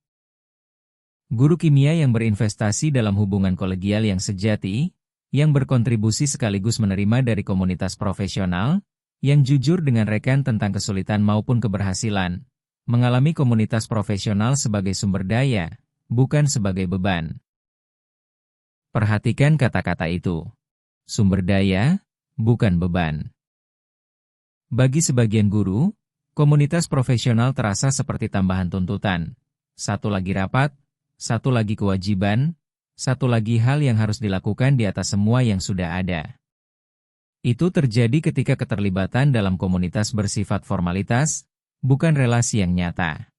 Guru kimia yang berinvestasi dalam hubungan kolegial yang sejati, yang berkontribusi sekaligus menerima dari komunitas profesional, yang jujur dengan rekan tentang kesulitan maupun keberhasilan, mengalami komunitas profesional sebagai sumber daya, bukan sebagai beban. Perhatikan kata-kata itu. Sumber daya, bukan beban. Bagi sebagian guru, komunitas profesional terasa seperti tambahan tuntutan. Satu lagi rapat, satu lagi kewajiban, satu lagi hal yang harus dilakukan di atas semua yang sudah ada. Itu terjadi ketika keterlibatan dalam komunitas bersifat formalitas, bukan relasi yang nyata.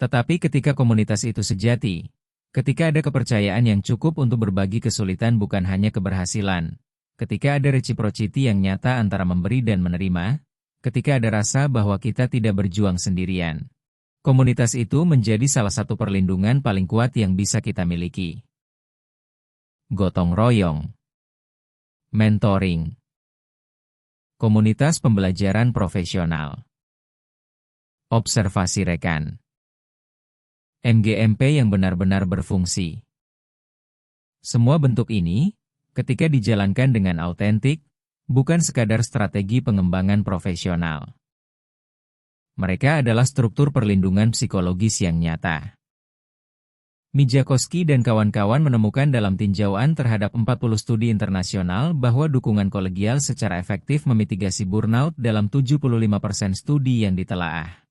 Tetapi ketika komunitas itu sejati, ketika ada kepercayaan yang cukup untuk berbagi kesulitan bukan hanya keberhasilan, ketika ada reciprocity yang nyata antara memberi dan menerima, ketika ada rasa bahwa kita tidak berjuang sendirian, komunitas itu menjadi salah satu perlindungan paling kuat yang bisa kita miliki. Gotong royong. Mentoring. Komunitas pembelajaran profesional. Observasi rekan. MGMP yang benar-benar berfungsi. Semua bentuk ini, ketika dijalankan dengan autentik, bukan sekadar strategi pengembangan profesional. Mereka adalah struktur perlindungan psikologis yang nyata. Mijakowski dan kawan-kawan menemukan dalam tinjauan terhadap 40 studi internasional bahwa dukungan kolegial secara efektif memitigasi burnout dalam 75% studi yang ditelaah.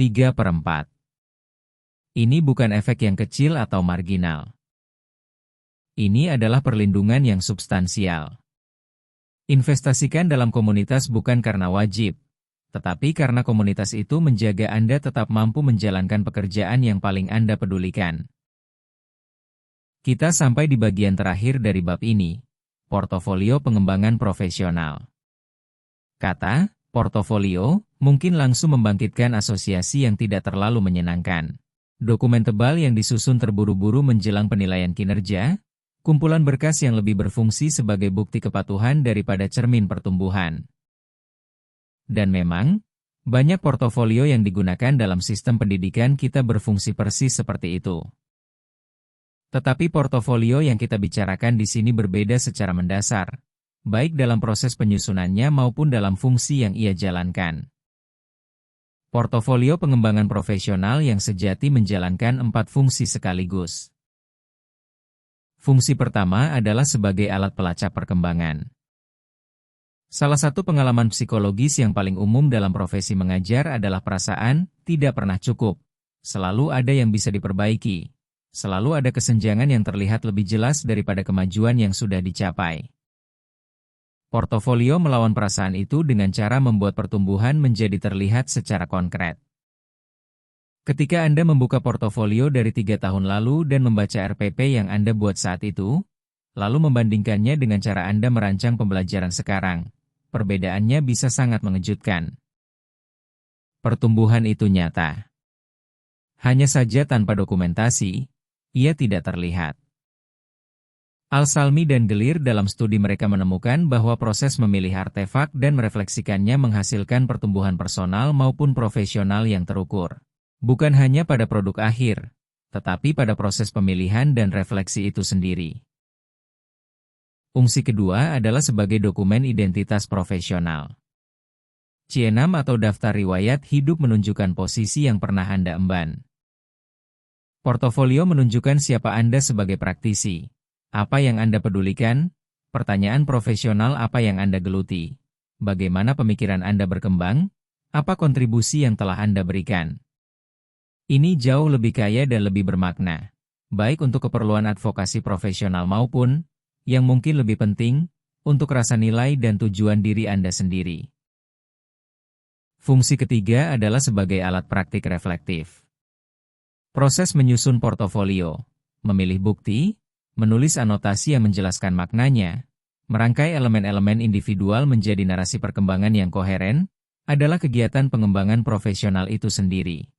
3/4. Ini bukan efek yang kecil atau marginal. Ini adalah perlindungan yang substansial. Investasikan dalam komunitas bukan karena wajib, tetapi karena komunitas itu menjaga Anda tetap mampu menjalankan pekerjaan yang paling Anda pedulikan. Kita sampai di bagian terakhir dari bab ini, portofolio pengembangan profesional. Kata portofolio mungkin langsung membangkitkan asosiasi yang tidak terlalu menyenangkan. Dokumen tebal yang disusun terburu-buru menjelang penilaian kinerja, kumpulan berkas yang lebih berfungsi sebagai bukti kepatuhan daripada cermin pertumbuhan. Dan memang, banyak portofolio yang digunakan dalam sistem pendidikan kita berfungsi persis seperti itu. Tetapi portofolio yang kita bicarakan di sini berbeda secara mendasar, baik dalam proses penyusunannya maupun dalam fungsi yang ia jalankan. Portofolio pengembangan profesional yang sejati menjalankan 4 fungsi sekaligus. Fungsi pertama adalah sebagai alat pelacak perkembangan. Salah satu pengalaman psikologis yang paling umum dalam profesi mengajar adalah perasaan tidak pernah cukup. Selalu ada yang bisa diperbaiki. Selalu ada kesenjangan yang terlihat lebih jelas daripada kemajuan yang sudah dicapai. Portofolio melawan perasaan itu dengan cara membuat pertumbuhan menjadi terlihat secara konkret. Ketika Anda membuka portofolio dari 3 tahun lalu dan membaca RPP yang Anda buat saat itu, lalu membandingkannya dengan cara Anda merancang pembelajaran sekarang, perbedaannya bisa sangat mengejutkan. Pertumbuhan itu nyata. Hanya saja tanpa dokumentasi, ia tidak terlihat. Al-Salmi dan Gelir dalam studi mereka menemukan bahwa proses memilih artefak dan merefleksikannya menghasilkan pertumbuhan personal maupun profesional yang terukur. Bukan hanya pada produk akhir, tetapi pada proses pemilihan dan refleksi itu sendiri. Fungsi kedua adalah sebagai dokumen identitas profesional. C6 atau daftar riwayat hidup menunjukkan posisi yang pernah Anda emban. Portofolio menunjukkan siapa Anda sebagai praktisi. Apa yang Anda pedulikan? Pertanyaan profesional apa yang Anda geluti? Bagaimana pemikiran Anda berkembang? Apa kontribusi yang telah Anda berikan? Ini jauh lebih kaya dan lebih bermakna, baik untuk keperluan advokasi profesional maupun, yang mungkin lebih penting, untuk rasa nilai dan tujuan diri Anda sendiri. Fungsi ketiga adalah sebagai alat praktik reflektif. Proses menyusun portofolio, memilih bukti, menulis anotasi yang menjelaskan maknanya, merangkai elemen-elemen individual menjadi narasi perkembangan yang koheren, adalah kegiatan pengembangan profesional itu sendiri.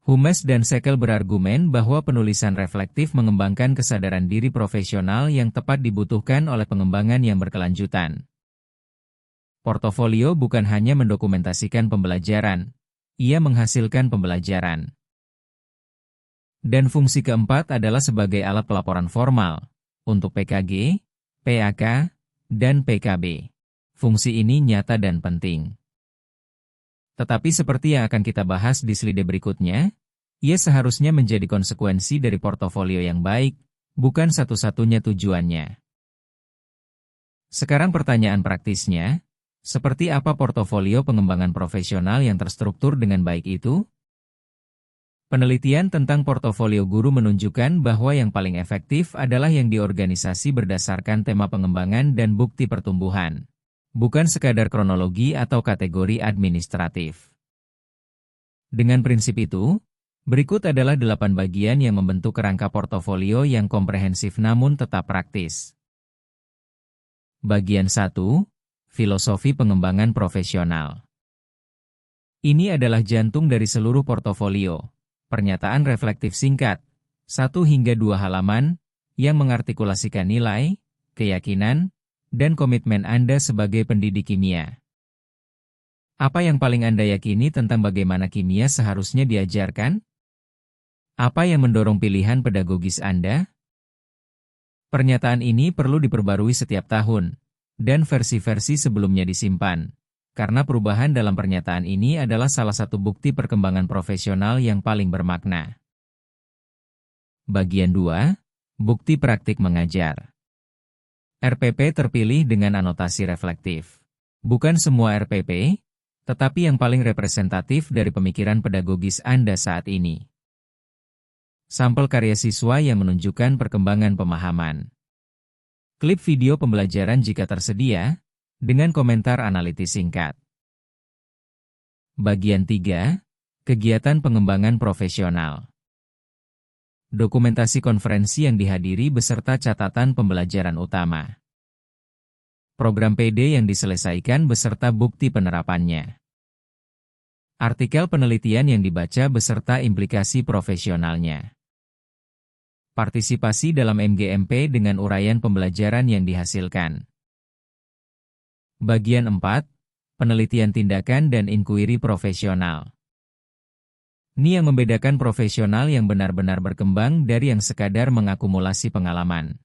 Humes dan Sekel berargumen bahwa penulisan reflektif mengembangkan kesadaran diri profesional yang tepat dibutuhkan oleh pengembangan yang berkelanjutan. Portofolio bukan hanya mendokumentasikan pembelajaran, ia menghasilkan pembelajaran. Dan fungsi keempat adalah sebagai alat pelaporan formal, untuk PKG, PAK, dan PKB. Fungsi ini nyata dan penting. Tetapi seperti yang akan kita bahas di slide berikutnya, ia seharusnya menjadi konsekuensi dari portofolio yang baik, bukan satu-satunya tujuannya. Sekarang pertanyaan praktisnya, seperti apa portofolio pengembangan profesional yang terstruktur dengan baik itu? Penelitian tentang portofolio guru menunjukkan bahwa yang paling efektif adalah yang diorganisasi berdasarkan tema pengembangan dan bukti pertumbuhan, bukan sekadar kronologi atau kategori administratif. Dengan prinsip itu, berikut adalah 8 bagian yang membentuk kerangka portofolio yang komprehensif namun tetap praktis. Bagian 1, Filosofi pengembangan profesional. Ini adalah jantung dari seluruh portofolio. Pernyataan reflektif singkat, 1 hingga 2 halaman, yang mengartikulasikan nilai, keyakinan, dan komitmen Anda sebagai pendidik kimia. Apa yang paling Anda yakini tentang bagaimana kimia seharusnya diajarkan? Apa yang mendorong pilihan pedagogis Anda? Pernyataan ini perlu diperbarui setiap tahun, dan versi-versi sebelumnya disimpan. Karena perubahan dalam pernyataan ini adalah salah satu bukti perkembangan profesional yang paling bermakna. Bagian 2, Bukti praktik mengajar. RPP terpilih dengan anotasi reflektif. Bukan semua RPP, tetapi yang paling representatif dari pemikiran pedagogis Anda saat ini. Sampel karya siswa yang menunjukkan perkembangan pemahaman. Klip video pembelajaran jika tersedia, dengan komentar analitis singkat. Bagian 3, Kegiatan pengembangan profesional. Dokumentasi konferensi yang dihadiri beserta catatan pembelajaran utama. program PD yang diselesaikan beserta bukti penerapannya. Artikel penelitian yang dibaca beserta implikasi profesionalnya. Partisipasi dalam MGMP dengan uraian pembelajaran yang dihasilkan. Bagian 4. Penelitian tindakan dan inkuiri profesional. Ini yang membedakan profesional yang benar-benar berkembang dari yang sekadar mengakumulasi pengalaman.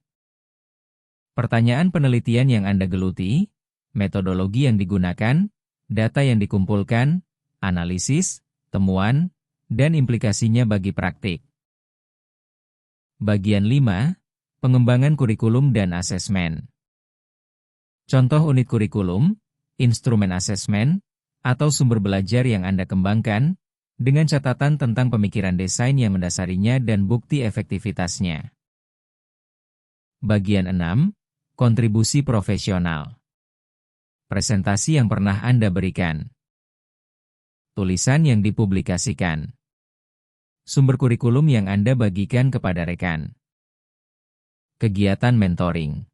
Pertanyaan penelitian yang Anda geluti, metodologi yang digunakan, data yang dikumpulkan, analisis, temuan, dan implikasinya bagi praktik. Bagian 5. Pengembangan kurikulum dan asesmen. Contoh unit kurikulum, instrumen asesmen, atau sumber belajar yang Anda kembangkan, dengan catatan tentang pemikiran desain yang mendasarinya dan bukti efektivitasnya. Bagian 6. Kontribusi profesional. Presentasi yang pernah Anda berikan. Tulisan yang dipublikasikan. Sumber kurikulum yang Anda bagikan kepada rekan. Kegiatan mentoring.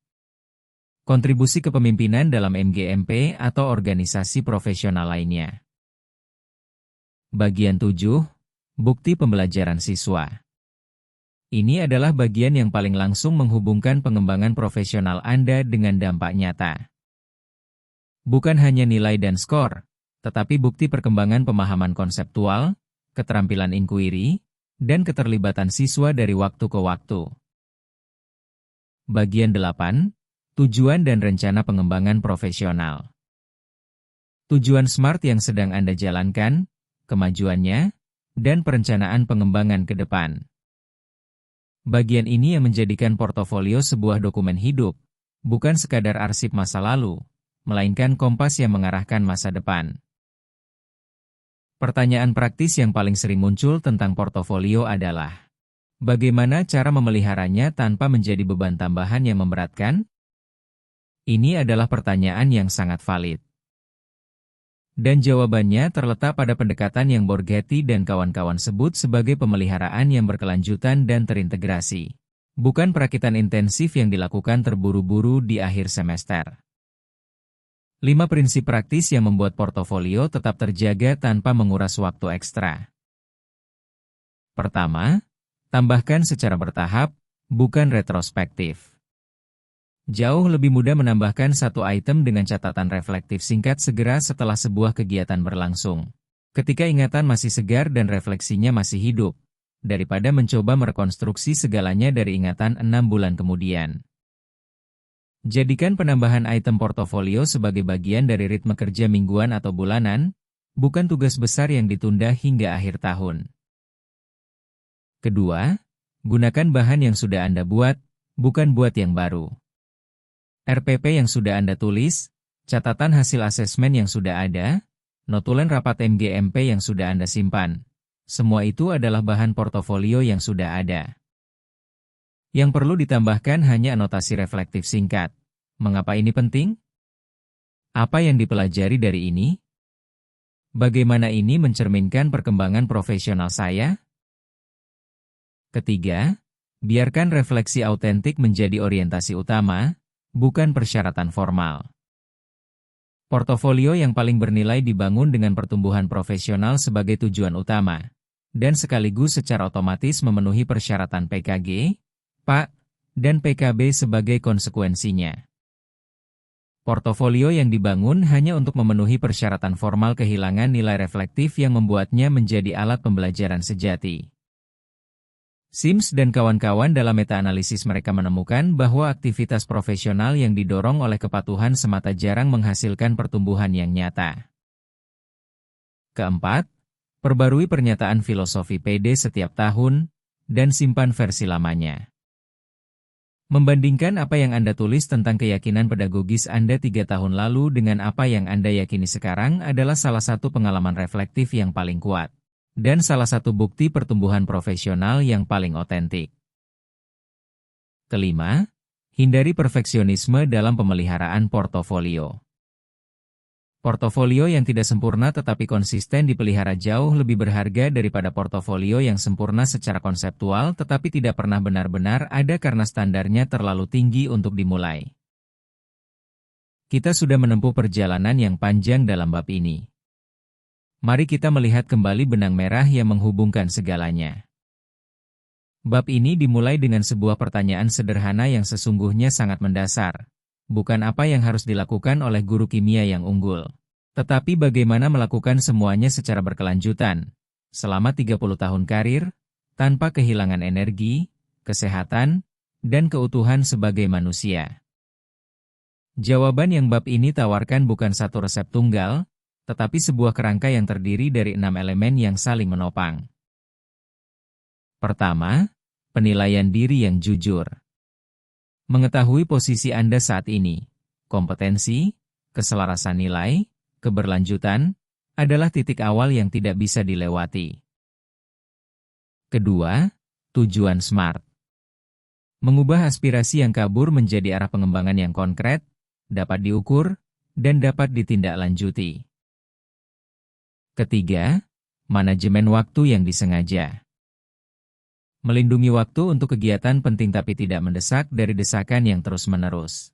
Kontribusi kepemimpinan dalam MGMP atau organisasi profesional lainnya. Bagian 7. Bukti pembelajaran siswa. Ini adalah bagian yang paling langsung menghubungkan pengembangan profesional Anda dengan dampak nyata. Bukan hanya nilai dan skor, tetapi bukti perkembangan pemahaman konseptual, keterampilan inkuiri, dan keterlibatan siswa dari waktu ke waktu. Bagian 8. Tujuan dan rencana pengembangan profesional. Tujuan SMART yang sedang Anda jalankan, kemajuannya, dan perencanaan pengembangan ke depan. Bagian ini yang menjadikan portofolio sebuah dokumen hidup, bukan sekadar arsip masa lalu, melainkan kompas yang mengarahkan masa depan. Pertanyaan praktis yang paling sering muncul tentang portofolio adalah, bagaimana cara memeliharanya tanpa menjadi beban tambahan yang memberatkan? Ini adalah pertanyaan yang sangat valid. Dan jawabannya terletak pada pendekatan yang Borghetti dan kawan-kawan sebut sebagai pemeliharaan yang berkelanjutan dan terintegrasi. Bukan perakitan intensif yang dilakukan terburu-buru di akhir semester. 5 prinsip praktis yang membuat portofolio tetap terjaga tanpa menguras waktu ekstra. Pertama, tambahkan secara bertahap, bukan retrospektif. Jauh lebih mudah menambahkan satu item dengan catatan reflektif singkat segera setelah sebuah kegiatan berlangsung. Ketika ingatan masih segar dan refleksinya masih hidup, daripada mencoba merekonstruksi segalanya dari ingatan 6 bulan kemudian. Jadikan penambahan item portofolio sebagai bagian dari ritme kerja mingguan atau bulanan, bukan tugas besar yang ditunda hingga akhir tahun. Kedua, gunakan bahan yang sudah Anda buat, bukan buat yang baru. RPP yang sudah Anda tulis, catatan hasil asesmen yang sudah ada, notulen rapat MGMP yang sudah Anda simpan. Semua itu adalah bahan portofolio yang sudah ada. Yang perlu ditambahkan hanya anotasi reflektif singkat. Mengapa ini penting? Apa yang dipelajari dari ini? Bagaimana ini mencerminkan perkembangan profesional saya? Ketiga, biarkan refleksi autentik menjadi orientasi utama, bukan persyaratan formal. Portofolio yang paling bernilai dibangun dengan pertumbuhan profesional sebagai tujuan utama, dan sekaligus secara otomatis memenuhi persyaratan PKG, PAK, dan PKB sebagai konsekuensinya. Portofolio yang dibangun hanya untuk memenuhi persyaratan formal kehilangan nilai reflektif yang membuatnya menjadi alat pembelajaran sejati. Sims dan kawan-kawan dalam meta-analisis mereka menemukan bahwa aktivitas profesional yang didorong oleh kepatuhan semata jarang menghasilkan pertumbuhan yang nyata. Keempat, perbarui pernyataan filosofi PD setiap tahun, dan simpan versi lamanya. Membandingkan apa yang Anda tulis tentang keyakinan pedagogis Anda 3 tahun lalu dengan apa yang Anda yakini sekarang adalah salah satu pengalaman reflektif yang paling kuat. Dan salah satu bukti pertumbuhan profesional yang paling otentik. Kelima, hindari perfeksionisme dalam pemeliharaan portofolio. Portofolio yang tidak sempurna tetapi konsisten dipelihara jauh lebih berharga daripada portofolio yang sempurna secara konseptual tetapi tidak pernah benar-benar ada karena standarnya terlalu tinggi untuk dimulai. Kita sudah menempuh perjalanan yang panjang dalam bab ini. Mari kita melihat kembali benang merah yang menghubungkan segalanya. Bab ini dimulai dengan sebuah pertanyaan sederhana yang sesungguhnya sangat mendasar. Bukan apa yang harus dilakukan oleh guru kimia yang unggul, tetapi bagaimana melakukan semuanya secara berkelanjutan, selama 30 tahun karir, tanpa kehilangan energi, kesehatan, dan keutuhan sebagai manusia. Jawaban yang bab ini tawarkan bukan satu resep tunggal, tetapi sebuah kerangka yang terdiri dari 6 elemen yang saling menopang. Pertama, penilaian diri yang jujur. Mengetahui posisi Anda saat ini, kompetensi, keselarasan nilai, keberlanjutan, adalah titik awal yang tidak bisa dilewati. Kedua, tujuan SMART. Mengubah aspirasi yang kabur menjadi arah pengembangan yang konkret, dapat diukur, dan dapat ditindaklanjuti. Ketiga, manajemen waktu yang disengaja. Melindungi waktu untuk kegiatan penting tapi tidak mendesak dari desakan yang terus-menerus.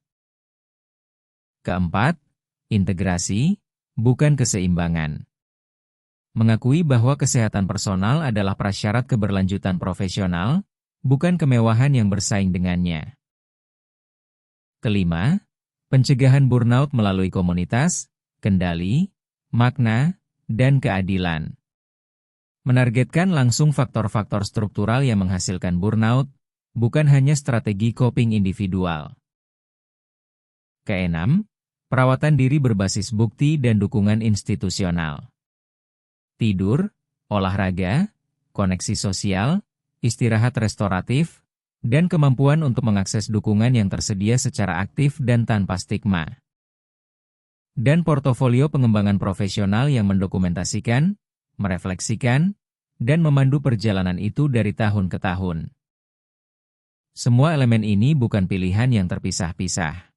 Keempat, integrasi, bukan keseimbangan. Mengakui bahwa kesehatan personal adalah prasyarat keberlanjutan profesional, bukan kemewahan yang bersaing dengannya. Kelima, pencegahan burnout melalui komunitas, kendali, makna, dan keadilan. Menargetkan langsung faktor-faktor struktural yang menghasilkan burnout, bukan hanya strategi coping individual. Keenam, perawatan diri berbasis bukti dan dukungan institusional. Tidur, olahraga, koneksi sosial, istirahat restoratif, dan kemampuan untuk mengakses dukungan yang tersedia secara aktif dan tanpa stigma. Dan portofolio pengembangan profesional yang mendokumentasikan, merefleksikan, dan memandu perjalanan itu dari tahun ke tahun. Semua elemen ini bukan pilihan yang terpisah-pisah.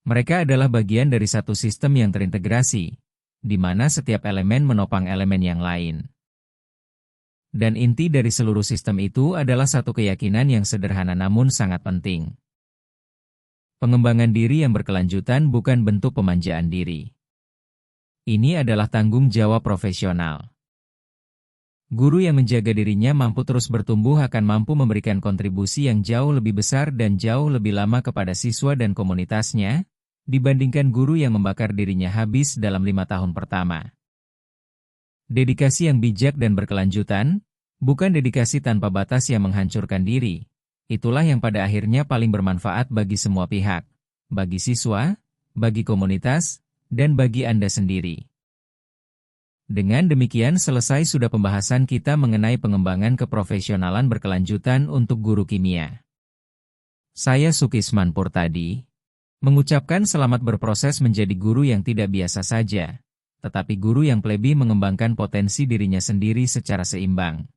Mereka adalah bagian dari satu sistem yang terintegrasi, di mana setiap elemen menopang elemen yang lain. Dan inti dari seluruh sistem itu adalah satu keyakinan yang sederhana namun sangat penting. Pengembangan diri yang berkelanjutan bukan bentuk pemanjaan diri. Ini adalah tanggung jawab profesional. Guru yang menjaga dirinya mampu terus bertumbuh akan mampu memberikan kontribusi yang jauh lebih besar dan jauh lebih lama kepada siswa dan komunitasnya, dibandingkan guru yang membakar dirinya habis dalam 5 tahun pertama. Dedikasi yang bijak dan berkelanjutan, bukan dedikasi tanpa batas yang menghancurkan diri. Itulah yang pada akhirnya paling bermanfaat bagi semua pihak, bagi siswa, bagi komunitas, dan bagi Anda sendiri. Dengan demikian selesai sudah pembahasan kita mengenai pengembangan keprofesionalan berkelanjutan untuk guru kimia. Saya Sukisman Purtadi, mengucapkan selamat berproses menjadi guru yang tidak biasa saja, tetapi guru yang lebih mengembangkan potensi dirinya sendiri secara seimbang.